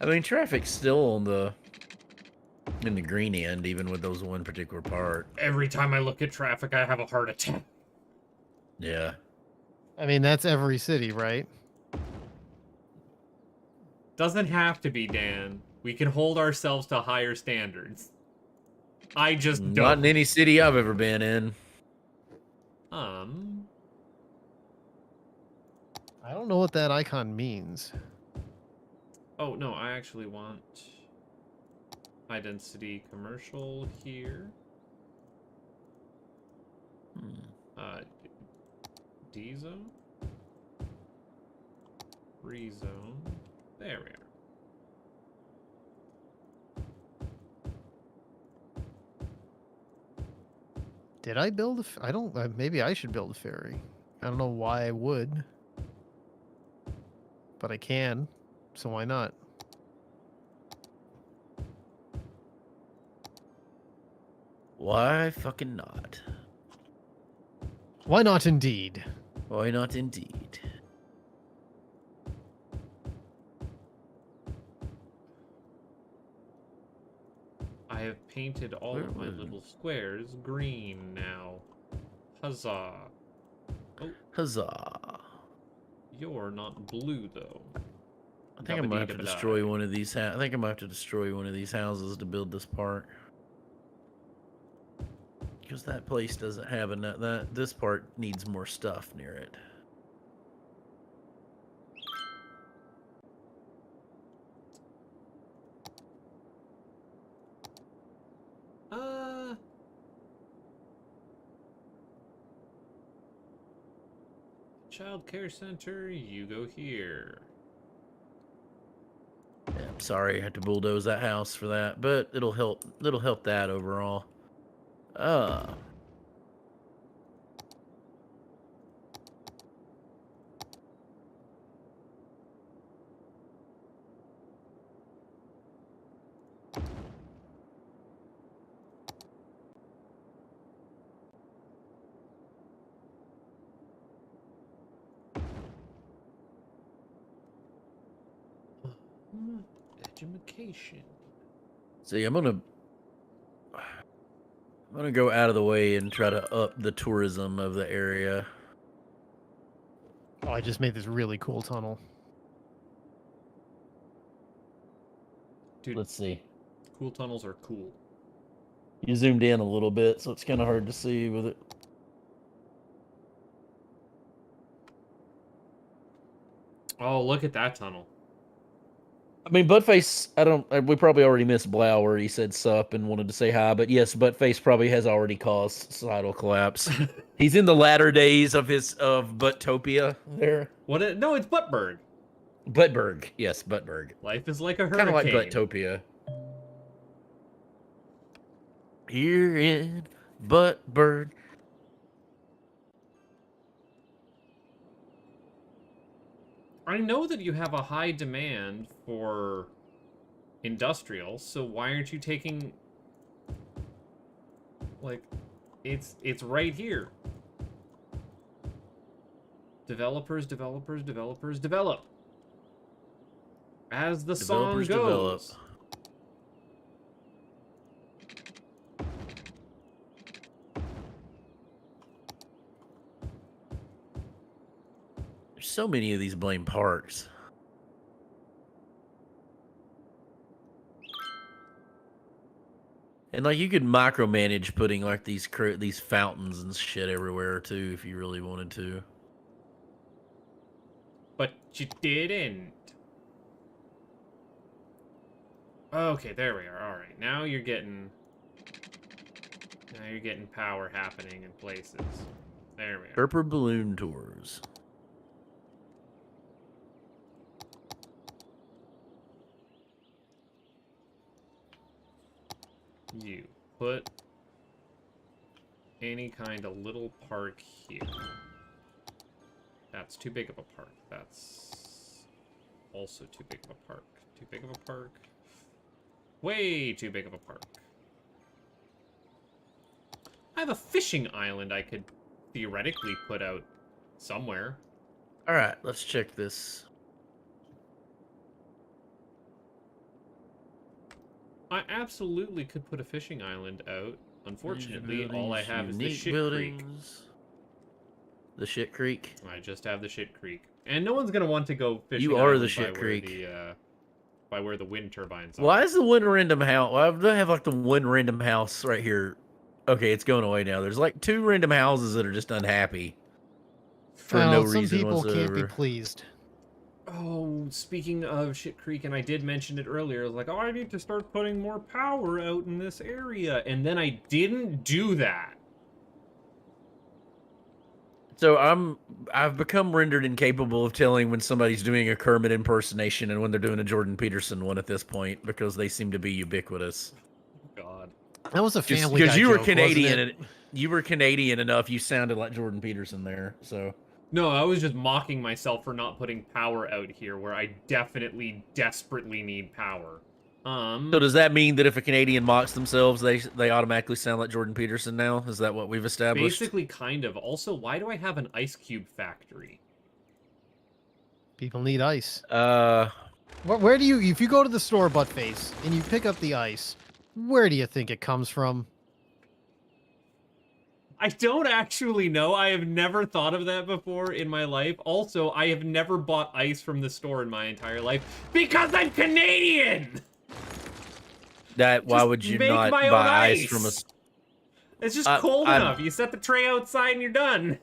I mean, traffic's still in the green end, even with those one particular part. Every time I look at traffic, I have a heart attack. Yeah. I mean, that's every city, right? Doesn't have to be, Dan. We can hold ourselves to higher standards. I just Not don't. in any city I've ever been in. I don't know what that icon means. Oh, no, I actually want high density commercial here. D zone. Free zone. There we are. Did I build I don't. Maybe I should build a ferry. I don't know why I would, but I can. So why not? Why fucking not? Why not, indeed? Why not indeed? I have painted all of my little squares green now. Huzzah. Oh, Huzzah. you're not blue, though. I think I'm gonna have to destroy one of these. I think I'm gonna have to destroy one of these houses to build this part, because that place doesn't have enough. This part needs more stuff near it. Child care center, you go here. Yeah, I'm sorry I had to bulldoze that house for that, but it'll help. It'll help that overall. Education. See, I'm gonna go out of the way and try to up the tourism of the area. Oh, I just made this really cool tunnel. Dude, Let's see. cool tunnels are cool. You zoomed in a little bit, so it's kind of hard to see with it. Oh, look at that tunnel. I mean, Buttface, we probably already missed Blau where he said sup and wanted to say hi, but yes, Buttface probably has already caused societal collapse. He's in the latter days of Buttopia there. No, it's Buttberg. Buttberg. Yes, Buttberg. Life is like a Kind hurricane. of like Buttopia. Here in Buttberg. I know that you have a high demand for industrial, so why aren't you taking, like, it's right here. Developers, developers, developers, develop. As the song goes. Develop. There's so many of these blame parks. And like you could micromanage putting like these fountains and shit everywhere too if you really wanted to. But you didn't. Okay, there we are. All right, now you're getting power happening in places. There we are. Purple balloon tours. You put any kind of little park here. That's too big of a park. That's also too big of a park. Too big of a park. Way too big of a park. I have a fishing island I could theoretically put out somewhere. All right, let's check this. I absolutely could put a fishing island out. Unfortunately, all I Buildings, have is the unique shit creek. buildings. The shit creek. I just have the shit creek, and no one's gonna want to go fishing. You are the island shit by creek. By where the wind turbines are. Why is the one random house? Why do they have like the one random house right here? Okay, it's going away now. There's like 2 random houses that are just unhappy for no Some reason people whatsoever. can't be pleased. Oh, speaking of shit creek, and I did mention it earlier, I was like, oh, I need to start putting more power out in this area, and then I didn't do that. So I've become rendered incapable of telling when somebody's doing a Kermit impersonation and when they're doing a Jordan Peterson one at this point because they seem to be ubiquitous. God. That was a family Because guy you were joke, wasn't Canadian it? and you were Canadian enough, you sounded like Jordan Peterson there. So No, I was just mocking myself for not putting power out here where I definitely, desperately need power. So does that mean that if a Canadian mocks themselves, they automatically sound like Jordan Peterson now? Is that what we've established? Basically, kind of. Also, why do I have an ice cube factory? People need ice. Uh, Where do you, if you go to the store, Buttface, and you pick up the ice, where do you think it comes from? I don't actually know. I have never thought of that before in my life. Also, I have never bought ice from the store in my entire life because I'm Canadian! why would you make not my own buy ice ice. from a? It's just cold enough. You set the tray outside and you're done.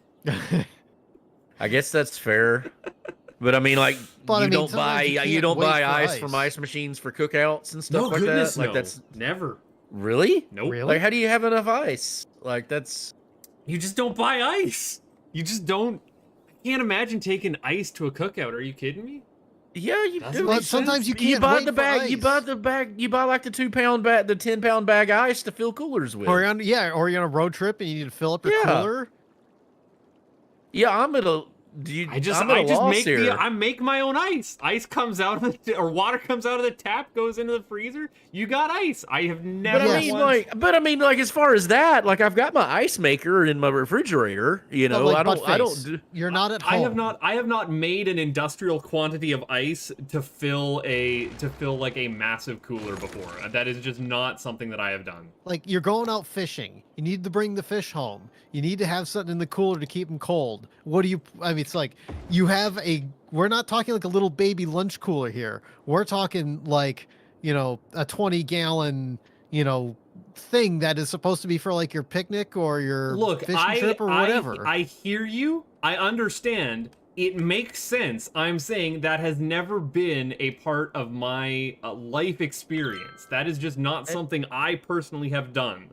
I guess that's fair. But I mean, like, But, I mean, don't sometimes buy you can't wait buy for ice ice. from ice machines for cookouts and stuff No, like goodness, that. Like no. that's Never. really Nope. Really? like how do you have enough ice? Like that's You just don't buy ice. You just don't. I can't imagine taking ice to a cookout. Are you kidding me? yeah. You Doesn't do. make But sometimes you sense. can't You buy wait the for bag. ice. You buy the bag. You buy like the 2-pound bag, the 10-pound bag of ice to fill coolers with. Or you're on, yeah, or you're on a road trip and you need to fill up your Yeah. cooler. Yeah, I'm at a. Do you? I just I'm at a loss make here. I make my own ice. Ice comes out of the, or water comes out of the tap, goes into the freezer. You got ice. I have never. But I mean, like, as far as that, like, I've got my ice maker in my refrigerator. You But, know, like, I don't. Buttface, you're not at home. I have not made an industrial quantity of ice to fill like a massive cooler before. That is just not something that I have done. Like, you're going out fishing. You need to bring the fish home. You need to have something in the cooler to keep them cold. What do you, I mean, it's like, you have we're not talking like a little baby lunch cooler here. We're talking like, a 20-gallon, thing that is supposed to be for like your picnic or your fishing trip or whatever. I hear you. I understand. It makes sense. I'm saying that has never been a part of my life experience. That is just not something I personally have done.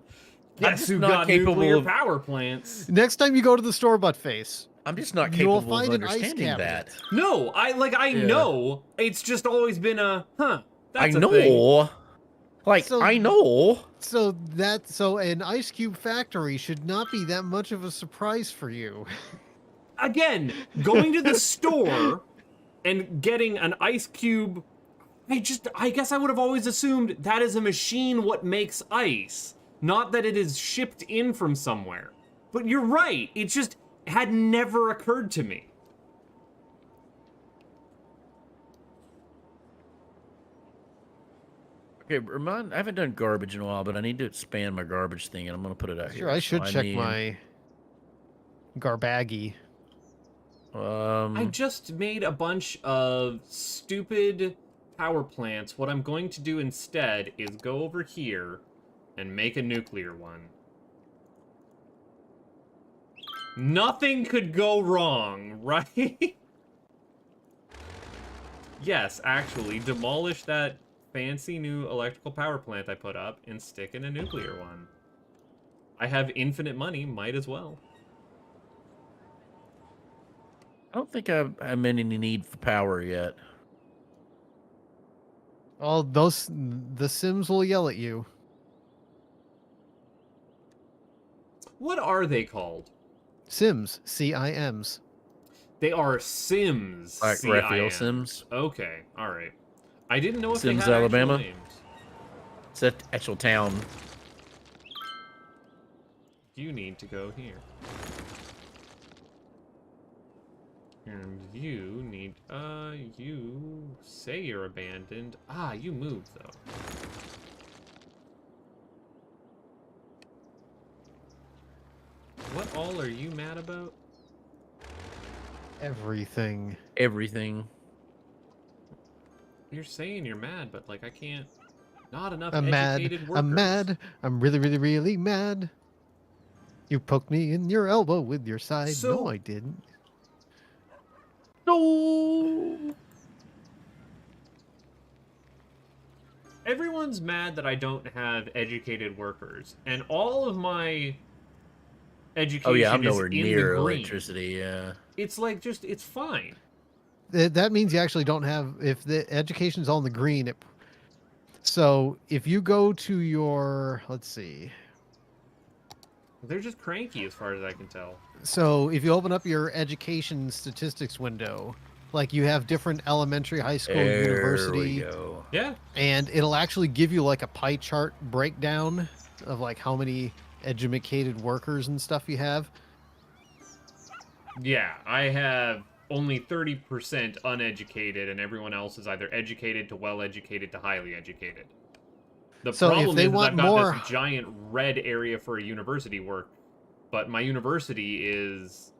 Yes, just who not got capable nuclear of- power plants. Next time you go to the store, Buttface, I'm just not you will capable of find an ice understanding cabinet. that. No, I Yeah. know. It's just always been a I That's a know. thing. Like, So- I know. So an ice cube factory should not be that much of a surprise for you. Again, going to the store and getting an ice cube. I guess I would have always assumed that is a machine what makes ice, not that it is shipped in from somewhere. But you're right. It just had never occurred to me. Okay, I haven't done garbage in a while, but I need to expand my garbage thing, and I'm gonna put it out here. Sure, I should So check need, my garbaggy. I just made a bunch of stupid power plants. What I'm going to do instead is go over here and make a nuclear one. Nothing could go wrong, right? Yes, actually, demolish that fancy new electrical power plant I put up and stick in a nuclear one. I have infinite money, might as well. I don't think I'm in any need for power yet. Oh, the Sims will yell at you. What are they called? Sims, CIMs. They are Sims. Like CIMs. Raphael Sims. Okay, all right. I didn't know if Sims, they had Alabama? actual names. It's an actual town. You need to go here. And you need, you say you're abandoned. Ah, you moved, though. What all are you mad about? Everything. Everything. You're saying you're mad, but like I can't. Not enough I'm mad. educated workers. I'm mad. I'm really, really, really mad. You poked me in your elbow with your side. So No, I didn't. No. everyone's mad that I don't have educated workers, and all of my education Oh yeah, I'm is nowhere in the near green. electricity. Yeah. It's like just it's fine. That means you actually don't have, if the education's all in the green, so if you go to your, let's see. They're just cranky as far as I can tell. So if you open up your education statistics window, like you have different elementary, high school, There we university, go. Yeah. and it'll actually give you like a pie chart breakdown of like how many educated workers and stuff you have. Yeah, I have only 30% uneducated, and everyone else is either educated to well-educated to highly educated. The So if problem they is want I've got more- this giant red area for a university work, but my university is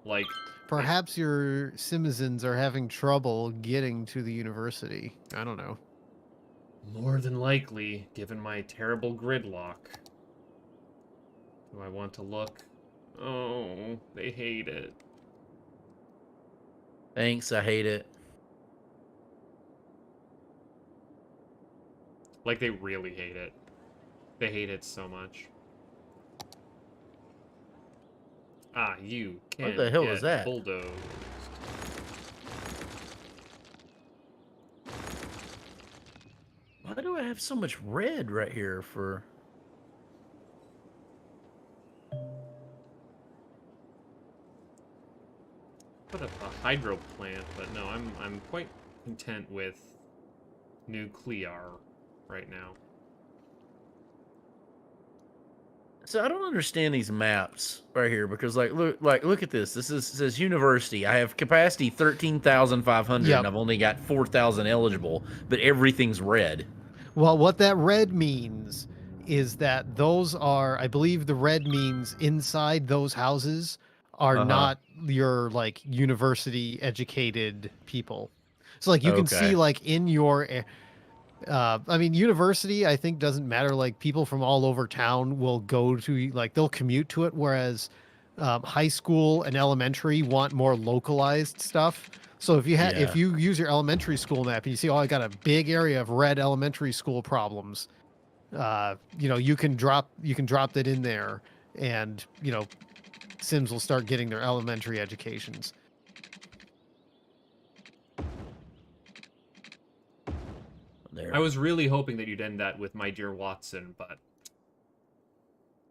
like Perhaps your citizens are having trouble getting to the university. I don't know. more than likely, given my terrible gridlock. Do I want to look? Oh, they hate it. Thanks, I hate it. Like, they really hate it. They hate it so much. Ah, you can What the hell get was that? bulldozed. Why do I have so much red right here for... Put up a hydro plant, but no, I'm quite content with nuclear right now. So I don't understand these maps right here because look at this. Says university. I have capacity 13,500 Yep. and I've only got 4,000 eligible, but everything's red. Well, what that red means is that those are, I believe the red means inside those houses are Uh-huh. not your like university educated people. So like you can Okay. see like in your I mean university I think doesn't matter, like people from all over town will go to, like they'll commute to it, whereas high school and elementary want more localized stuff. So if you if Yeah. you use your elementary school map and you see, oh, I got a big area of red elementary school problems, you know, you can drop that in there, and you know, Sims will start getting their elementary educations. There. I was really hoping that you'd end that with "My dear Watson," but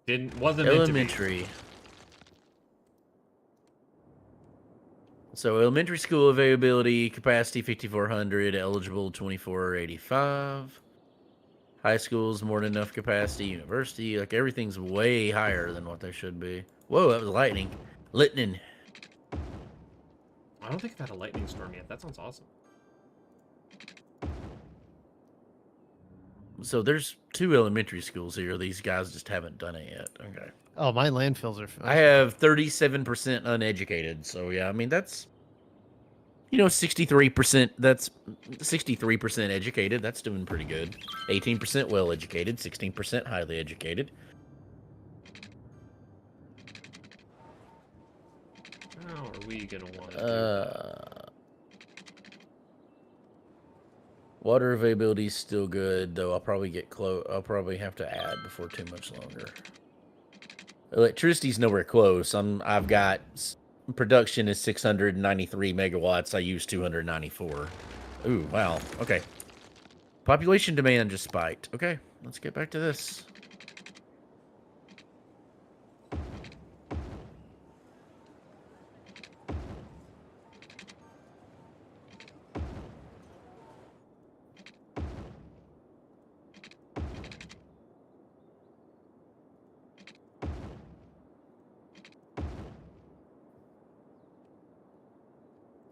wasn't meant to be. Elementary. So elementary school availability capacity 5,400, eligible 2,485. High school's more than enough capacity. University, like everything's way higher than what they should be. Whoa, that was lightning. Lightning. I don't think I've had a lightning storm yet. That sounds awesome. So there's 2 elementary schools here. These guys just haven't done it yet. Okay. Oh, my landfills are. I have 37% uneducated. So yeah, I mean that's 63%. That's 63% educated. That's doing pretty good. 18% well educated. 16% highly educated. How are we gonna want to do that? Water availability is still good, though. I'll probably get close. I'll probably have to add before too much longer. Electricity's nowhere close. I've got production is 693 megawatts. I use 294. Ooh, wow. Okay. Population demand just spiked. Okay, let's get back to this.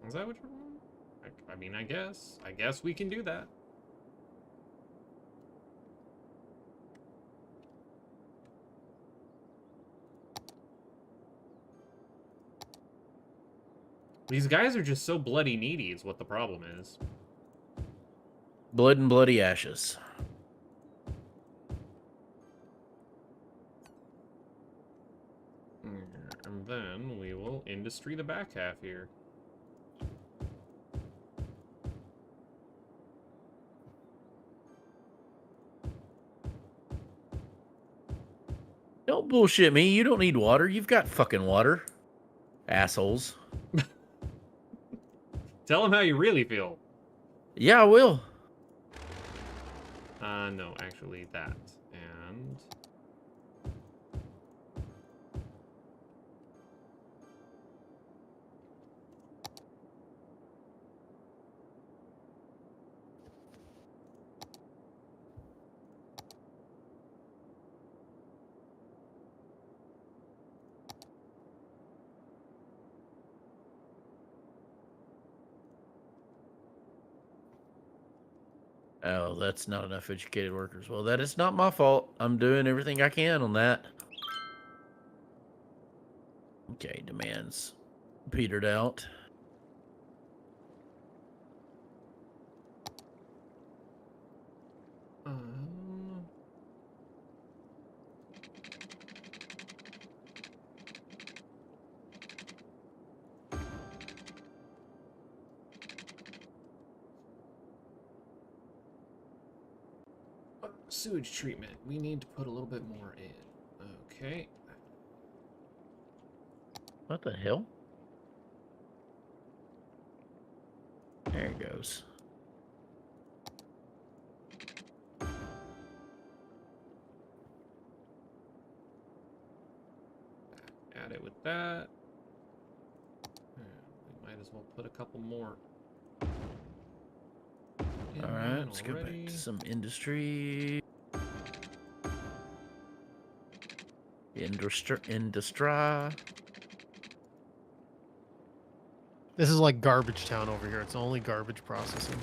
Is that what you're want? I mean, I guess we can do that. These guys are just so bloody needy is what the problem is. Blood and bloody ashes. And then we will industry the back half here. Don't bullshit me. You don't need water. You've got fucking water. Assholes. Tell them how you really feel. Yeah, I will. No, actually that. And... Oh, that's not enough educated workers. Well, that is not my fault. I'm doing everything I can on that. Okay, demands petered out. Sewage treatment. We need to put a little bit more in. Okay. What the hell? There it goes. Add it with that. We might as well put a couple more. All right, let's go back to some industry. Industry. This is like garbage town over here. It's only garbage processing.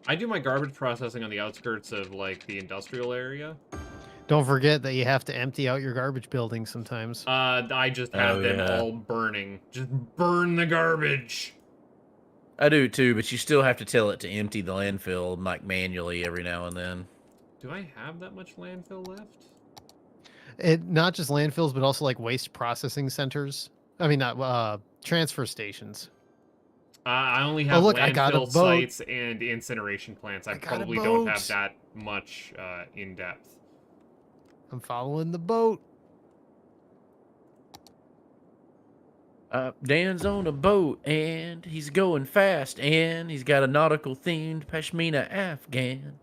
I do my garbage processing on the outskirts of like the industrial area. Don't forget that you have to empty out your garbage buildings sometimes. I just have them all burning. Just burn the garbage. I do too, but you still have to tell it to empty the landfill like manually every now and then. Do I have that much landfill left? It not just landfills, but also like waste processing centers. I mean, not transfer stations. I only have look, I got a landfill boat. sites and incineration plants. I got a probably don't have boat. that much in depth. I'm following the boat. Dan's on a boat and he's going fast and he's got a nautical themed pashmina Afghan.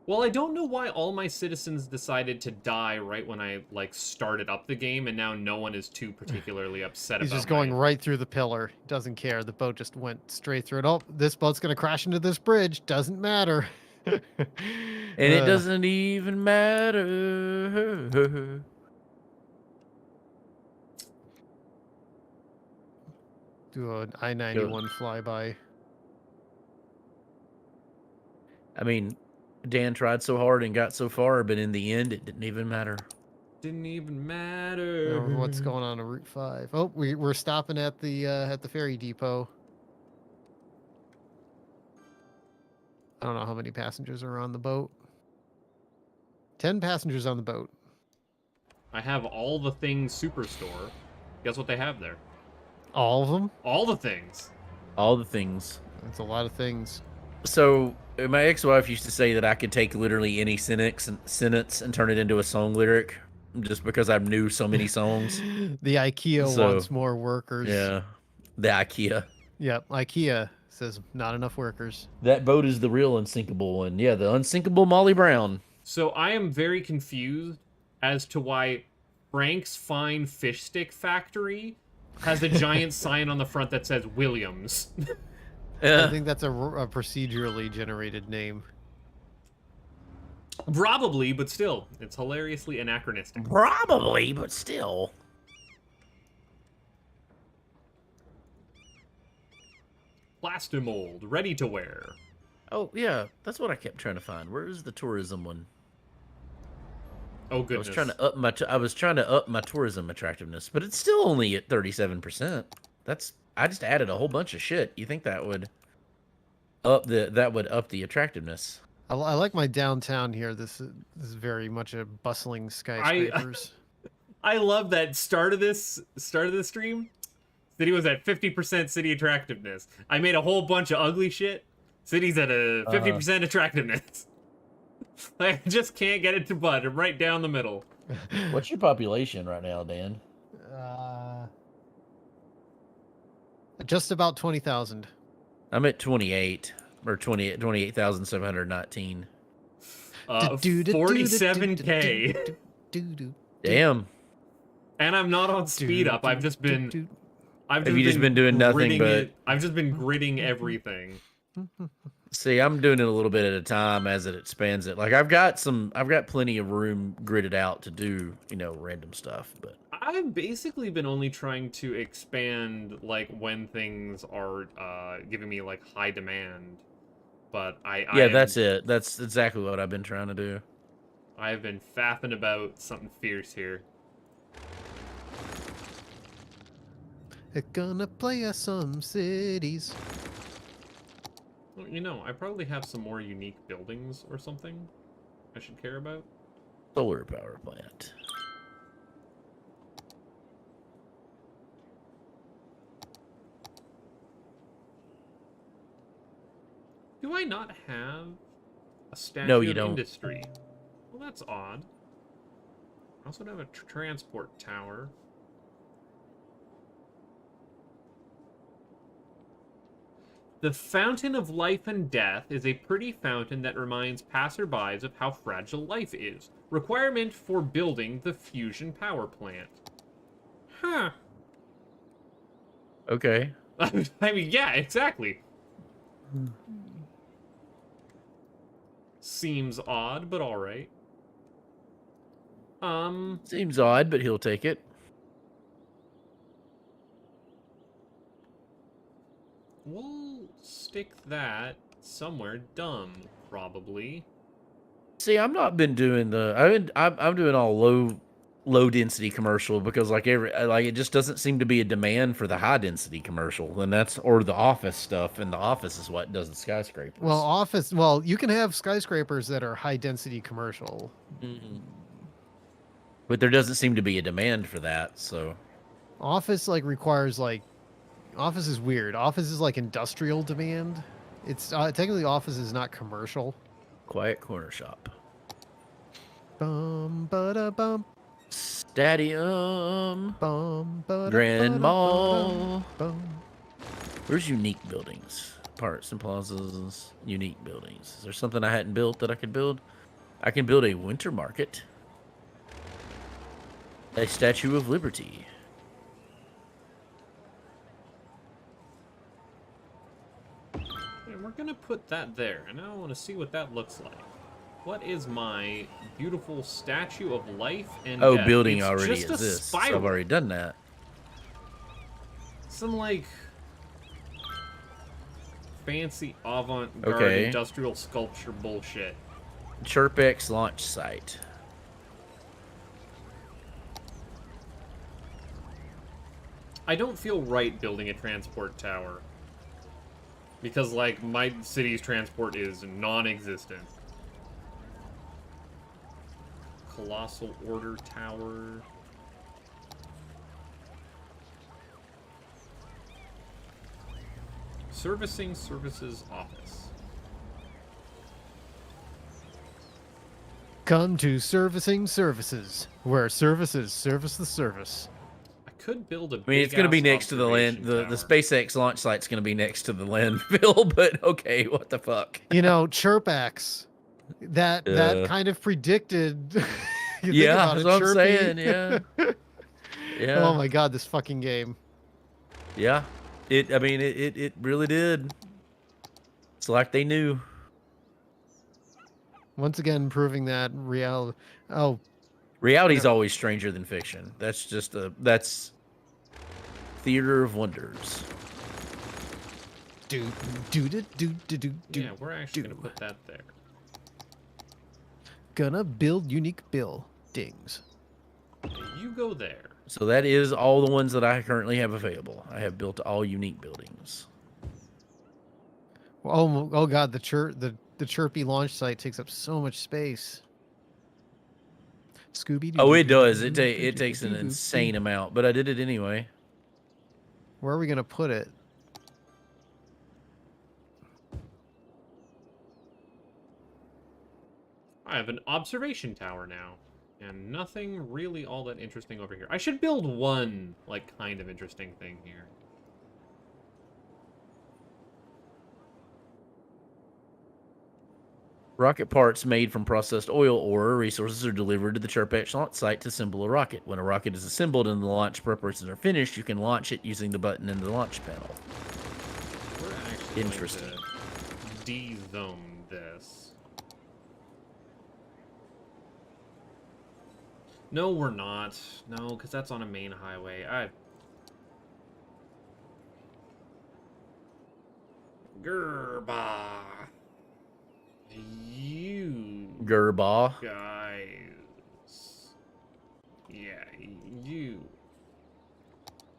Well, I don't know why all my citizens decided to die right when I like started up the game, and now no one is too particularly upset He's about just going my... right through the pillar. Doesn't care. The boat just went straight through it. Oh, this boat's gonna crash into this bridge. Doesn't matter. And it doesn't even matter. Do an I-91 flyby. I mean, Dan tried so hard and got so far, but in the end, it didn't even matter. Didn't even matter. What's going on Route 5? Oh, we're stopping at the ferry depot. I don't know how many passengers are on the boat. 10 passengers on the boat. I have all the things Superstore. Guess what they have there? All of them? All the things. All the things. That's a lot of things. So my ex-wife used to say that I could take literally any sentence and turn it into a song lyric, just because I knew so many songs. The IKEA wants more workers. Yeah, the IKEA. Yep, IKEA says not enough workers. That boat is the real unsinkable one. Yeah, the unsinkable Molly Brown. So I am very confused as to why Frank's Fine Fish Stick Factory has a giant sign on the front that says Williams. I think that's a procedurally generated name. Probably, but still, it's hilariously anachronistic. Probably, but still. Plastimold, ready to wear. Oh yeah, that's what I kept trying to find. Where is the tourism one? Oh goodness. I was trying to up my tourism attractiveness, but it's still only at 37%. I just added a whole bunch of shit. You think that would up the attractiveness? I like my downtown here. This is very much a bustling skyscrapers. I love that start of this stream. City was at 50% city attractiveness. I made a whole bunch of ugly shit. City's at a 50% attractiveness. I just can't get it to bud. I'm right down the middle. What's your population right now, Dan? Just about 20,000. I'm at 28 or 28,719. 47K. Damn. And I'm not on speed up. I've just been doing nothing but I've just been gridding everything. See, I'm doing it a little bit at a time as it expands it. Like I've got plenty of room gridded out to do, random stuff, but I've basically been only trying to expand like when things are giving me like high demand. But that's it. That's exactly what I've been trying to do. I've been faffing about something fierce here. They're gonna play us some cities. Well, I probably have some more unique buildings or something I should care about. Solar power plant. Do I not have a statue No, you of don't. industry? Well, that's odd. I also have a transport tower. The Fountain of Life and Death is a pretty fountain that reminds passerbys of how fragile life is. Requirement for building the fusion power plant. Huh. Okay. I mean, yeah, exactly. Seems odd, but alright. Seems odd, but he'll take it. We'll stick that somewhere dumb, probably. See, I'm not been doing I'm doing all low density commercial because it just doesn't seem to be a demand for the high density commercial, and or the office stuff, and the office is what does the skyscrapers. Well, you can have skyscrapers that are high density commercial. Mm-hmm. But there doesn't seem to be a demand for that, so Office requires office is weird. Office is industrial demand. It's technically office is not commercial. Quiet corner shop. Bum ba bum. Stadium. Bum ba Grand Mall. Bum. Where's unique buildings? Parks and plazas. Unique buildings. Is there something I hadn't built that I could build? I can build a winter market. A Statue of Liberty. And we're gonna put that there, and now I want to see what that looks like. What is my beautiful Statue of Life and Death? Building It's already just a exists. So spiral. I've already done that. Some fancy avant-garde industrial sculpture bullshit. Chirpex launch site. I don't feel right building a transport tower. Because, my city's transport is non-existent. Colossal Order Tower. Servicing Services Office. Come to Servicing Services, where services service the service. I could build a I mean, it's going to be next to the land. The SpaceX launch site's going to be next to the landfill, but okay, what the fuck? Chirpax. That kind of predicted. Yeah, that's what I'm saying. Yeah. Yeah. Oh my god, this fucking game. Yeah. It really did. It's like they knew. Once again, proving that reality. Oh, reality's always stranger than fiction. That's theater of wonders. Do do do do do do do. Yeah, we're actually gonna put that there. Gonna build unique buildings. You go there. So that is all the ones that I currently have available. I have built all unique buildings. Oh god, the chirpy launch site takes up so much space. Scooby Doo. Oh, it does. It takes an insane amount, but I did it anyway. Where are we gonna put it? I have an observation tower now, and nothing really all that interesting over here. I should build one, like, kind of interesting thing here. Rocket parts made from processed oil or resources are delivered to the Chirpex launch site to assemble a rocket. When a rocket is assembled and the launch preparations are finished, you can launch it using the button in the launch panel. We're actually Interesting. going to de-zone this. No, we're not. No, because that's on a main highway. Gerba. You Gerba. guys. Yeah, you.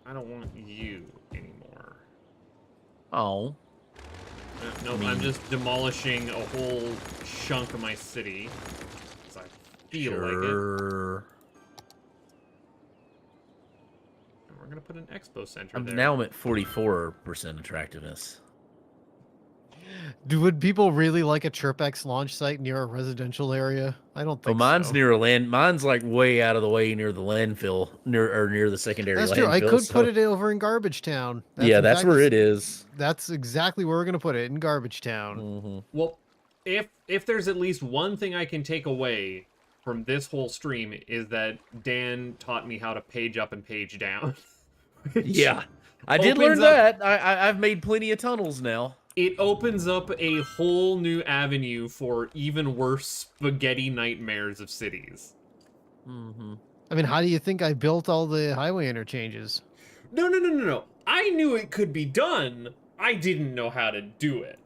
I don't want you anymore. Oh. No, I'm just demolishing a whole chunk of my city. 'Cause I feel like it. And we're gonna put an expo center there. Now I'm at 44% attractiveness. Would people really like a Chirpex launch site near a residential area? I don't think Oh, mine's so. near a land. Mine's like way out of the way near the landfill, near the secondary That's landfill. true. I could so- put it over in Garbage Town. Yeah, that's where it is. That's exactly where we're gonna put it, in Garbage Town. Mm-hmm. Well, if there's at least one thing I can take away from this whole stream is that Dan taught me how to page up and page down. Yeah, I did learn that. I've made plenty of tunnels now. It opens up a whole new avenue for even worse spaghetti nightmares of cities. Mm-hmm. I mean, how do you think I built all the highway interchanges? No. I knew it could be done. I didn't know how to do it.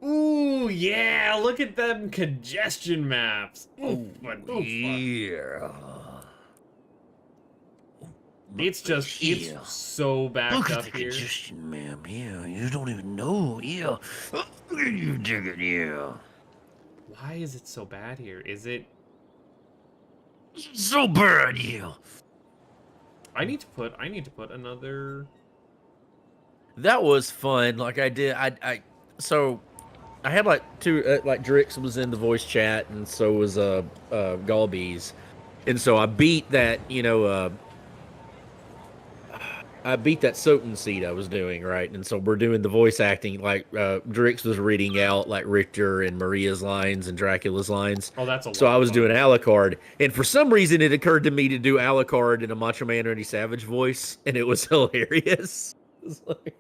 Ooh, yeah, look at them congestion maps. Ooh, Yeah. It's just, it's so backed up here. Congestion, ma'am. Yeah, you don't even know. Yeah. You dig it, yeah. Why is it so bad here? Is it... So bad, yeah. I need to put another... That was fun. Like I did, so I had like two, like Drix was in the voice chat, and so was Galbees, and so I beat that, I beat that Soten seed I was doing, right? And so we're doing the voice acting, like Drix was reading out like Richter and Maria's lines and Dracula's lines. Oh, that's a lot So I was of doing fun. Alucard, and for some reason it occurred to me to do Alucard in a Macho Man Randy Savage voice, and it was hilarious. It's like,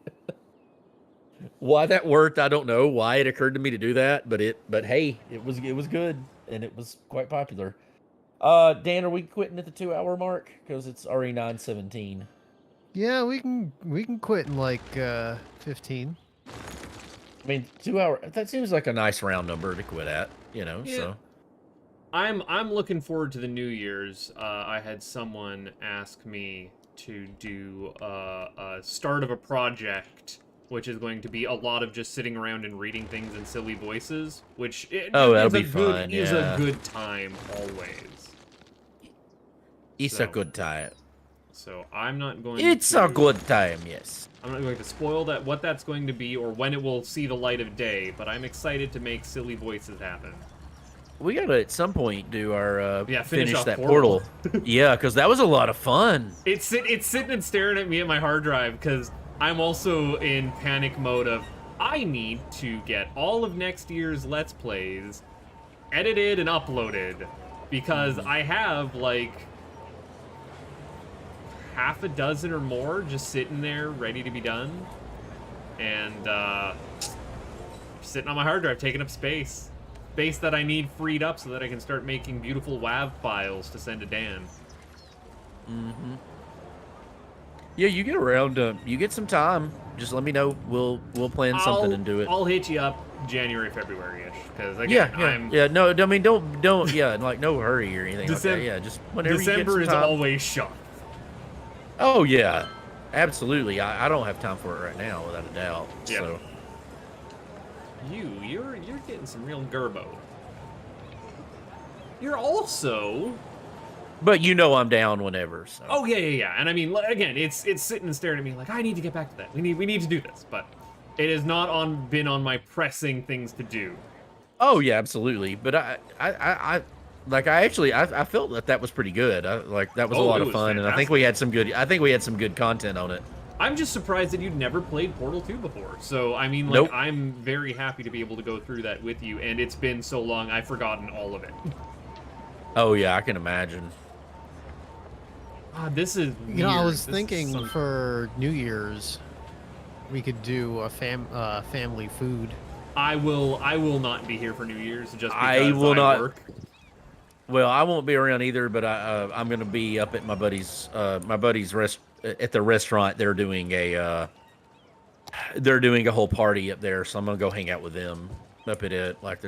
why that worked, I don't know. Why it occurred to me to do that, but hey, it was good, and it was quite popular. Dan, are we quitting at the 2-hour mark? Because it's already 9:17. Yeah, we can quit in like 15. I mean, 2 hour. That seems like a nice round number to quit at, Yeah. So. I'm looking forward to the New Year's. I had someone ask me to do a start of a project, which is going to be a lot of just sitting around and reading things in silly voices, which that'll be fun. is Yeah. a good time always. It's a good time. So I'm not going. It's a good time, yes. I'm not going to spoil what that's going to be or when it will see the light of day, but I'm excited to make silly voices happen. We gotta at some point do our finish off that Portal. portal. Yeah, because that was a lot of fun. It's sitting and staring at me at my hard drive because I'm also in panic mode of I need to get all of next year's Let's Plays edited and uploaded because I have like half a dozen or more just sitting there ready to be done, and sitting on my hard drive taking up space that I need freed up so that I can start making beautiful WAV files to send to Dan. Mm-hmm. Yeah, you get around. You get some time. Just let me know. We'll plan something and do it. I'll hit you up January, February-ish. Because again, Yeah. No, I mean, don't. Yeah, like no hurry or anything like that. Yeah, just whenever December you get some is time. always shot. Oh yeah, absolutely. I don't have time for it right now, without a doubt. Yeah. So You're getting some real gerbo. You're also. but you know I'm down whenever. So. Oh yeah. And I mean, again, it's sitting and staring at me like I need to get back to that. We need to do this, but it has not been on my pressing things to do. Oh yeah, absolutely. But I felt that was pretty good. That was a lot of fun, and I think we had some good content on it. I'm just surprised that you'd never played Portal 2 before. So I mean, like, I'm very happy to be able to go through that with you. And it's been so long, I've forgotten all of it. Oh yeah, I can imagine. This is weird. You know, I was thinking for New Year's, we could do a family food. I will not be here for New Year's just because I will not work. Well, I won't be around either, but I'm gonna be up at my buddy's at the restaurant. They're doing a whole party up there, so I'm gonna go hang out with them up at it. Like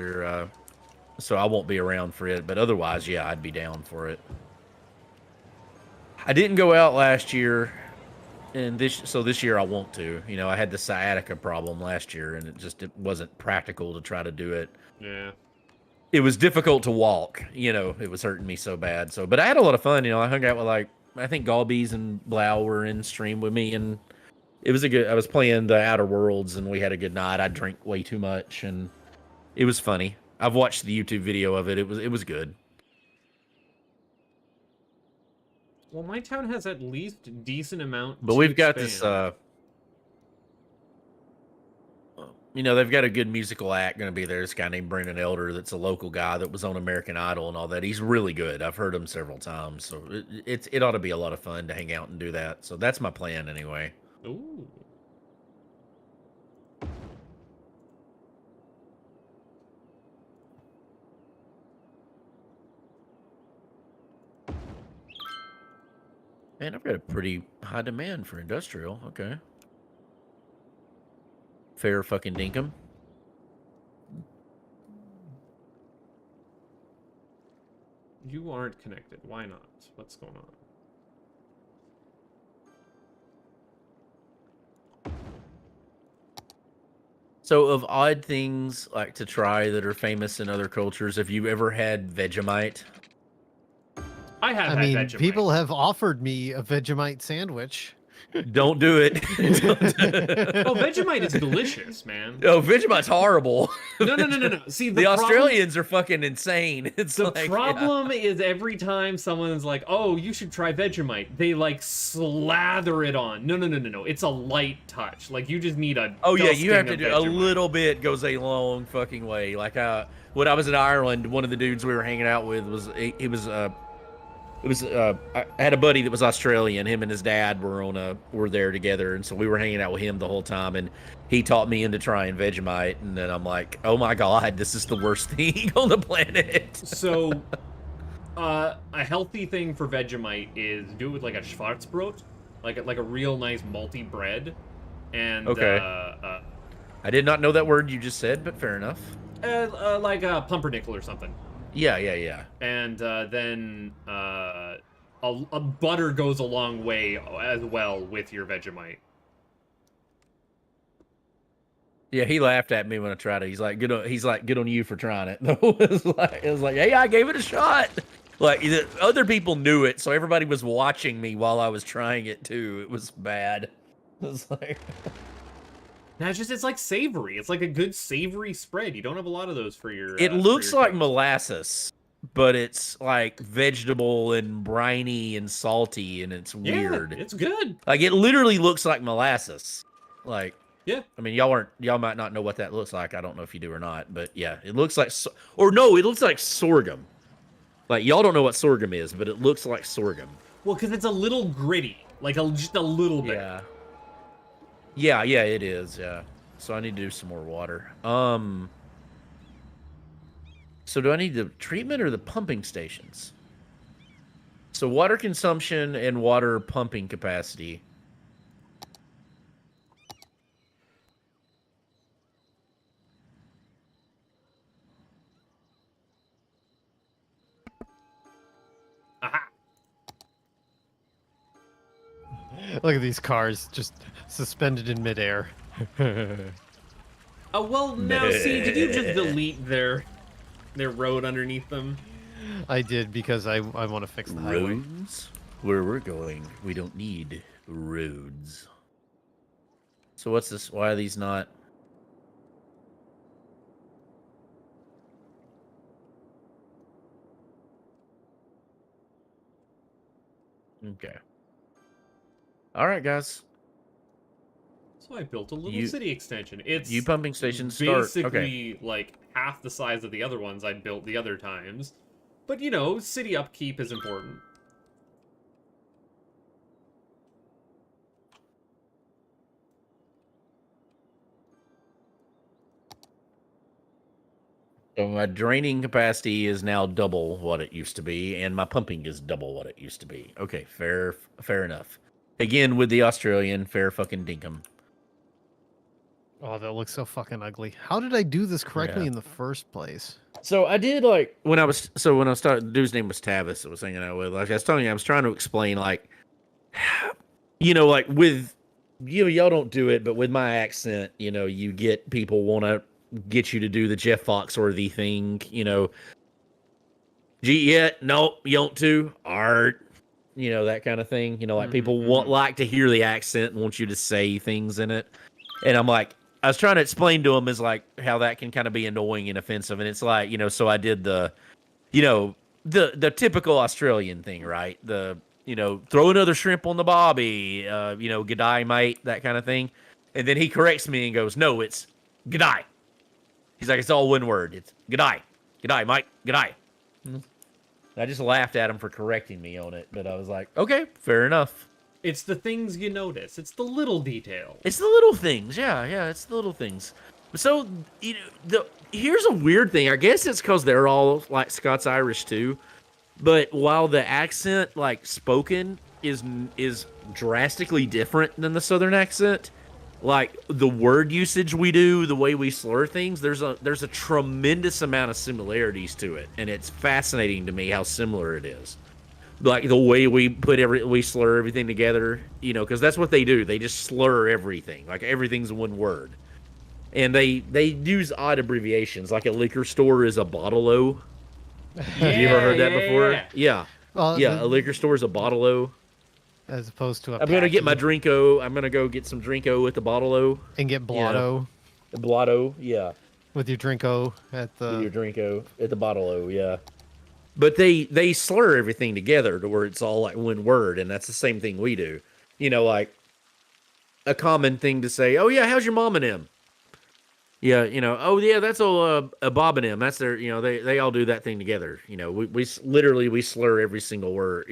so I won't be around for it, but otherwise, yeah, I'd be down for it. I didn't go out last year, and this year I want to. You know, I had the sciatica problem last year, and it wasn't practical to try to do it. Yeah. It was difficult to walk. You know, it was hurting me so bad. But I had a lot of fun. You know, I hung out with I think Galbies and Blau were in stream with me, and it was I was playing the Outer Worlds, and we had a good night. I drank way too much, and it was funny. I've watched the YouTube video of it. It was good. Well, my town has at least a decent amount. But we've got this. You know, they've got a good musical act going to be there. This guy named Brandon Elder, that's a local guy that was on American Idol and all that. He's really good. I've heard him several times, so it ought to be a lot of fun to hang out and do that. So that's my plan anyway. Ooh. Man, I've got a pretty high demand for industrial. Okay. Fair fucking dinkum. You aren't connected. Why not? What's going on? So, of odd things like to try that are famous in other cultures, have you ever had Vegemite? I have. I mean, Vegemite. people have offered me a Vegemite sandwich. Don't do it. Oh, Vegemite is delicious, man. Oh, Vegemite's horrible. No. See, the Australians are fucking insane. It's the like, problem is every time someone's like, "Oh, you should try Vegemite," they like slather it on. No. It's a light touch. Like you just need a. Oh yeah, you have to dusting do of a Vegemite. little bit goes a long fucking way. Like when I was in Ireland, one of the dudes we were hanging out with I had a buddy that was Australian. Him and his dad were there together, and so we were hanging out with him the whole time. And he taught me into trying Vegemite, and then I'm like, oh my god, this is the worst thing on the planet. So, a healthy thing for Vegemite is do it with like a Schwarzbrot, like a real nice malty bread, and okay. I did not know that word you just said, but fair enough. Like a pumpernickel or something. Yeah. And then a butter goes a long way as well with your Vegemite. Yeah, he laughed at me when I tried it. He's like, good on you for trying it. It was like, hey, I gave it a shot. Like other people knew it, so everybody was watching me while I was trying it too. It was bad. It was like. Now it's like savory. It's like a good savory spread. You don't have a lot of those for your. It looks like molasses, but it's like vegetable and briny and salty, and it's weird. It's good. Like it literally looks like molasses. Like yeah. I mean, y'all might not know what that looks like. I don't know if you do or not, but yeah, it looks like it looks like sorghum. Like y'all don't know what sorghum is, but it looks like sorghum. Well, because it's a little gritty, like just a little bit. Yeah, it is, yeah. So I need to do some more water. So do I need the treatment or the pumping stations? So water consumption and water pumping capacity. Look at these cars just suspended in midair. Oh, well, now, see, did you just delete their road underneath them? I did because I want to fix the highway. Roads? Where we're going, we don't need roads. So what's this? Why are these not? Okay. All right, guys. So I built a little city extension. It's you pumping stations start. basically Okay. like half the size of the other ones I built the other times. But, you know, city upkeep is important. So my draining capacity is now double what it used to be, and my pumping is double what it used to be. Okay, fair enough. Again, with the Australian, fair fucking dinkum. Oh, that looks so fucking ugly. How did I do this correctly Yeah. in the first place? So I did like when I started, the dude's name was Tavis. I was hanging out with. Like I was telling you, I was trying to explain like, like with y'all don't do it, but with my accent, you get people want to get you to do the Jeff Foxworthy thing, no, you don't to art, that kind of thing. Like people like to hear the accent and want you to say things in it. And I'm like, I was trying to explain to him is like how that can kind of be annoying and offensive. And it's like, so I did the typical Australian thing, right? The, throw another shrimp on the bobby, g'day, mate, that kind of thing. And then he corrects me and goes, no, it's g'day. He's like, it's all one word. It's g'day. G'day, mate. G'day. I just laughed at him for correcting me on it. But I was like, okay, fair enough. It's the things you notice. It's the little details. It's the little things. Yeah, it's the little things. So, here's a weird thing. I guess it's because they're all like Scots Irish too. But while the accent, like spoken, is drastically different than the Southern accent, like the word usage we do, the way we slur things, there's a tremendous amount of similarities to it, and it's fascinating to me how similar it is. Like the way we we slur everything together, because that's what they do. They just slur everything. Like everything's one word. And they use odd abbreviations. Like a liquor store is a bottle-o. Have you ever heard that before? Yeah. A liquor store is a bottle-o. As opposed to a I'm going to get my Drinko. I'm going to go get some Drinko at the bottle-o. And get Blotto. The Blotto, yeah. With your Drinko at the... With your Drinko at the bottle-o, yeah. But they slur everything together to where it's all like one word, and that's the same thing we do. Like a common thing to say, oh yeah, how's your mom and him? Yeah, oh yeah, that's all a Bob and him. That's their, they all do that thing together. We literally slur every single word,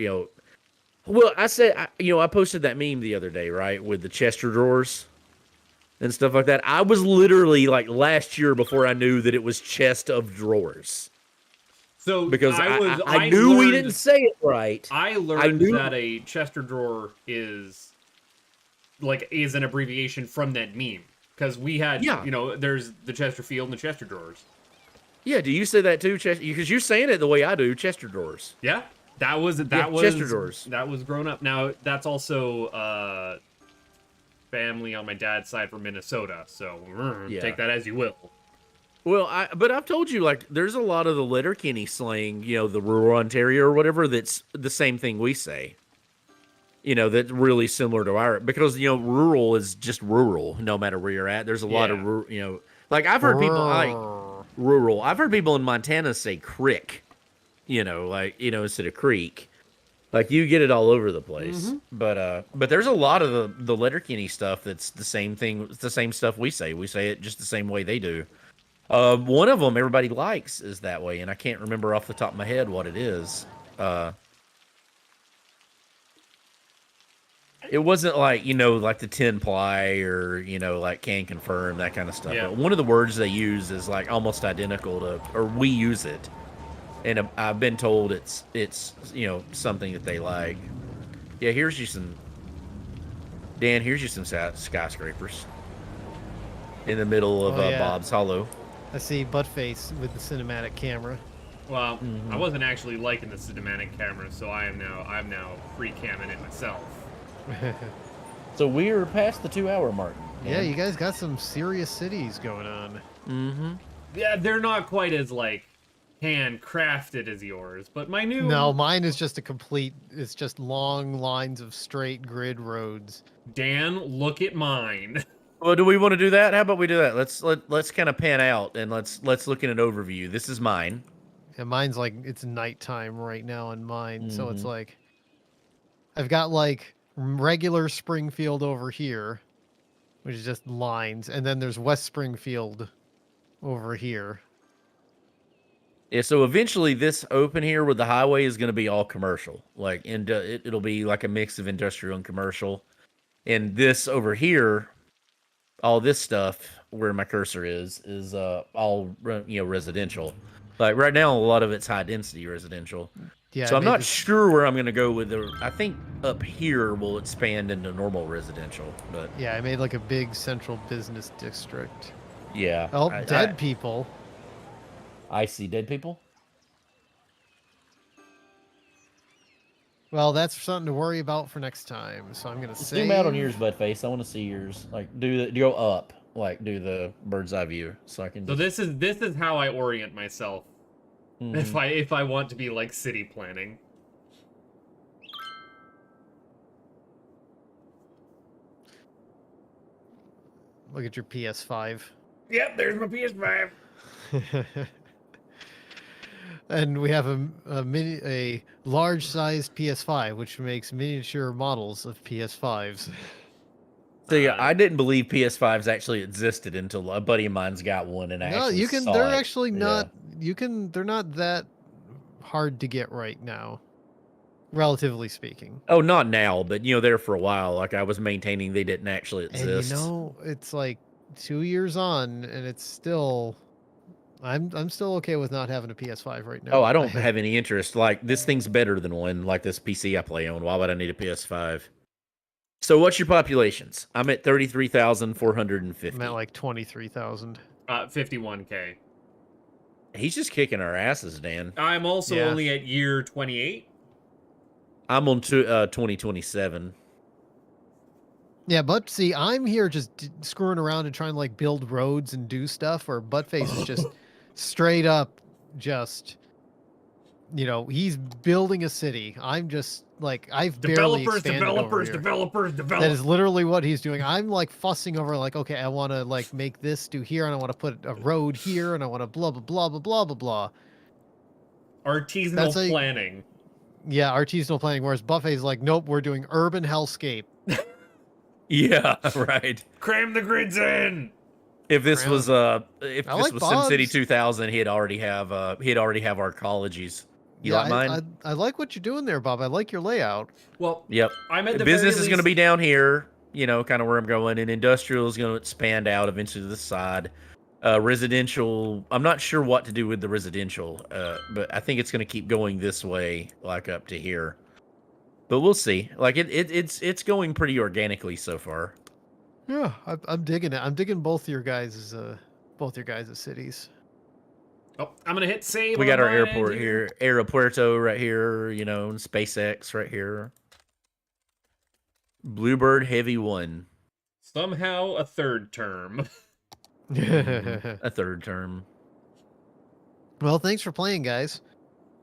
Well, I said, I posted that meme the other day, right, with the Chester drawers and stuff like that. I was literally like last year before I knew that it was chest of drawers. So because I knew we didn't say it right. I learned that a Chester drawer is an abbreviation from that meme. Because we had, there's the Chesterfield and the Chester drawers. Yeah, do you say that too, Chester? Because you're saying it the way I do, Chester drawers. Yeah, that was Chester drawers. That was grown up. Now that's also family on my dad's side from Minnesota. So take that as you will. Well, but I've told you, like, there's a lot of the Letterkenny slang, the rural Ontario or whatever, that's the same thing we say. That's really similar to our, because, rural is just rural, no matter where you're at. There's a lot of, like, I've heard people, like, rural. I've heard people in Montana say crick, instead of creek. Like, you get it all over the place. But there's a lot of the Letterkenny stuff that's the same thing. It's the same stuff we say. We say it just the same way they do. One of them everybody likes is that way, and I can't remember off the top of my head what it is. It wasn't like, like the 10 ply or, like can confirm, that kind of stuff. Yeah. But one of the words they use is like almost identical to, or we use it. And I've been told it's something that they like. Yeah, here's you some skyscrapers in the middle of Bob's Hollow. I see Buttface with the cinematic camera. Well, I wasn't actually liking the cinematic camera, so I'm now free camming it myself. So we're past the 2-hour mark. Yeah, you guys got some serious cities going on. Mm-hmm. Yeah, they're not quite as like handcrafted as yours, but my new No, mine is just a complete. It's just long lines of straight grid roads. Dan, look at mine. Well, do we want to do that? How about we do that? Let's kind of pan out and let's look at an overview. This is mine. And mine's like it's nighttime right now on mine, so it's Mhm. like I've got like regular Springfield over here, which is just lines, and then there's West Springfield over here. Yeah, so eventually this open here with the highway is going to be all commercial. Like, it'll be like a mix of industrial and commercial. And this over here, all this stuff where my cursor is all residential. Like right now, a lot of it's high density residential. Yeah, So I I'm made not this- sure where I'm going to go with the. I think up here will expand into normal residential, but Yeah, I made like a big central business district. yeah. Oh, dead people. I see dead people. Well, that's something to worry about for next time. So I'm gonna Zoom out on yours, Budface. I want to see yours. Like, go up. Like, do the bird's eye view, so I can. So this is how I orient myself if I want to be like city planning. Look at your PS5. Yep, there's my PS5. And we have a large-sized PS5, which makes miniature models of PS5s. So yeah, I didn't believe PS5s actually existed until a buddy of mine's got one, and I No, actually you can. saw They're it. actually Yeah. not. You can. They're not that hard to get right now, relatively speaking. Oh, not now, but there for a while. Like I was maintaining, they didn't actually exist. And it's like 2 years on, and it's still. I'm still okay with not having a PS5 right now. Oh, I don't have any interest. Like this thing's better than one. Like this PC I play on. Why would I need a PS5? So what's your populations? I'm at 33,450. I'm at like 23,000. 51K. He's just kicking our asses, Dan. I'm also Yeah. only at year 28. I'm on 2027. Yeah, but see, I'm here just screwing around and trying to like build roads and do stuff, or Buttface is just straight up just, he's building a city. I'm just like, I've barely expanded over here. Developers. That is literally what he's doing. I'm like fussing over like, okay, I want to like make this do here, and I want to put a road here, and I want to blah blah blah blah blah blah blah. Artisanal That's like- planning. Yeah, artisanal planning. Whereas Buffet's like, nope, we're doing urban hellscape. Yeah, right. Cram the grids in. If this Crown. was if I this like was SimCity Bob's. 2000, he'd already have our colleges. You like mine? I like what you're doing there, Bob. I like your layout. Well, Yep. I'm at the Business very is going to least- be down here, kind of where I'm going, and industrial is going to expand out eventually to the side. Residential, I'm not sure what to do with the residential, but I think it's going to keep going this way, like up to here. But we'll see. Like it's going pretty organically so far. Yeah, I'm digging it. I'm digging both your guys' cities. Oh, I'm gonna hit save. We on got our mine airport and here, Aeropuerto right here, and SpaceX right here. Bluebird Heavy 1. Somehow a third term. A third term. Well, thanks for playing, guys.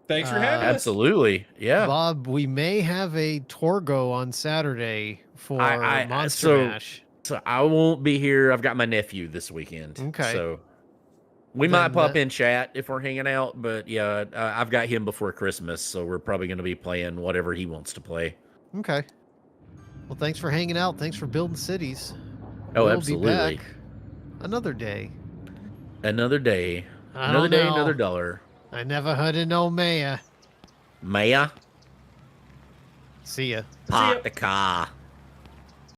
Thanks for having us. Absolutely. Yeah. Bob, we may have a tour go on Saturday for I- Monster so- Mash. So I won't be here. I've got my nephew this weekend. Okay. So we Then might pop that- in chat if we're hanging out, but yeah, I've got him before Christmas, so we're probably going to be playing whatever he wants to play. Okay. Well, thanks for hanging out. Thanks for building cities. Oh, We'll absolutely. Be back another day. Another day. I Another don't day, know. another dollar. I never heard of no mayor. Maya, See ya. park the car.